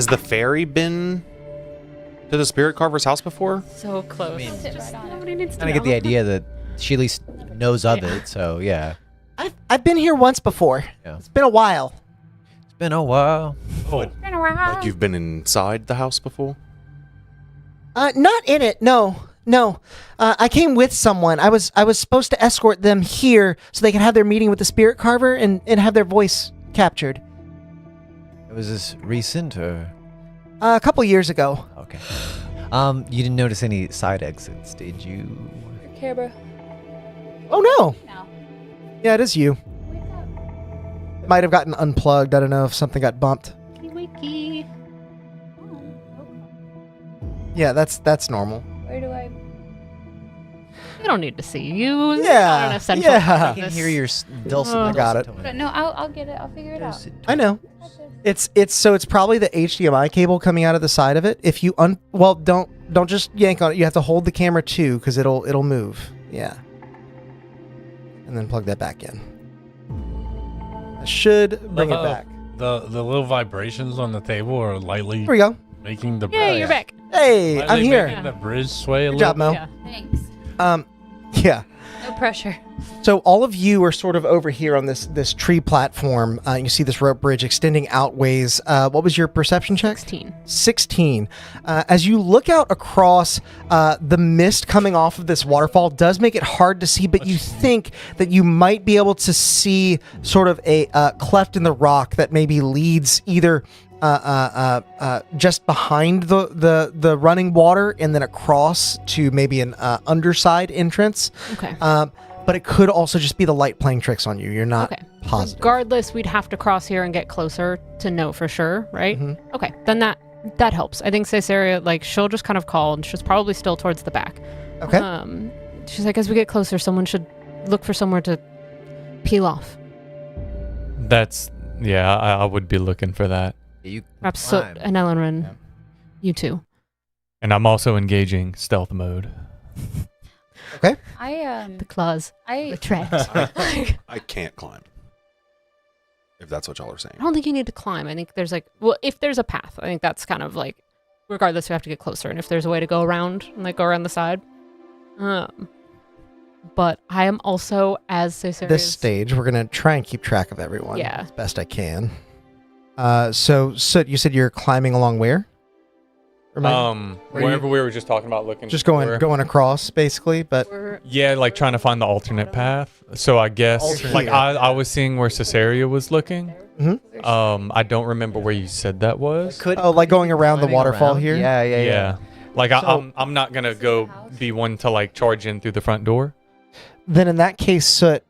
the fairy been to the spirit carver's house before? So close. Nobody needs to Kind of get the idea that she at least knows of it. So yeah. I've been here once before. Yeah. It's been a while. It's been a while. Oh, like you've been inside the house before? Not in it. No. I came with someone. I was supposed to escort them here so they could have their meeting with the spirit carver and have their voice captured. Was this recent or? A couple years ago. Okay. You didn't notice any side exits, did you? Canberra. Oh no. No. Yeah, it is you. Might have gotten unplugged. I don't know if something got bumped. Wiki. Yeah, that's normal. Where do I? We don't need to see you. You're Yeah, not an essential yeah. part I of can this. hear your dulcet. I got it. But no, I'll get it. I'll figure it out. I know. It's probably the HDMI cable coming out of the side of it. If you don't just yank on it. You have to hold the camera too because it'll move. Yeah. And then plug that back in. That should bring it back. The little vibrations on the table are lightly Here we go. making the Yeah, you're back. Hey, I'm lightly here. making the bridge sway a Good little. job, Mo. Yeah. Thanks. Yeah. No pressure. So all of you are sort of over here on this tree platform. You see this rope bridge extending out ways. What was your perception check? 16. 16. As you look out across, the mist coming off of this waterfall does make it hard to see, but you think that you might be able to see sort of a cleft in the rock that maybe leads either just behind the running water and then across to maybe an underside entrance. Okay. But it could also just be the light playing tricks on you. You're not Okay. positive. Regardless, we'd have to cross here and get closer to know for sure, right? Mhm. Okay, then that helps. I think Caesarea, like, she'll just kind of call, and she's probably still towards the back. Okay. She's like, as we get closer, someone should look for somewhere to peel off. That's yeah. I would be looking for that, You Perhaps Soot climb. and Ellenrin, you too. and I'm also engaging stealth mode. The claws, the I treads. I can't climb. If that's what y'all are saying. I don't think you need to climb. I think there's if there's a path, I think that's kind of like, regardless, we have to get closer. And if there's a way to go around and like go around the side. But I am also, as Caesarea. This stage, we're gonna try and keep track of everyone. Yeah. As best I can. So you said you're climbing along where? Remind me. Wherever we were just talking about looking. Just for- going across, basically. But Yeah, like trying to find the alternate path. So I guess Alternate. like I was seeing where Caesarea was looking. Mhm. I don't remember where you said that was. Could like going around the climbing waterfall around? here. Yeah. Like So- I'm not gonna go be one to like charge in through the front door. Then in that case, Soot,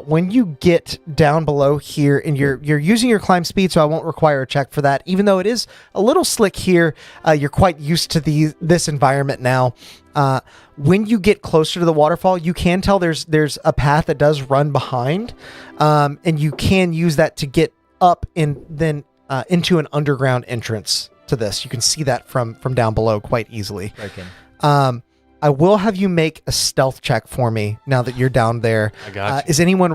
when you get down below here, and you're using your climb speed, so I won't require a check for that. Even though it is a little slick here, you're quite used to this environment now. When you get closer to the waterfall, you can tell there's a path that does run behind, and you can use that to get up and then into an underground entrance to this. You can see that from down below quite easily. I will have you make a stealth check for me now that you're down there. I got you. Is anyone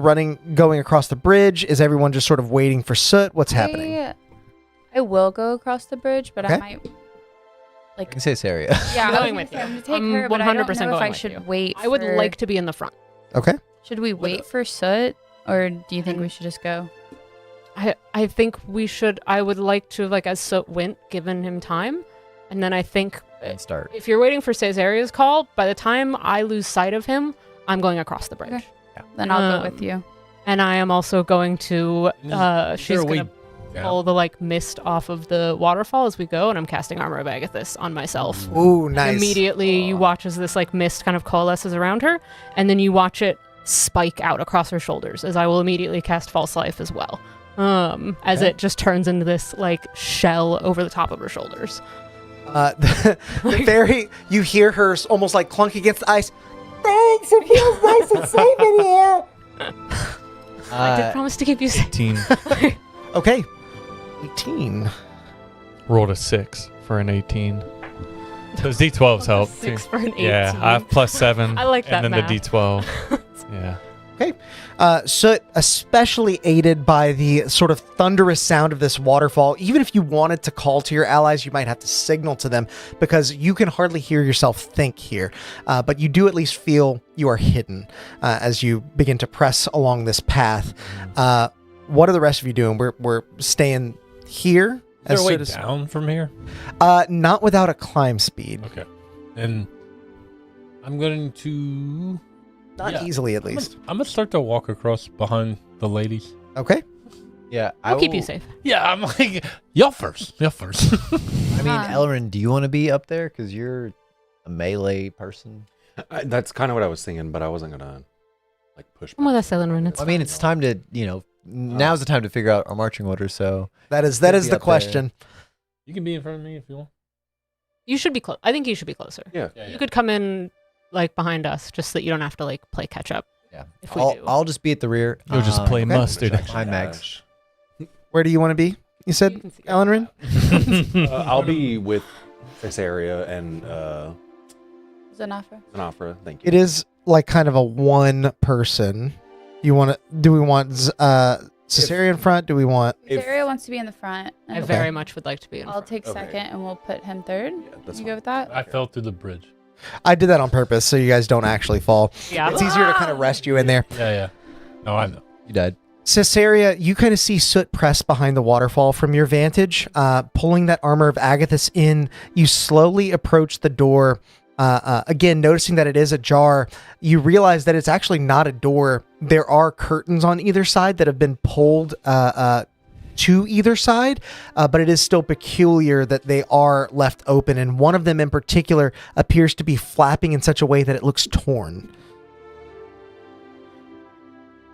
going across the bridge? Is everyone just sort of waiting for Soot? What's happening? I will go across the bridge, but Okay. I might I can say this area. Yeah, I'm I going was with gonna you. say, I'm gonna I'm take her, but I don't 100% know if going I with should you. wait. I would for- like to be in the front. Okay. Should we wait for Soot, or do you think we should just go? I think we should. I would like to, like, as Soot went, given him time, and then I think And start. if you're waiting for Caesarea's call, by the time I lose sight of him, I'm going across the bridge. Okay. Then I'll go Um, with you. And I am also going to. She's a way gonna pull the like mist off of the waterfall as we go, and I'm casting Armor of Agathis on myself. Ooh, nice. Immediately, you watch as this like mist kind of coalesces around her, and then you watch it spike out across her shoulders. As I will immediately cast False Life as well. As it just turns into this like shell over the top of her shoulders. The fairy, you hear her almost like clunk against the ice. Thanks, it feels nice and safe in here. I did promise to keep you safe. 18. Okay. 18. Rolled a 6 for an 18. Those D12s help. 6 for an 18. Yeah, I have +7. I like that And then math. the D12. Yeah. Okay. Soot, especially aided by the sort of thunderous sound of this waterfall, even if you wanted to call to your allies, you might have to signal to them because you can hardly hear yourself think here. But you do at least feel you are hidden as you begin to press along this path. What are the rest of you doing? We're staying here. Is there a way Soot is- down from here? Not without a climb speed. Okay. And I'm going to... Not easily, at least. I'm going to start to walk across behind the ladies. Okay. Yeah, I'll keep you safe. Yeah, I'm like, y'all first. Y'all first. I mean, Elrin, do you want to be up there? Because you're a melee person. That's kind of what I was thinking, but I wasn't gonna like push. Well, that's Ellenrin. It's I mean, it's time to, now's the time to figure out our marching order. So That is You'll be the up there. question. You can be in front of me if you want. You should be close. I think you should be closer. Yeah. You could come in like behind us, just so that you don't have to like play catch up. Yeah. If we do. I'll just be at the rear. You'll just play mustard. Hi, Mags. Where do you want to be? You said, Alanrin? I'll be with Caesarea and Zanafra. Thank you. It is like kind of a one person. You want to? Do we want Caesarea in front? Do we want? Caesarea wants to be in the front. I and very much would like to be in I'll front. take second, and we'll put him third. Yeah, that's You fine. go with that? I fell through the bridge. I did that on purpose so you guys don't actually fall. Yeah. It's easier to kind of rest you in there. Yeah. No, I know. You died. Caesarea, you kind of see Soot press behind the waterfall from your vantage, pulling that armor of Agathis in. You slowly approach the door. Again, noticing that it is ajar, you realize that it's actually not a door. There are curtains on either side that have been pulled to either side, but it is still peculiar that they are left open, and one of them in particular appears to be flapping in such a way that it looks torn.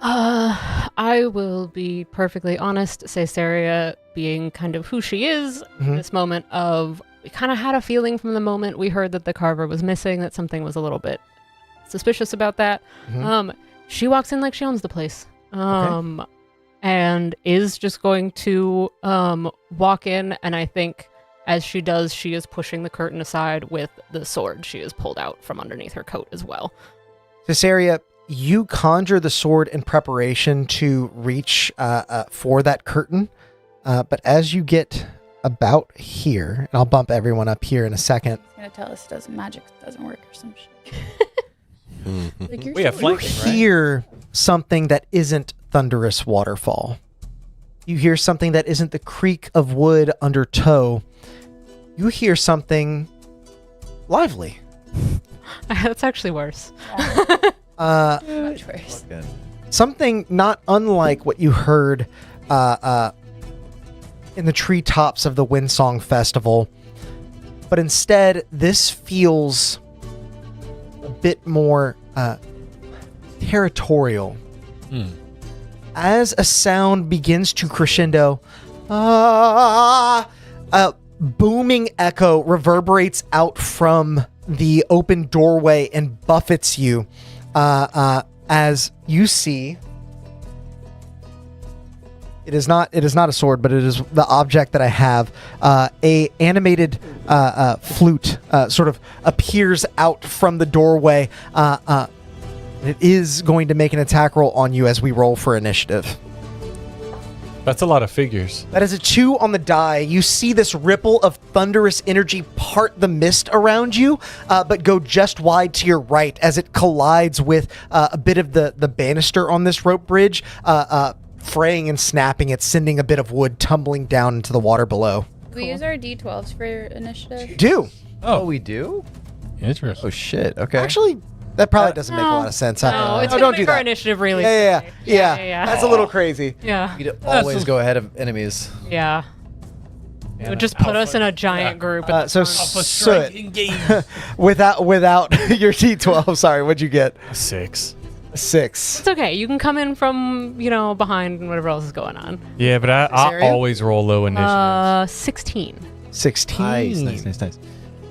I will be perfectly honest. Caesarea, being kind of who she is, in this moment of, we kind of had a feeling from the moment we heard that the carver was missing that something was a little bit suspicious about that. She walks in like she owns the place, and is just going to walk in. And I think as she does, she is pushing the curtain aside with the sword she has pulled out from underneath her coat as well. Caesarea, you conjure the sword in preparation to reach for that curtain, but as you get about here, and I'll bump everyone up here in a second. He's gonna tell us magic doesn't work or some shit. Like, you're We have so- flanking, right? Hear something that isn't thunderous waterfall. You hear something that isn't the creak of wood under toe. You hear something lively. That's actually worse. much worse. Something not unlike what you heard in the treetops of the Windsong Festival, but instead this feels a bit more territorial. As a sound begins to crescendo, a booming echo reverberates out from the open doorway and buffets you as you see. It is not a sword, but it is the object that I have. A animated flute sort of appears out from the doorway. It is going to make an attack roll on you as we roll for initiative. That's a lot of figures. That is a 2 on the die. You see this ripple of thunderous energy part the mist around you, but go just wide to your right as it collides with a bit of the banister on this rope bridge, fraying and snapping it, sending a bit of wood tumbling down into the water below. We use our D12s for initiative. Do. Oh, we do? Interesting. Oh, shit. Okay. Actually, that probably doesn't make a lot of sense. No, it's No, gonna don't make do our that. initiative really. Yeah. That's a little crazy. Yeah. You'd always go ahead of enemies. Yeah. It would just put us in a giant group. at So the front. Soot, without your D12, sorry, what'd you get? 6. 6. It's okay. You can come in from, behind and whatever else is going on. Yeah, but I area? always roll low initiatives. 16. 16. Nice.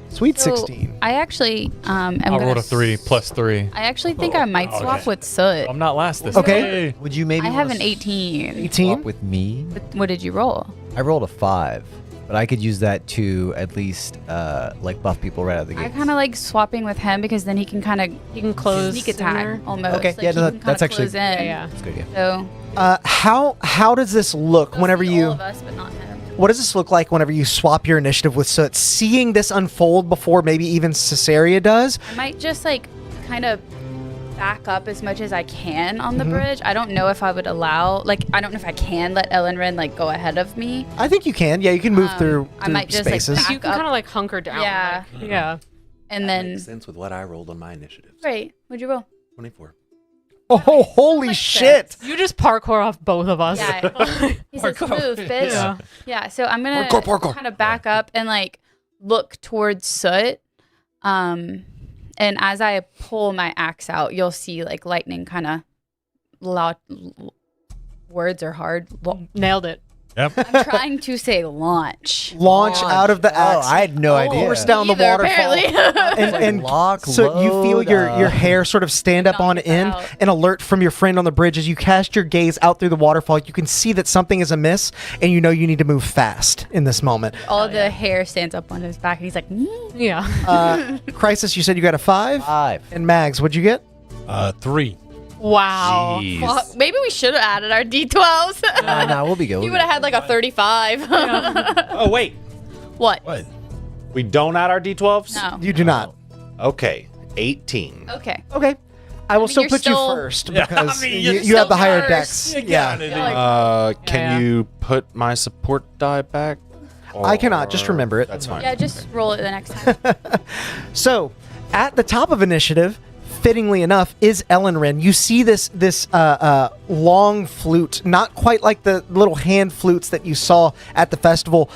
Sweet So, 16. I actually am I gonna rolled a 3 plus 3. I actually think I might swap with Soot. I'm not last this Okay. time. Would you maybe I have wanna an 18. 18? swap with me? What did you roll? I rolled a 5, but I could use that to at least like buff people right out of the I gate. kind of like swapping with him because then he can kind of You can close sneak attack sooner. almost. Okay, Like, yeah, he no, can that's kinda actually- close in. Yeah. That's good, yeah. So How does this look whenever mostly you? all of us, but not him. What does this look like whenever you swap your initiative with Soot? Seeing this unfold before maybe even Caesarea does. I might just like kind of back up as much as I can on the Mm-hmm. bridge. I don't know if I would allow, like, I don't know if I can let Ellenrin like go ahead of me. I think you can. Yeah, you can move through I might just, like, spaces. back You can kind of like hunker down. Yeah. like, yeah. And That then makes sense with what I rolled on my initiatives. right, what'd you roll? 24. Oh, holy shit! You just parkour off both of us. Yeah. He says move, bitch. Yeah. Yeah. So I'm gonna Parkour. kind of back up and like look towards Soot. And as I pull my axe out, you'll see like lightning kind of loud. Words are hard. Nailed it. Yep. I'm trying to say launch. Launch out of the Oh, axe. I had no idea. Course down the Either, waterfall. apparently. And lock, so you feel load, your hair sort of stand up on Knock it end. out. An alert from your friend on the bridge as you cast your gaze out through the waterfall. You can see that something is amiss, and you know you need to move fast in this moment. All of the hair stands up on his back, and he's like, Yeah. Crisis, you said you got a 5? 5. And Mags, what'd you get? 3. Wow. Jeez. fuck, maybe we should have added our D12s. Nah, we'll be good. You would have had like a 35. Oh, wait. What? What? We don't add our D12s? No. You do not. Okay. 18. Okay. Okay. I will mean, still you're put still- you first Yeah, because I mean, you, you're you have the still higher first. dex. Yeah. Can Yeah. you put my support die back? I cannot. Just Or- remember it. That's fine. Yeah, just roll it the next time. So, at the top of initiative, fittingly enough, is Ellenrin. You see this long flute, not quite like the little hand flutes that you saw at the festival,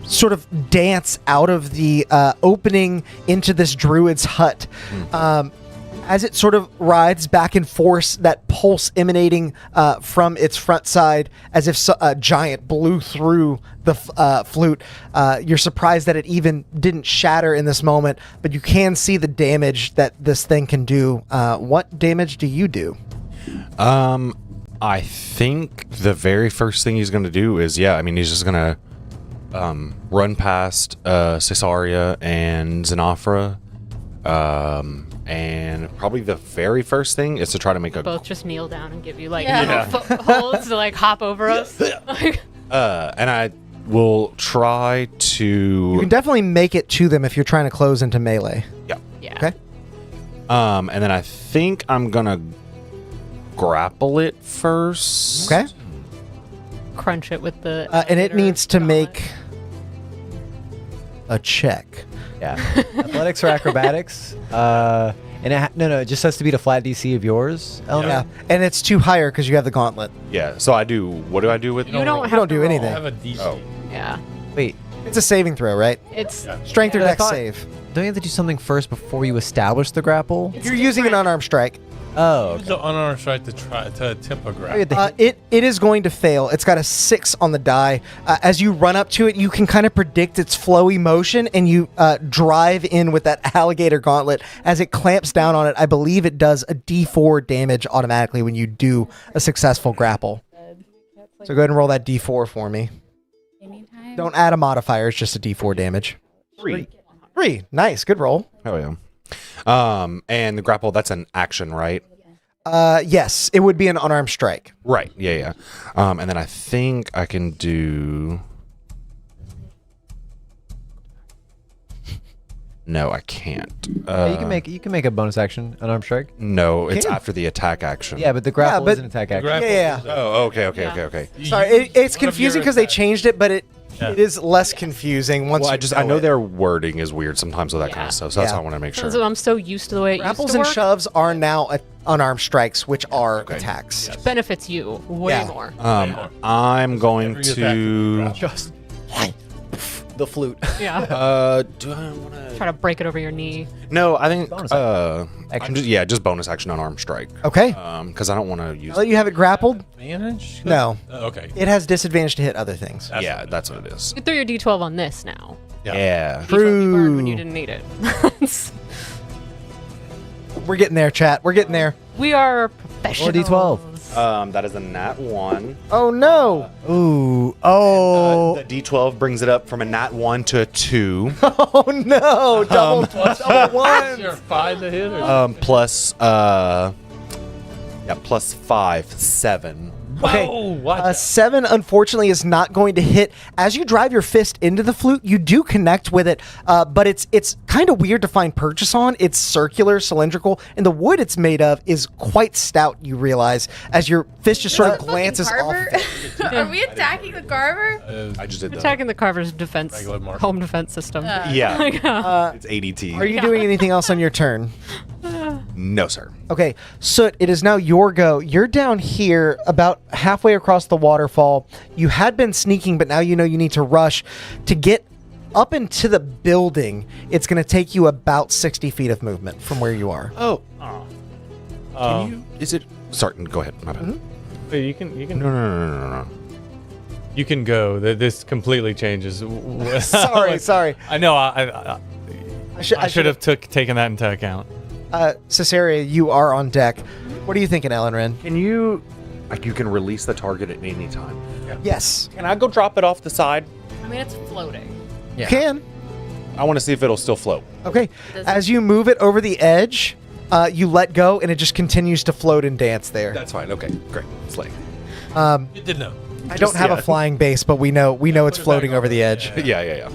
sort of dance out of the opening into this druid's hut. As it sort of rides back and forth, that pulse emanating from its front side, as if a giant blew through the flute. You're surprised that it even didn't shatter in this moment, but you can see the damage that this thing can do. What damage do you do? I think the very first thing he's going to do is, he's just going to run past Caesarea and Xenophra. And probably the very first thing is to try to make a... Both just kneel down and give you like Yeah. footholds to like hop over us. and I will try to... You can definitely make it to them if you're trying to close into melee. Yeah. Yeah. Okay. And then I think I'm going to grapple it first. Okay. Crunch it with the. And it elevator needs to gauntlet. make a check. Yeah. Athletics or acrobatics. And it just has to beat a flat DC of yours. Yeah. And it's too higher because you have the gauntlet. Yeah, so I do... What do I do with... You don't have don't to do roll. anything. I have a DC. Oh. Yeah. Wait, It's a saving throw, right? It's Strength or But I dex thought- save. don't you have to do something first before you establish the grapple? You're using an unarmed strike. Oh, Use the unarmed strike to attempt a grab. you have to It is going to fail. It's got a 6 on the die. As you run up to it, you can kind of predict its flowy motion, and you drive in with that alligator gauntlet. As it clamps down on it, I believe it does a D4 damage automatically when you do a successful grapple. So go ahead and roll that D4 for me. Anytime. Don't add a modifier. It's just a D4 damage. 3. Nice. Good roll. Oh, yeah. And the grapple, that's an action, right? Yes, it would be an unarmed strike. Right. Yeah. And then I think I can do... No, I can't. Yeah, you can make a bonus action unarmed strike. No, it's Can. after the attack action. Yeah, but the grapple but is an attack action. Grapple Yeah. is a- Oh, okay. Sorry, it's confusing because they changed it, but it is less confusing once. Well, you I know it. their wording is weird sometimes with that kind Yeah. of stuff, so that's Yeah. how I want to make sure. So I'm so used to the way it Grapples used to and work. shoves are now unarmed strikes, which are attacks. Benefits you way Yeah. more. I'm going Every attack to... is a Just the flute. Yeah. Do I want to... Try to break it over your knee. No, I think... Bonus I'm just bonus action unarmed strike. Okay, Because I don't want to use... I'll let you have it grappled. advantage? No, Okay. it has disadvantage to hit other things. Yeah, that's what it is. You threw your D12 on this now. Yeah. D12 you burned when you True. didn't need it. We're getting there, chat. We're getting there. We are Roll a professionals. D12. That is a nat 1. Oh no! Ooh. Oh. The D12 brings it up from a nat 1 to a 2. Oh no! Double one. You're 5 to hit or Plus 5, 7. Okay. Oh, watch 7 unfortunately is not going to hit. As you drive your fist into the flute, you do connect with it, but it's kind of weird to find purchase on. It's circular, cylindrical, and the wood it's made of is quite stout, you realize, as your fist just sort of glances off. Carver? of it. Are we attacking the carver? I just did that. Attacking the Carver's defense, Regular mark. home defense system. Yeah. It's ADT. Are you doing anything else on your turn? No, sir. Okay, Soot, it is now your go. You're down here about halfway across the waterfall. You had been sneaking, but now you know you need to rush. To get up into the building, it's going to take you about 60 feet of movement from where you are. Oh. Can you... Is it... Sorry, go ahead. My bad. You can. No. You can go. This completely changes. Sorry. I know. I should have taken that into account. Caesarea, you are on deck. What are you thinking, Ellenren? Can you, like, you can release the target at any time? Yes. Can I go drop it off the side? I mean, it's floating. You can. I want to see if it'll still float. Okay. As you move it over the edge, you let go, and it just continues to float and dance there. That's fine. Okay, great. Slay. Good to know. I don't have a flying base, but we know it's floating over the edge. Yeah.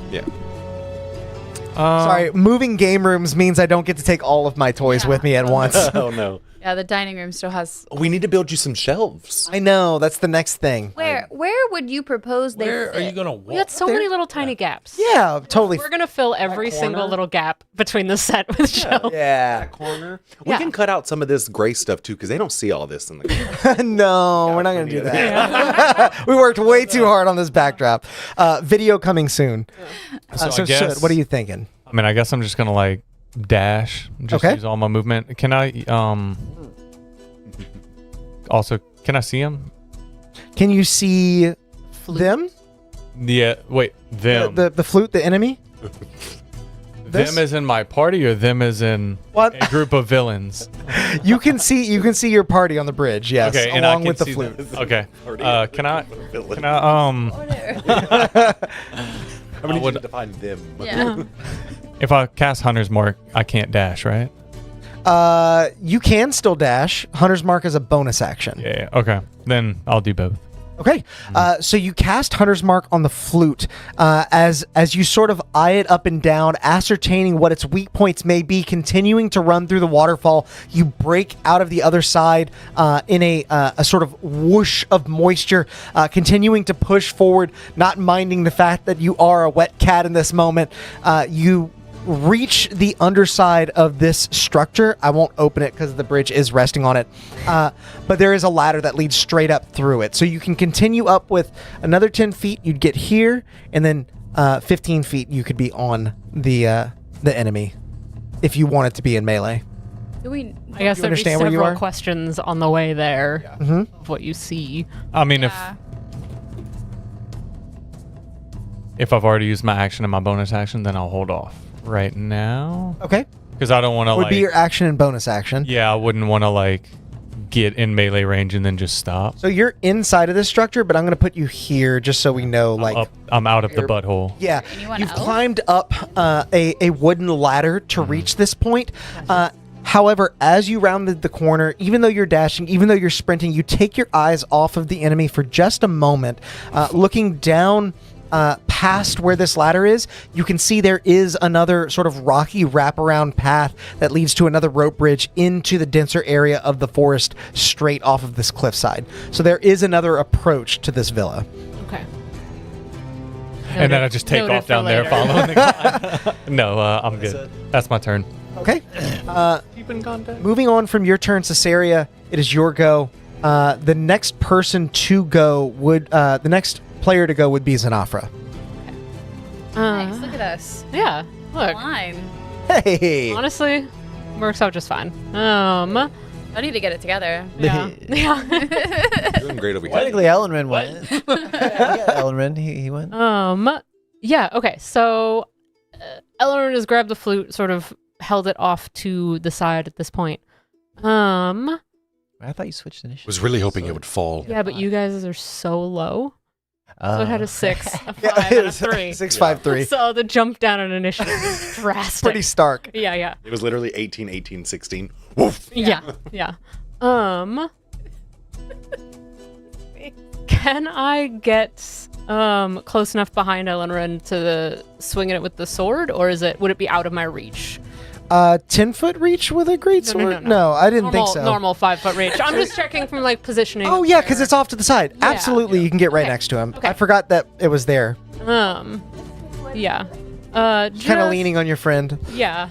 Sorry, moving game rooms means I don't get to take all of my toys with me at once. Oh no. Yeah, the dining room still has. We need to build you some shelves. I know, that's the next thing. Where would you propose they Where are sit? you gonna walk? We got so many little tiny gaps. Yeah, totally. We're gonna fill every single little gap between the set with shelves. Yeah. Corner. We Yeah. can cut out some of this gray stuff too, because they don't see all this in the corner. No, we're not going to do that. We worked way too hard on this backdrop. Video coming soon. So I So, guess- what are you thinking? I mean, I guess I'm just gonna like dash. Just Okay. use all my movement. Can I also can I see him? Can you see them? Yeah. Wait. Them. The flute, the enemy? This? Them is in my party, or them is in What? a group of villains. You can see your party on the bridge, yes, Okay, and I along can with the see flute. them. Okay. Can I? How many would- would define them? Yeah. If I cast Hunter's Mark, I can't dash, right? You can still dash. Hunter's Mark is a bonus action. Yeah. Okay. Then I'll do both. Okay, so you cast Hunter's Mark on the flute as you sort of eye it up and down, ascertaining what its weak points may be, continuing to run through the waterfall. You break out of the other side in a sort of whoosh of moisture, continuing to push forward, not minding the fact that you are a wet cat in this moment. You reach the underside of this structure. I won't open it because the bridge is resting on it. But there is a ladder that leads straight up through it. So you can continue up with another 10 feet. You'd get here, and then 15 feet you could be on the enemy if you wanted to be in melee. Do we? I guess You there'd be understand where you several are? questions on the way there of what you see. I mean, Yeah. if I've already used my action and my bonus action, then I'll hold off right now Okay. because I don't want to Would like. be your action and bonus action. Yeah, I wouldn't want to like get in melee range and then just stop. So you're inside of this structure, but I'm going to put you here just so we know, like, I'm out of the butthole. yeah, Anyone you've else? climbed up a wooden ladder to reach this point. However, as you rounded the corner, even though you're dashing, even though you're sprinting, you take your eyes off of the enemy for just a moment, looking down past where this ladder is. You can see there is another sort of rocky wraparound path that leads to another rope bridge into the denser area of the forest straight off of this cliffside. So there is another approach to this villa. Okay. And then I just take Noted off for down there later. following the guy. No, I'm good. That's my turn. Okay. Keep in contact. Moving on from your turn, Caesarea, it is your go. The next person to go would the next player to go would be Zanafra. Nice. Look at us. Yeah. Look. Line. Hey. Honestly, works out just fine. I need to get it together. Yeah. Yeah. Doing great over here. Technically, Ellenren went. Yeah, Ellenren, he went. Yeah. Okay. So, Eleanor has grabbed the flute, sort of held it off to the side at this point. I thought you switched initiative. Was really hoping it would fall. Yeah, but you guys are so low. So it had a 6, a 5, Yeah, and a 3. 6, 5, 3. So the jump down in initiative is drastic. Pretty stark. Yeah, yeah. It was literally 18, 18, 16. Woof. Yeah, yeah. Can I get close enough behind Eleanor to swing it with the sword, or would it be out of my reach? 10-foot reach with a great sword? No, I didn't think so. Normal 5-foot reach. I'm just checking from like positioning. Oh yeah, because it's off to the side. Yeah. Absolutely, you can get right next to him. Okay. I forgot that it was there. Yeah. Kind of leaning on your friend. Yeah.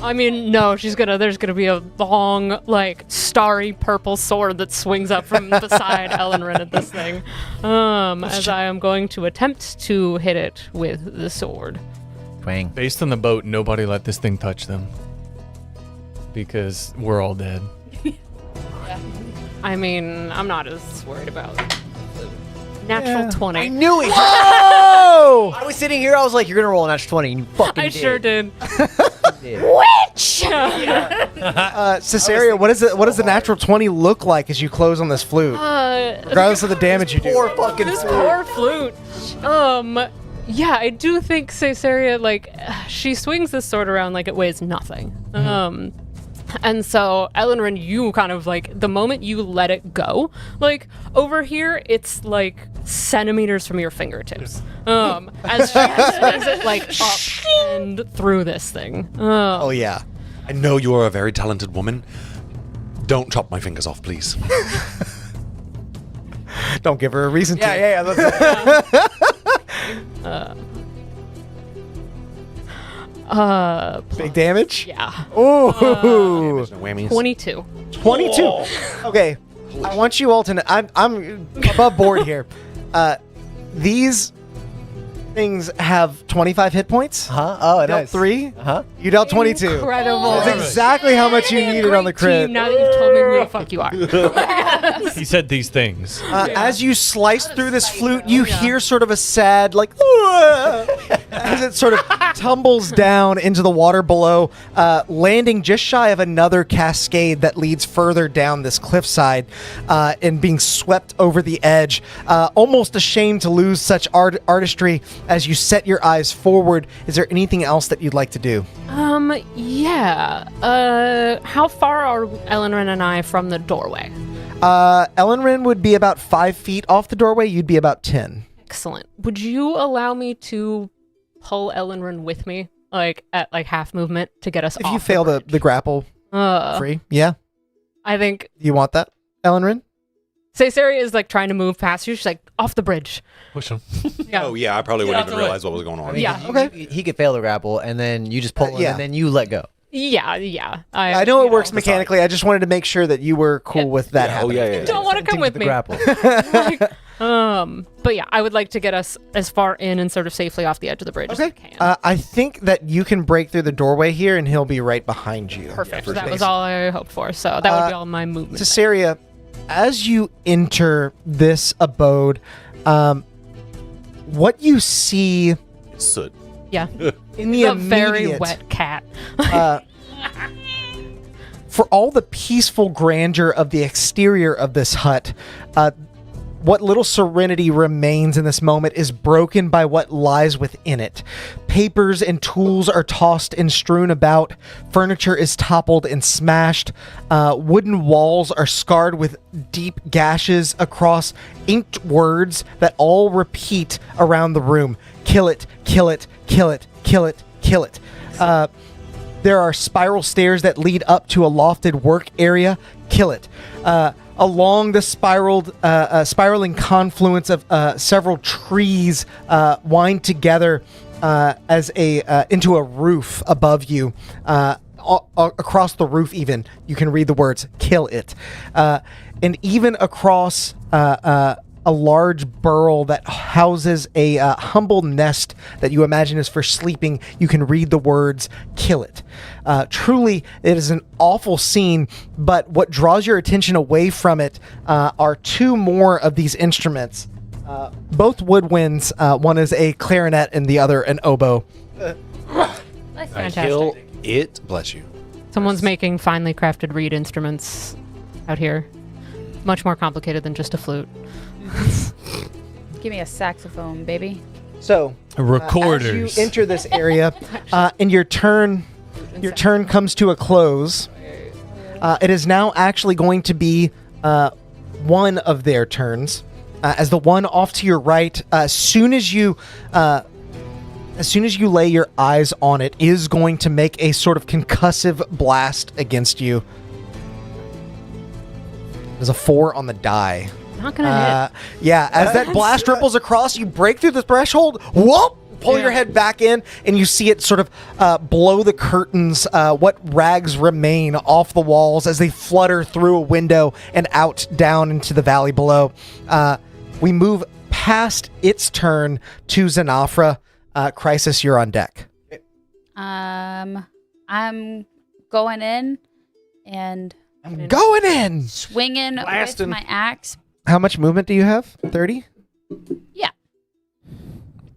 I mean, no, there's gonna be a long, like, starry purple sword that swings up from beside Ellenrin at this thing. As I am going to attempt to hit it with the sword. Twang. Based on the boat, nobody let this thing touch them. Because we're all dead. I mean, I'm not as worried about Natural 20. I knew it. Oh! I was sitting here. I was like, "You're gonna roll a natural 20," and you fucking I did. sure did. Caesarea, what is it? What does the natural 20 look like as you close on this flute? Regardless of the damage you do. Poor fucking This flute. poor flute. Yeah, I do think Caesarea, like, she swings this sword around like it weighs nothing. And so, Ellenrin, you kind of, like, the moment you let it go, like, over here, it's, like, centimeters from your fingertips. As she swings it, like, up and through this thing. Oh, yeah. I know you are a very talented woman. Don't chop my fingers off, please. Don't give her a reason to. Yeah. Big damage? Yeah. Ooh. No whammies. 22. 22. Okay. I want you all to know. I'm above board here. These things have 25 hit points. Huh? Oh, You dealt nice. 3. Huh? You dealt 22. Incredible. That's exactly how much you needed on the crit. Team, now that you've told me who the fuck you are. He said these things. As you slice through this flute, you hear sort of a sad, like, as it sort of tumbles down into the water below, landing just shy of another cascade that leads further down this cliffside, and being swept over the edge. Almost ashamed to lose such artistry as you set your eyes forward. Is there anything else that you'd like to do? Yeah. How far are Ellenrin and I from the doorway? Ellenrin would be about 5 feet off the doorway. You'd be about 10. Excellent. Would you allow me to pull Ellenrin with me, like at like half movement, to get us If off you fail the grapple bridge? free, yeah. I think You want that, Ellenrin? Caesarea is like trying to move past you. She's like, off the bridge. Push him. Yeah. Oh, yeah, I probably wouldn't out even the way. realize what was going on. Yeah. Okay. He could fail the grapple, and then you just pull him, yeah. and then you let go. Yeah. I know it works know. mechanically. I just wanted to make sure that you were cool with that Oh, happening. yeah. Don't want to come with The me. grapple. But yeah, I would like to get us as far in and sort of safely off the edge of the bridge as I Okay. can. I think that you can break through the doorway here, and he'll be right behind you. Perfect. That was all I hoped for. So that would be all my movement. Caesarea, as you enter this abode, what you see Soot. Yeah. in the a very immediate, wet cat. for all the peaceful grandeur of the exterior of this hut, what little serenity remains in this moment is broken by what lies within it. Papers and tools are tossed and strewn about. Furniture is toppled and smashed. Wooden walls are scarred with deep gashes across inked words that all repeat around the room. Kill it, kill it, kill it, kill it, kill it. There are spiral stairs that lead up to a lofted work area. Kill it. Along the spiraling confluence of several trees wind together as into a roof above you. Across the roof, even you can read the words "kill it," and even across a large burrow that houses a humble nest that you imagine is for sleeping, you can read the words "kill it." Truly, it is an awful scene, but what draws your attention away from it are two more of these instruments. Both woodwinds. One is a clarinet and the other an oboe. That's I fantastic. kill it. Bless you. Someone's making finely crafted reed instruments out here. Much more complicated than just a flute. Give me a saxophone, baby. So, Recorders. as you enter this area, and your turn comes to a close. It is now actually going to be one of their turns, as the one off to your right. As soon as you lay your eyes on it, is going to make a sort of concussive blast against you. There's a 4 on the die. Not gonna Yeah, as that blast ripples across, you break through the threshold. Whoop! Pull your head back in, and you see it sort of blow the curtains, what rags remain off the walls as they flutter through a window and out down into the valley below. We move past its turn to Xenofra. Crisis, you're on deck. I'm going in and I'm going in! swinging Blasting. with my axe. How much movement do you have? 30? Yeah.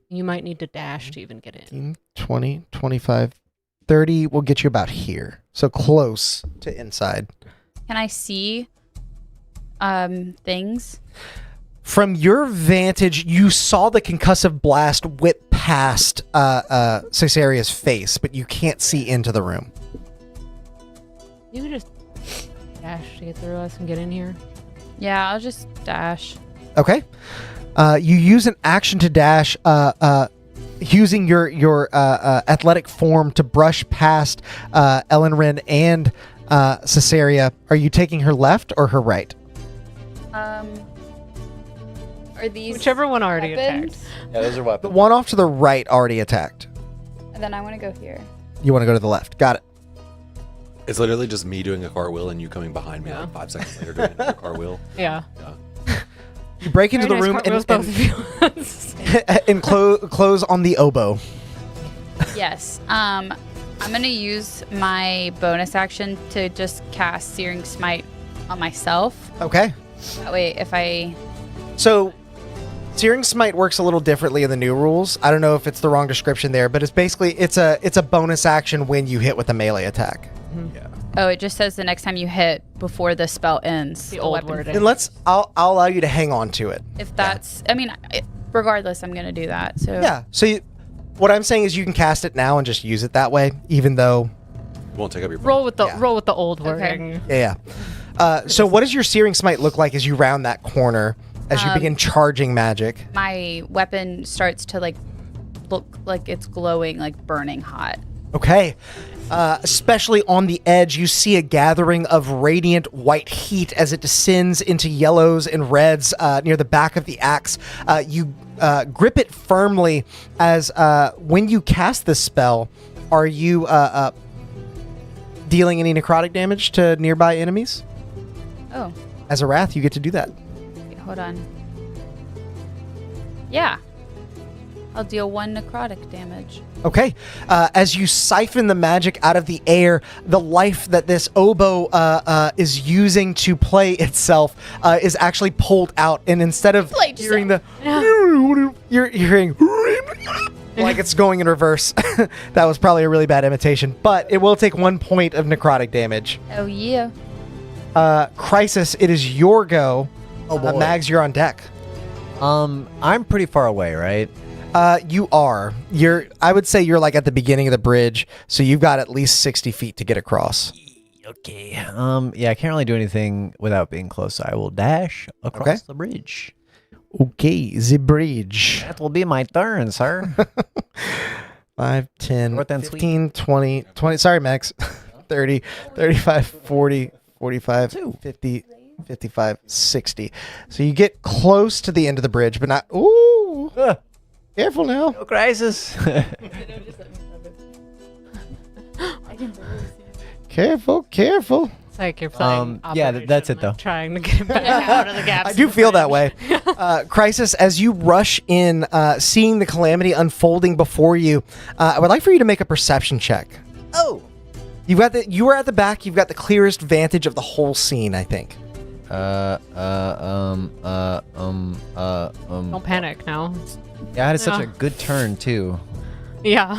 You might need to dash to even get in. 20, 25, 30 will get you about here. So close to inside. Can I see things? From your vantage, you saw the concussive blast whip past Caesaria's face, but you can't see into the room. You could just dash to get through us and get in here. Yeah, I'll just dash. Okay. You use an action to dash, using your athletic form to brush past Ellenrin and Caesaria. Are you taking her left or her right? Are these Whichever one already weapons? attacked. Yeah, those are The weapons. one off to the right already attacked. And then I want to go here. You want to go to the left. Got it. It's literally just me doing a cartwheel and you coming behind me Yeah. like 5 seconds later doing another cartwheel. Yeah. You break into Very the nice room cartwheels, both of you. and close on the oboe. Yes. I'm gonna use my bonus action to just cast Searing Smite on myself. Okay. That way, if I So, Searing Smite works a little differently in the new rules. I don't know if it's the wrong description there, but it's basically it's a bonus action when you hit with a melee attack. it just says the next time you hit before the spell ends. The a old weapon- wording. And I'll allow you to hang on to it. If that's, I mean, regardless, I'm gonna do that. So Yeah. So what I'm saying is you can cast it now and just use it that way, even though. It won't take up your roll with the Yeah. roll with the old Okay. wording. Yeah. So what does your Searing Smite look like as you round that corner, as you begin charging magic? my weapon starts to look like it's glowing, like burning hot. Okay. Especially on the edge, you see a gathering of radiant white heat as it descends into yellows and reds near the back of the axe. You grip it firmly as when you cast this spell, are you dealing any necrotic damage to nearby enemies? Oh, As a wrath, you get to do that. wait, hold on. Yeah, I'll deal 1 necrotic damage. Okay. As you siphon the magic out of the air, the life that this oboe is using to play itself is actually pulled out, and instead of Played hearing you're hearing like it's going in reverse. That was probably a really bad imitation, but it will take 1 point of necrotic damage. Oh yeah. Crisis, it is your go. Oh, boy. Mags, you're on deck. I'm pretty far away, right? You are. I would say you're like at the beginning of the bridge, so you've got at least 60 feet to get across. Okay. Yeah, I can't really do anything without being close. So I will dash across Okay. the bridge. Okay, the bridge. That will be my turn, sir. 5, 10, Short and 15, 20, sorry, Max. 30, 35, 40, 45, 50, 55, 60. So you get close to the end of the bridge, but not... Ooh! Careful now. No crisis. Careful, careful. It's like you're playing. yeah, that's Operation, it, though. like, trying to get back out of the gaps. I do feel that way. Crisis, as you rush in, seeing the calamity unfolding before you, I would like for you to make a perception check. Oh. You are at the back. You've got the clearest vantage of the whole scene, I think. Don't panic now. Yeah, I had such Yeah. a good turn too. Yeah.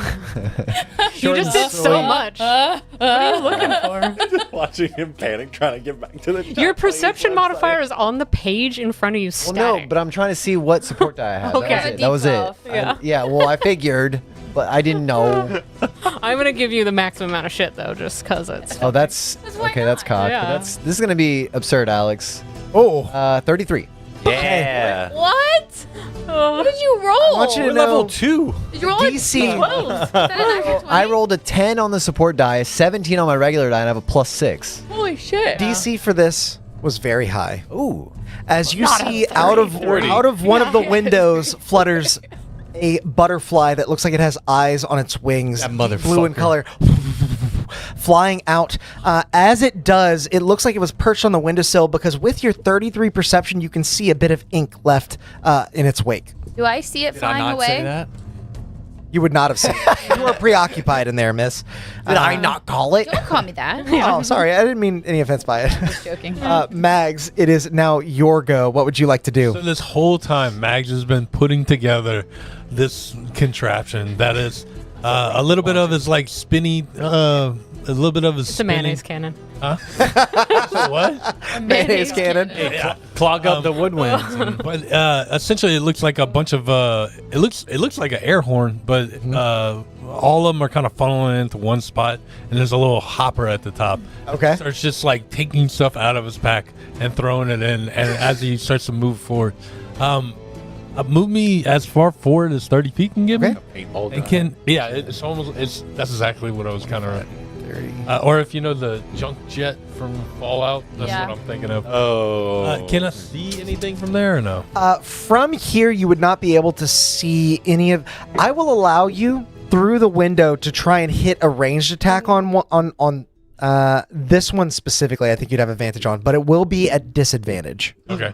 You just did so much. What are you looking for? Watching him panic, trying to get back to the Your perception modifier is on the page in front of you. Well, Static. no, but I'm trying to see what support die I have. Okay. That was it. Yeah. Yeah. Well, I figured, but I didn't know. I'm gonna give you the maximum amount of shit though, just cause it's. Oh, that's okay. That's cocked. Yeah. But this is gonna be absurd, Alex. Oh, 33. Yeah. What? What did you roll? I want you to We're know level 2. Did you roll a DC. 12? Is that an actual 20? I rolled a 10 on the support die, a 17 on my regular die, and I have a +6. Holy shit. DC for this was very high. Ooh. As you see out of one of the windows flutters a butterfly that looks like it has eyes on its wings, That deep blue in motherfucker. color, flying out. As it does, it looks like it was perched on the windowsill because with your 33 perception, you can see a bit of ink left in its wake. Do I see it Did I flying not away? say that? You would not have seen it. You were preoccupied in there, miss. Did I not call it? Don't call me that. Oh, sorry. I didn't mean any offense by it. Just joking. Mags, it is now your go. What would you like to do? So this whole time, Mags has been putting together this contraption that is a little bit of his like spinny, a little bit of his It's a mayonnaise cannon. Huh? What? Mayonnaise cannon. Yeah. Clog up the woodwinds. But essentially, it looks like a bunch of it looks like an air horn, but all of them are kind of funneling into one spot, and there's a little hopper at the top. Okay. He starts just like taking stuff out of his pack and throwing it in, and as he starts to move forward, move me as far forward as 30 feet can get me. Paintball And gun. it's almost that's exactly what I was kind of. Or if you know the junk jet from Fallout, that's Yeah. what I'm thinking of. Oh. Can I see anything from there or no? From here, you would not be able to see any of. I will allow you through the window to try and hit a ranged attack on this one specifically. I think you'd have advantage on, but it will be at disadvantage. Okay.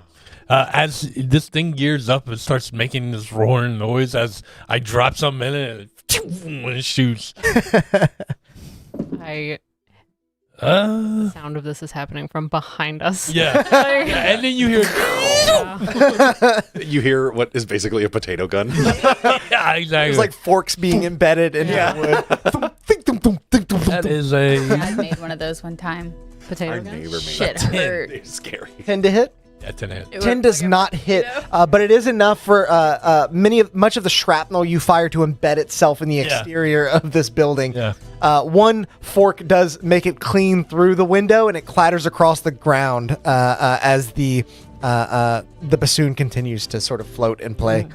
As this thing gears up, it starts making this roaring noise as I drop something in it and it shoots. Sound of this is happening from behind us. Yeah. And then you hear. You hear what is basically a potato gun. Yeah, exactly. It's like forks being embedded into the wood. That is a. I made one of those one time. Potato Our gun? neighbor made Shit that. hurt. It's scary. 10 to hit. Yeah, 10 hit. 10 does not hit, but it is enough for much of the shrapnel you fire to embed itself in the exterior of this building. Yeah. One fork does make it clean through the window, and it clatters across the ground as the bassoon continues to sort of float and play.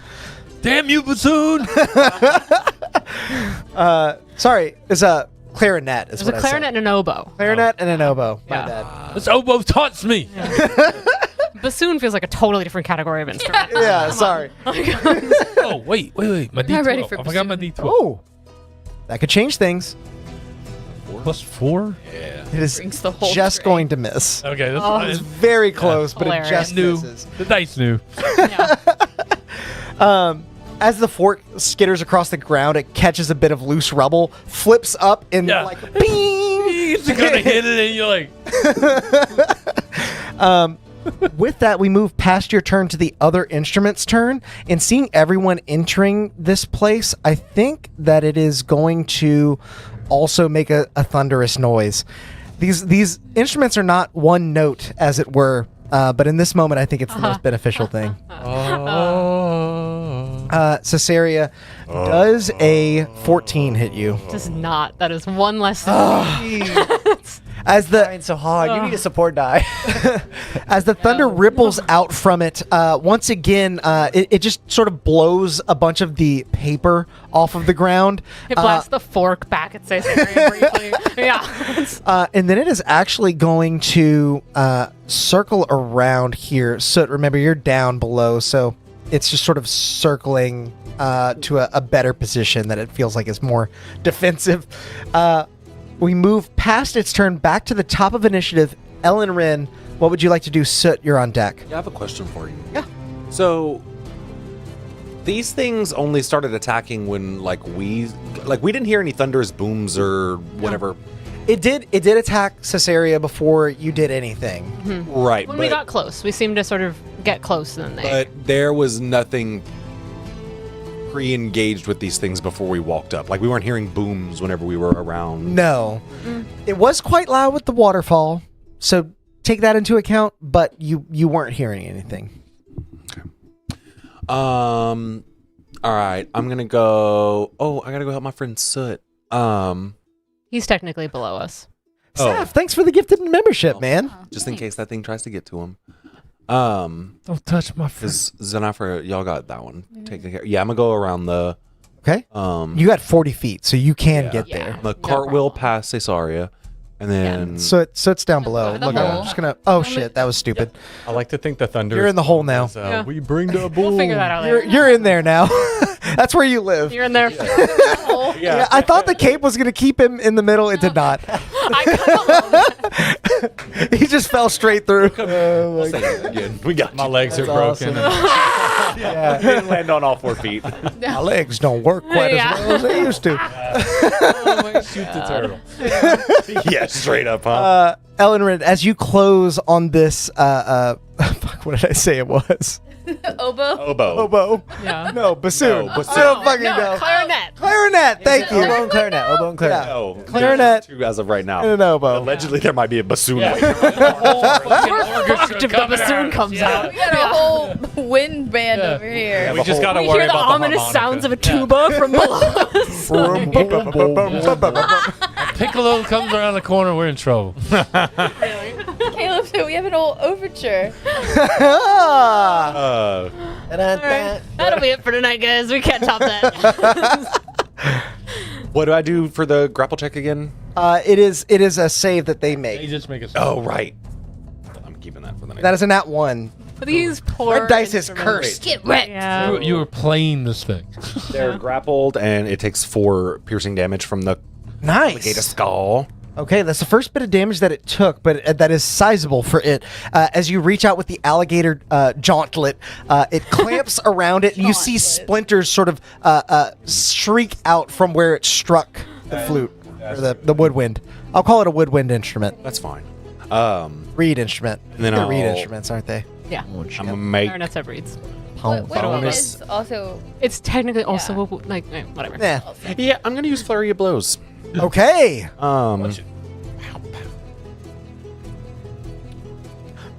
Damn you, bassoon! Sorry, it's a clarinet. There's a clarinet and an oboe. Clarinet and an oboe. My Yeah. bad. This oboe taunts me. Bassoon feels like a totally different category of instrument. Yeah, sorry. Oh, wait. My D12. Not ready for I forgot my bassoon. D12. Oh, that could change things. +4? Yeah. It is Brings the whole just tray. going to miss. Okay, that's Oh. fine. It's very close, but Hilarious. it just New. misses. The dice knew. Yeah. As the fork skitters across the ground, it catches a bit of loose rubble, flips up, and Yeah. like bing. It's gonna hit it, and you're like, With that, we move past your turn to the other instrument's turn, and seeing everyone entering this place, I think that it is going to also make a thunderous noise. These instruments are not one note, as it were, but in this moment, I think it's the most beneficial thing. Caesarea, does a 14 hit you? Does not. That is one less than As the Trying so hard. You need a support die. As the thunder ripples out from it, once again, it just sort of blows a bunch of the paper off of the ground. It blasts the fork back at Caesarea briefly. Yeah. And then it is actually going to circle around here. So remember, you're down below, so it's just sort of circling to a better position that it feels like is more defensive. We move past its turn back to the top of initiative. Ellen Wren, what would you like to do? Soot, you're on deck. I have a question for you. Yeah. So these things only started attacking when we didn't hear any thunderous booms or whatever. It did attack Caesarea before you did anything. Right. When we got close, we seemed to sort of get close, and then they. But there was nothing pre-engaged with these things before we walked up. Like we weren't hearing booms whenever we were around. No. It was quite loud with the waterfall, so take that into account, but you weren't hearing anything. All right. I'm gonna go. Oh, I gotta go help my friend Soot. He's technically below us. Saf, thanks for the gifted membership, man. Just in case that thing tries to get to him. don't touch my friend. Is Zenafra, y'all got that one? Take care. Yeah, I'm gonna go around the. Okay. You got 40 feet, so you can get there. The cartwheel past Caesarea, and then So it's down below. The Look, hole. I'm just gonna. Oh shit, that was stupid. I like to think the thunder. You're in the hole now. Yeah. We bring the bull. We'll figure that out later. You're in there now. That's where you live. You're in there. Yeah, I thought the cape was gonna keep him in the middle. It did not. I He just fell straight through. Again, we got My legs are broken. yeah. Didn't land on all 4 feet. My legs don't work quite as well as they used to. Shoot the turtle. Yeah, straight up, huh? Ellenrid, as you close on this, fuck, what did I say it was? Oboe. Oboe. Yeah. No, bassoon. No, bassoon. I don't fucking know. Clarinet. Clarinet. Thank you. Oboe and clarinet. Oboe and clarinet. No, Clarinet. there's 2 as of right now. And an oboe. Allegedly, there might be a bassoon. We're fucked if the bassoon comes out. We got a whole wind band over here. We just gotta We worry hear the about ominous harmonica. sounds of a tuba from below us. Piccolo comes around the corner, we're in trouble. Caleb said we have an old overture. That'll be it for tonight, guys. We can't top that. What do I do for the grapple check again? It is a save that they They make. just make us. Oh, right. I'm keeping that for the next. That is a nat 1. These poor That dice is instruments. cursed. Get wrecked. Yeah. You were playing this thing. They're grappled, and it takes 4 piercing damage from the alligator Nice. skull. Okay, that's the first bit of damage that it took, but that is sizable for it. As you reach out with the alligator jauntlet, it clamps around it, and you see splinters sort of shriek out from where it struck the flute, or the woodwind. I'll call it a woodwind instrument. That's fine. Reed instrument. And then They're reed I'll- instruments, aren't they? Yeah. I'm gonna make. Clarinets have reeds. What bonus. is also It's technically also whatever. Yeah. Yeah, I'm gonna use flurry of blows. Okay.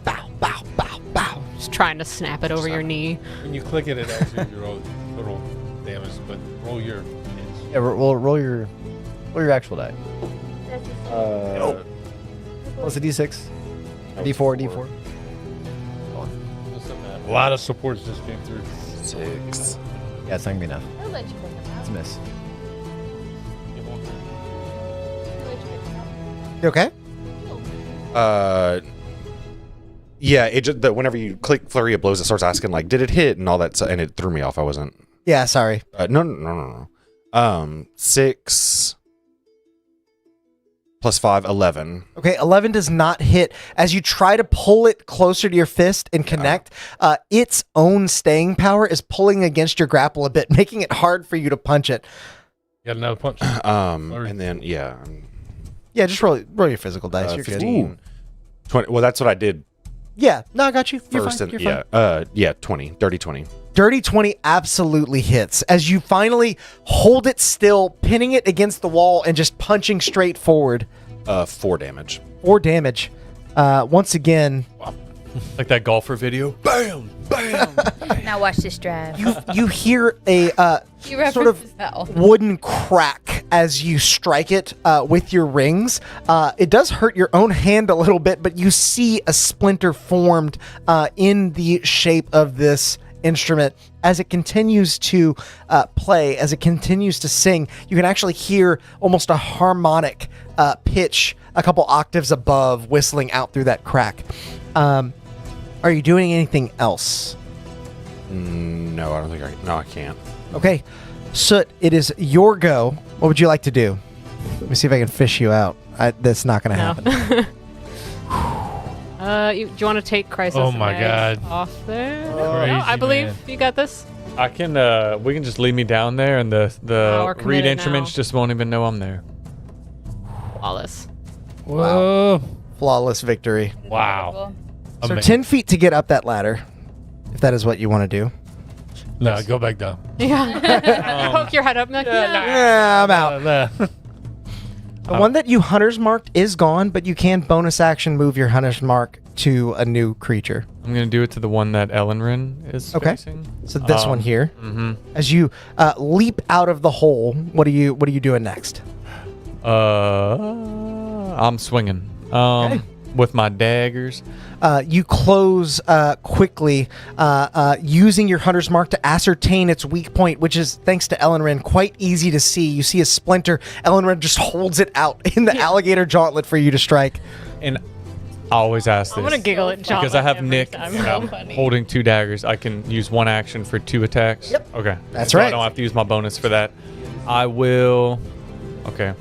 Bow, bow, bow, bow. Just trying to snap it over your knee. When you click it, it adds your total damage, but roll your hits. Yeah, roll your actual die. What's the D6? D4, D4. A lot of supports just came through. 6. Yeah, it's not gonna be enough. I'll let you pick them It's a miss. You okay? Yeah, it just whenever you click flurry of blows, it starts asking like, did it hit and all that, and it threw me off. I wasn't. Yeah, sorry. No. 6 plus 5, 11. Okay, 11 does not hit. As you try to pull it closer to your fist and connect, its own staying power is pulling against your grapple a bit, making it hard for you to punch it. Got another punch. And then yeah, Yeah, just roll your physical dice. You're good. 15, 20. Well, that's what I did Yeah, no, I got you. You're first. fine. And You're fine. yeah, 20, dirty 20. Dirty 20 absolutely hits. As you finally hold it still, pinning it against the wall and just punching straight forward. 4 damage. 4 damage. Once again, Like that golfer video. Bam! Bam! Now watch this drive. you hear a You sort of referenced that one. wooden crack as you strike it with your rings. It does hurt your own hand a little bit, but you see a splinter formed in the shape of this instrument. As it continues to play, as it continues to sing, you can actually hear almost a harmonic pitch a couple octaves above whistling out through that crack. Are you doing anything else? No, I don't think I can't. Okay, Soot, it is your go. What would you like to do? Let me see if I can fish you out. That's not going to happen. Do you want to take Crisis Oh my Egg God. off there? Crazy, No, I believe man. you got this. I can. We can just leave me down there, and the we're reed committed instruments now. just won't even know I'm there. Flawless. Whoa. Flawless victory. Wow. So Amazing. 10 feet to get up that ladder, if that is what you want to do. No, go back down. Yeah. Poke your head up. And be like, no. Yeah, I'm out. Nah. The one that you hunter's marked is gone, but you can bonus action move your hunter's mark to a new creature. I'm gonna do it to the one that Ellenrin is Okay. facing. So this one here. Mm-hmm. As you leap out of the hole, what are you doing next? I'm swinging. With my daggers. You close quickly, using your hunter's mark to ascertain its weak point, which is, thanks to Ellenrin, quite easy to see. You see a splinter. Ellenrin just holds it out in the alligator jauntlet for you to strike. And I always ask I'm this. going to giggle at John. Because I have Nick time. and I'm holding 2 daggers. I can use 1 action for 2 attacks. Yep. Okay. That's So right. I don't have to use my bonus for that. I will. Okay.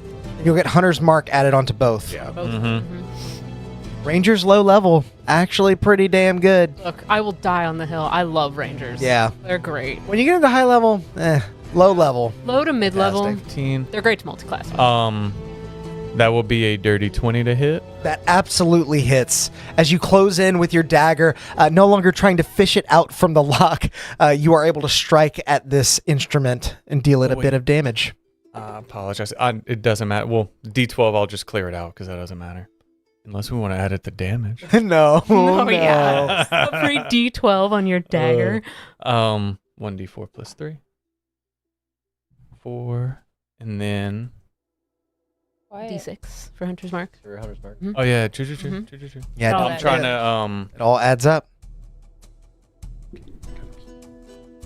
You'll get hunter's mark added onto both. Yeah. Mm-hmm. Ranger's low level, actually pretty damn good. Look, I will die on the hill. I love rangers. Yeah. They're great. When you get into high level, low level. Low to mid level. 15. They're great to multi-class. That will be a dirty 20 to hit. That absolutely hits. As you close in with your dagger, no longer trying to fish it out from the lock, you are able to strike at this instrument and deal it a bit of damage. I apologize. It doesn't matter. Well, D12, I'll just clear it out because that doesn't matter. Unless we want to add it to damage. No. Yeah. A free D12 on your dagger. 1d4 plus 3. 4. And then... D6 for Hunter's Mark. For Hunter's Mark. Oh, yeah. True. Yeah, Oh, I'm trying to... it all adds up.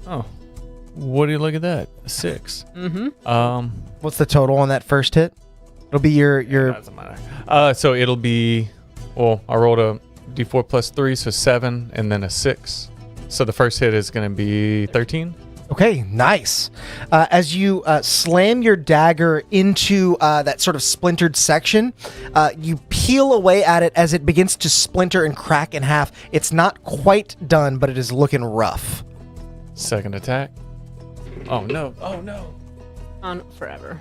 Oh. What do you look at that? A 6. Mm-hmm. What's the total on that first hit? It'll be your Doesn't matter. So it'll be... Well, I rolled a d4 plus 3, so 7, and then a 6. So the first hit is going to be 13. Okay, nice. As you slam your dagger into that sort of splintered section, you peel away at it as it begins to splinter and crack in half. It's not quite done, but it is looking rough. Second attack. Oh, no. On forever.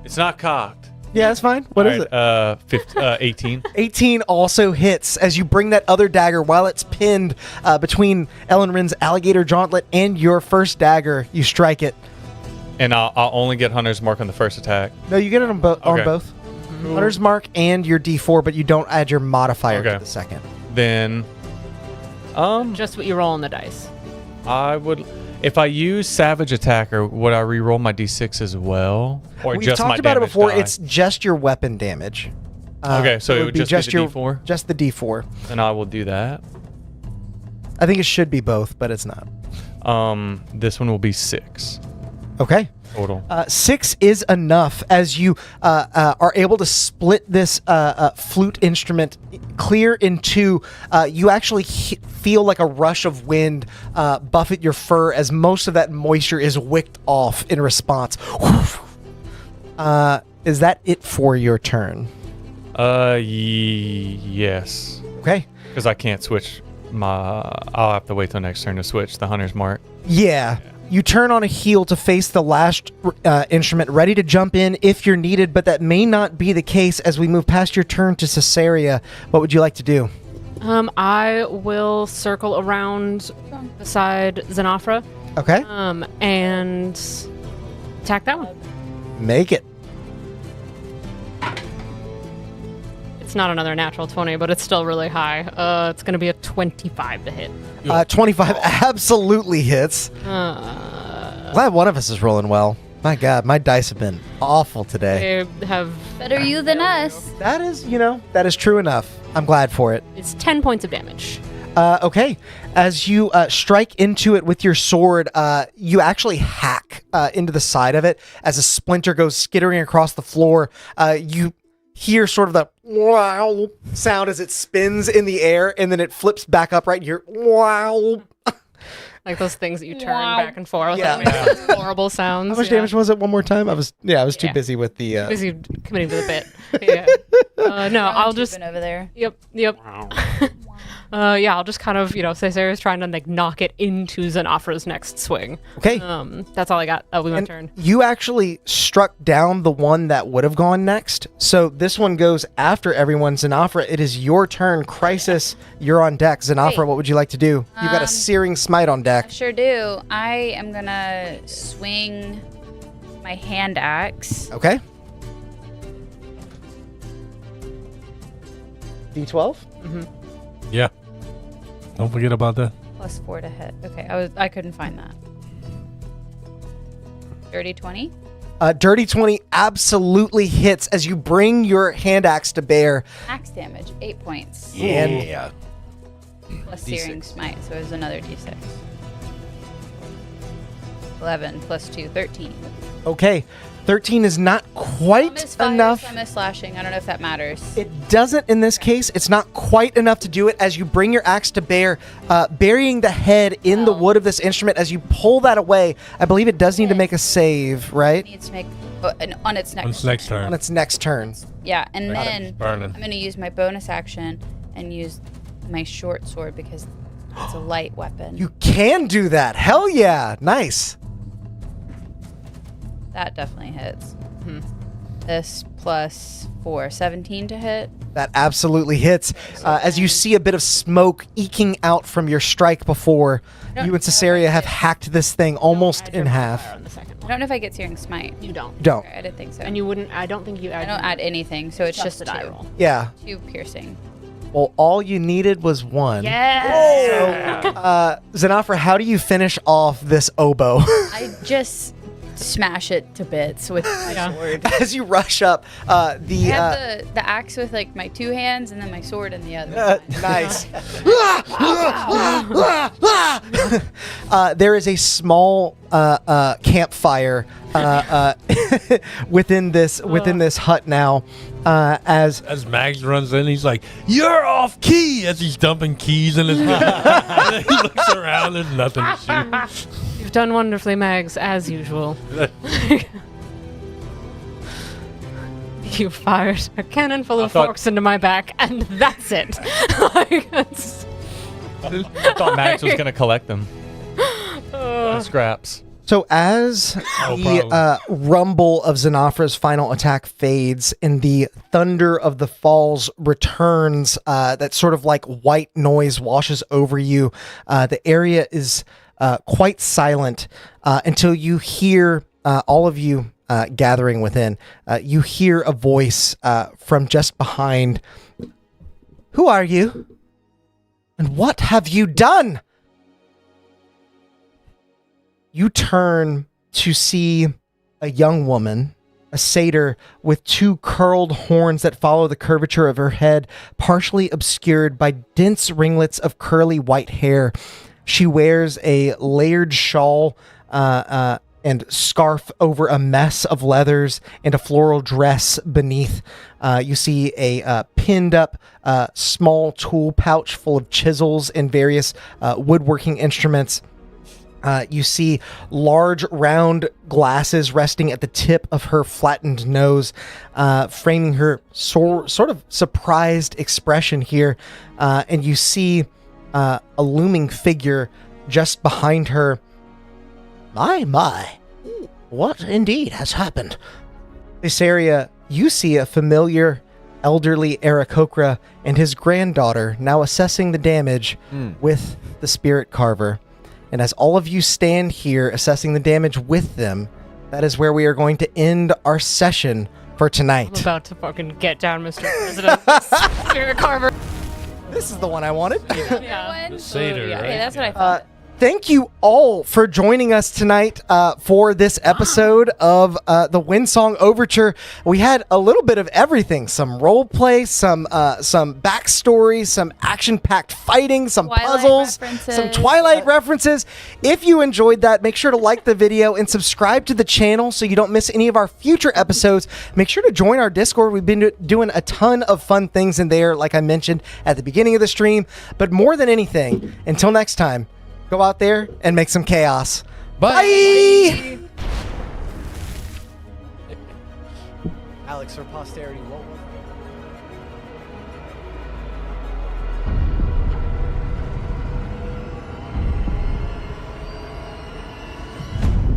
It's not cocked. Yeah, that's fine. What is it? 18. 18 also hits as you bring that other dagger while it's pinned between Ellenrin's alligator gauntlet and your first dagger. You strike it. And I'll only get Hunter's Mark on the first attack. No, you get it on, on both. Hunter's Mark and your D4, but you don't add your modifier to the second. Then, just what you roll on the dice. I would, if I use Savage Attacker, would I re-roll my D6 as well, or We've just my talked about it damage before. die? It's just your weapon damage. Okay, so it would just be the your D4? Just the D4. Then I will do that. I think it should be both, but it's not. This one will be 6 Okay. total. 6 is enough as you are able to split this flute instrument clear in two. You actually feel like a rush of wind buffet your fur as most of that moisture is wicked off in response. Is that it for your turn? Yes. Okay. Because I can't switch I'll have to wait till next turn to switch the Hunter's Mark. Yeah. You turn on a heel to face the last instrument, ready to jump in if you're needed, but that may not be the case as we move past your turn to Caesarea. What would you like to do? I will circle around beside Xenofra. Okay. And attack that one. Make it. It's not another natural 20, but it's still really high. It's going to be a 25 to hit. 25 absolutely hits. Glad one of us is rolling well. My God, my dice have been awful today. They have Better you than us. That is, that is true enough. I'm glad for it. It's 10 points of damage. Okay. As you strike into it with your sword, you actually hack into the side of it as a splinter goes skittering across the floor. You hear sort of the wow sound as it spins in the air, and then it flips back up right here. Wow. Like those things that you turn back and forth. Yeah. That make those horrible sounds. How much damage was it one more time? I was too busy with the... busy committing to the bit. Yeah. No, I'll just... over there. Yep. I'll just kind of, Caesaria's trying to knock it into Xenofra's next swing. Okay. That's all I got. That'll be my turn. You actually struck down the one that would have gone next. So this one goes after everyone. Xenofra, it is your turn. Crisis, you're on deck. Xenofra, Great. what would you like to do? You've got a Searing Smite on deck. I sure do. I am gonna swing my hand axe. Okay. D12? Mm-hmm. Yeah. Don't forget about that. Plus 4 to hit. Okay, I couldn't find that. Dirty 20. Dirty 20 absolutely hits as you bring your hand axe to bear. Max damage, 8 points. Yeah. Plus Searing Smite, so there's another d6. 11 plus 2, 13. Okay. 13 is not quite enough. I miss slashing. I don't know if that matters. It doesn't in this case. It's not quite enough to do it as you bring your axe to bear, burying the head in the wood of this instrument. As you pull that away, I believe it does need to make a save, right? It needs to make and on its next. On its next turn. On its next turn. Yeah, and Got it. then Burning. I'm gonna use my bonus action and use my short sword because it's a light weapon. You can do that. Hell yeah. Nice. That definitely hits. This plus 4, 17 to hit. That absolutely hits. As you see a bit of smoke eking out from your strike before, you and Caesarea have hacked this thing almost in half. On the second I don't know if I get Searing Smite. You don't. Don't. Okay, I didn't think so. And you wouldn't. I don't think you add. I don't add anything, so it's just a die 2. roll. Yeah. 2 piercing. Well, all you needed was 1. Yeah. Zanafra, how do you finish off this oboe? I just smash it to bits with my sword. As you rush up, I have the axe with like my 2 hands and then my sword in the other. nice. There is a small campfire within this hut now. As Mags runs in, he's like, "You're off key!" as he's dumping keys in his mouth. And then he looks around, there's nothing to shoot. You've done wonderfully, Mags, as usual. You fired a cannon full of forks into my back, and that's it. Like, it's- I thought Max was gonna collect them. Scraps. So as the rumble of Zanafra's final attack fades and the thunder of the falls returns, that sort of like white noise washes over you. The area is quite silent until you hear all of you gathering within. You hear a voice from just behind. Who are you? And what have you done? You turn to see a young woman, a satyr with 2 curled horns that follow the curvature of her head, partially obscured by dense ringlets of curly white hair. She wears a layered shawl and scarf over a mess of leathers and a floral dress beneath. You see a pinned up small tool pouch full of chisels and various woodworking instruments. You see large round glasses resting at the tip of her flattened nose, framing her sort of surprised expression here. And you see a looming figure just behind her. My. What indeed has happened? This area, you see a familiar elderly Aarakocra and his granddaughter now assessing the damage with the spirit carver. And as all of you stand here assessing the damage with them, that is where we are going to end our session for tonight. I'm about to fucking get down, Mr. President. Spirit Carver. This is the one I wanted. Yeah. One? Satyr, Yeah, right? okay, that's what I thought. Thank you all for joining us tonight for this episode of the Windsong Overture. We had a little bit of everything: some role play, some backstory, some action-packed fighting, some Twilight puzzles, references. some Twilight references. If you enjoyed that, make sure to like the video and subscribe to the channel so you don't miss any of our future episodes. Make sure to join our Discord. We've been doing a ton of fun things in there, like I mentioned at the beginning of the stream. But more than anything, until next time, go out there and make some chaos. Bye! Alex, for posterity, what was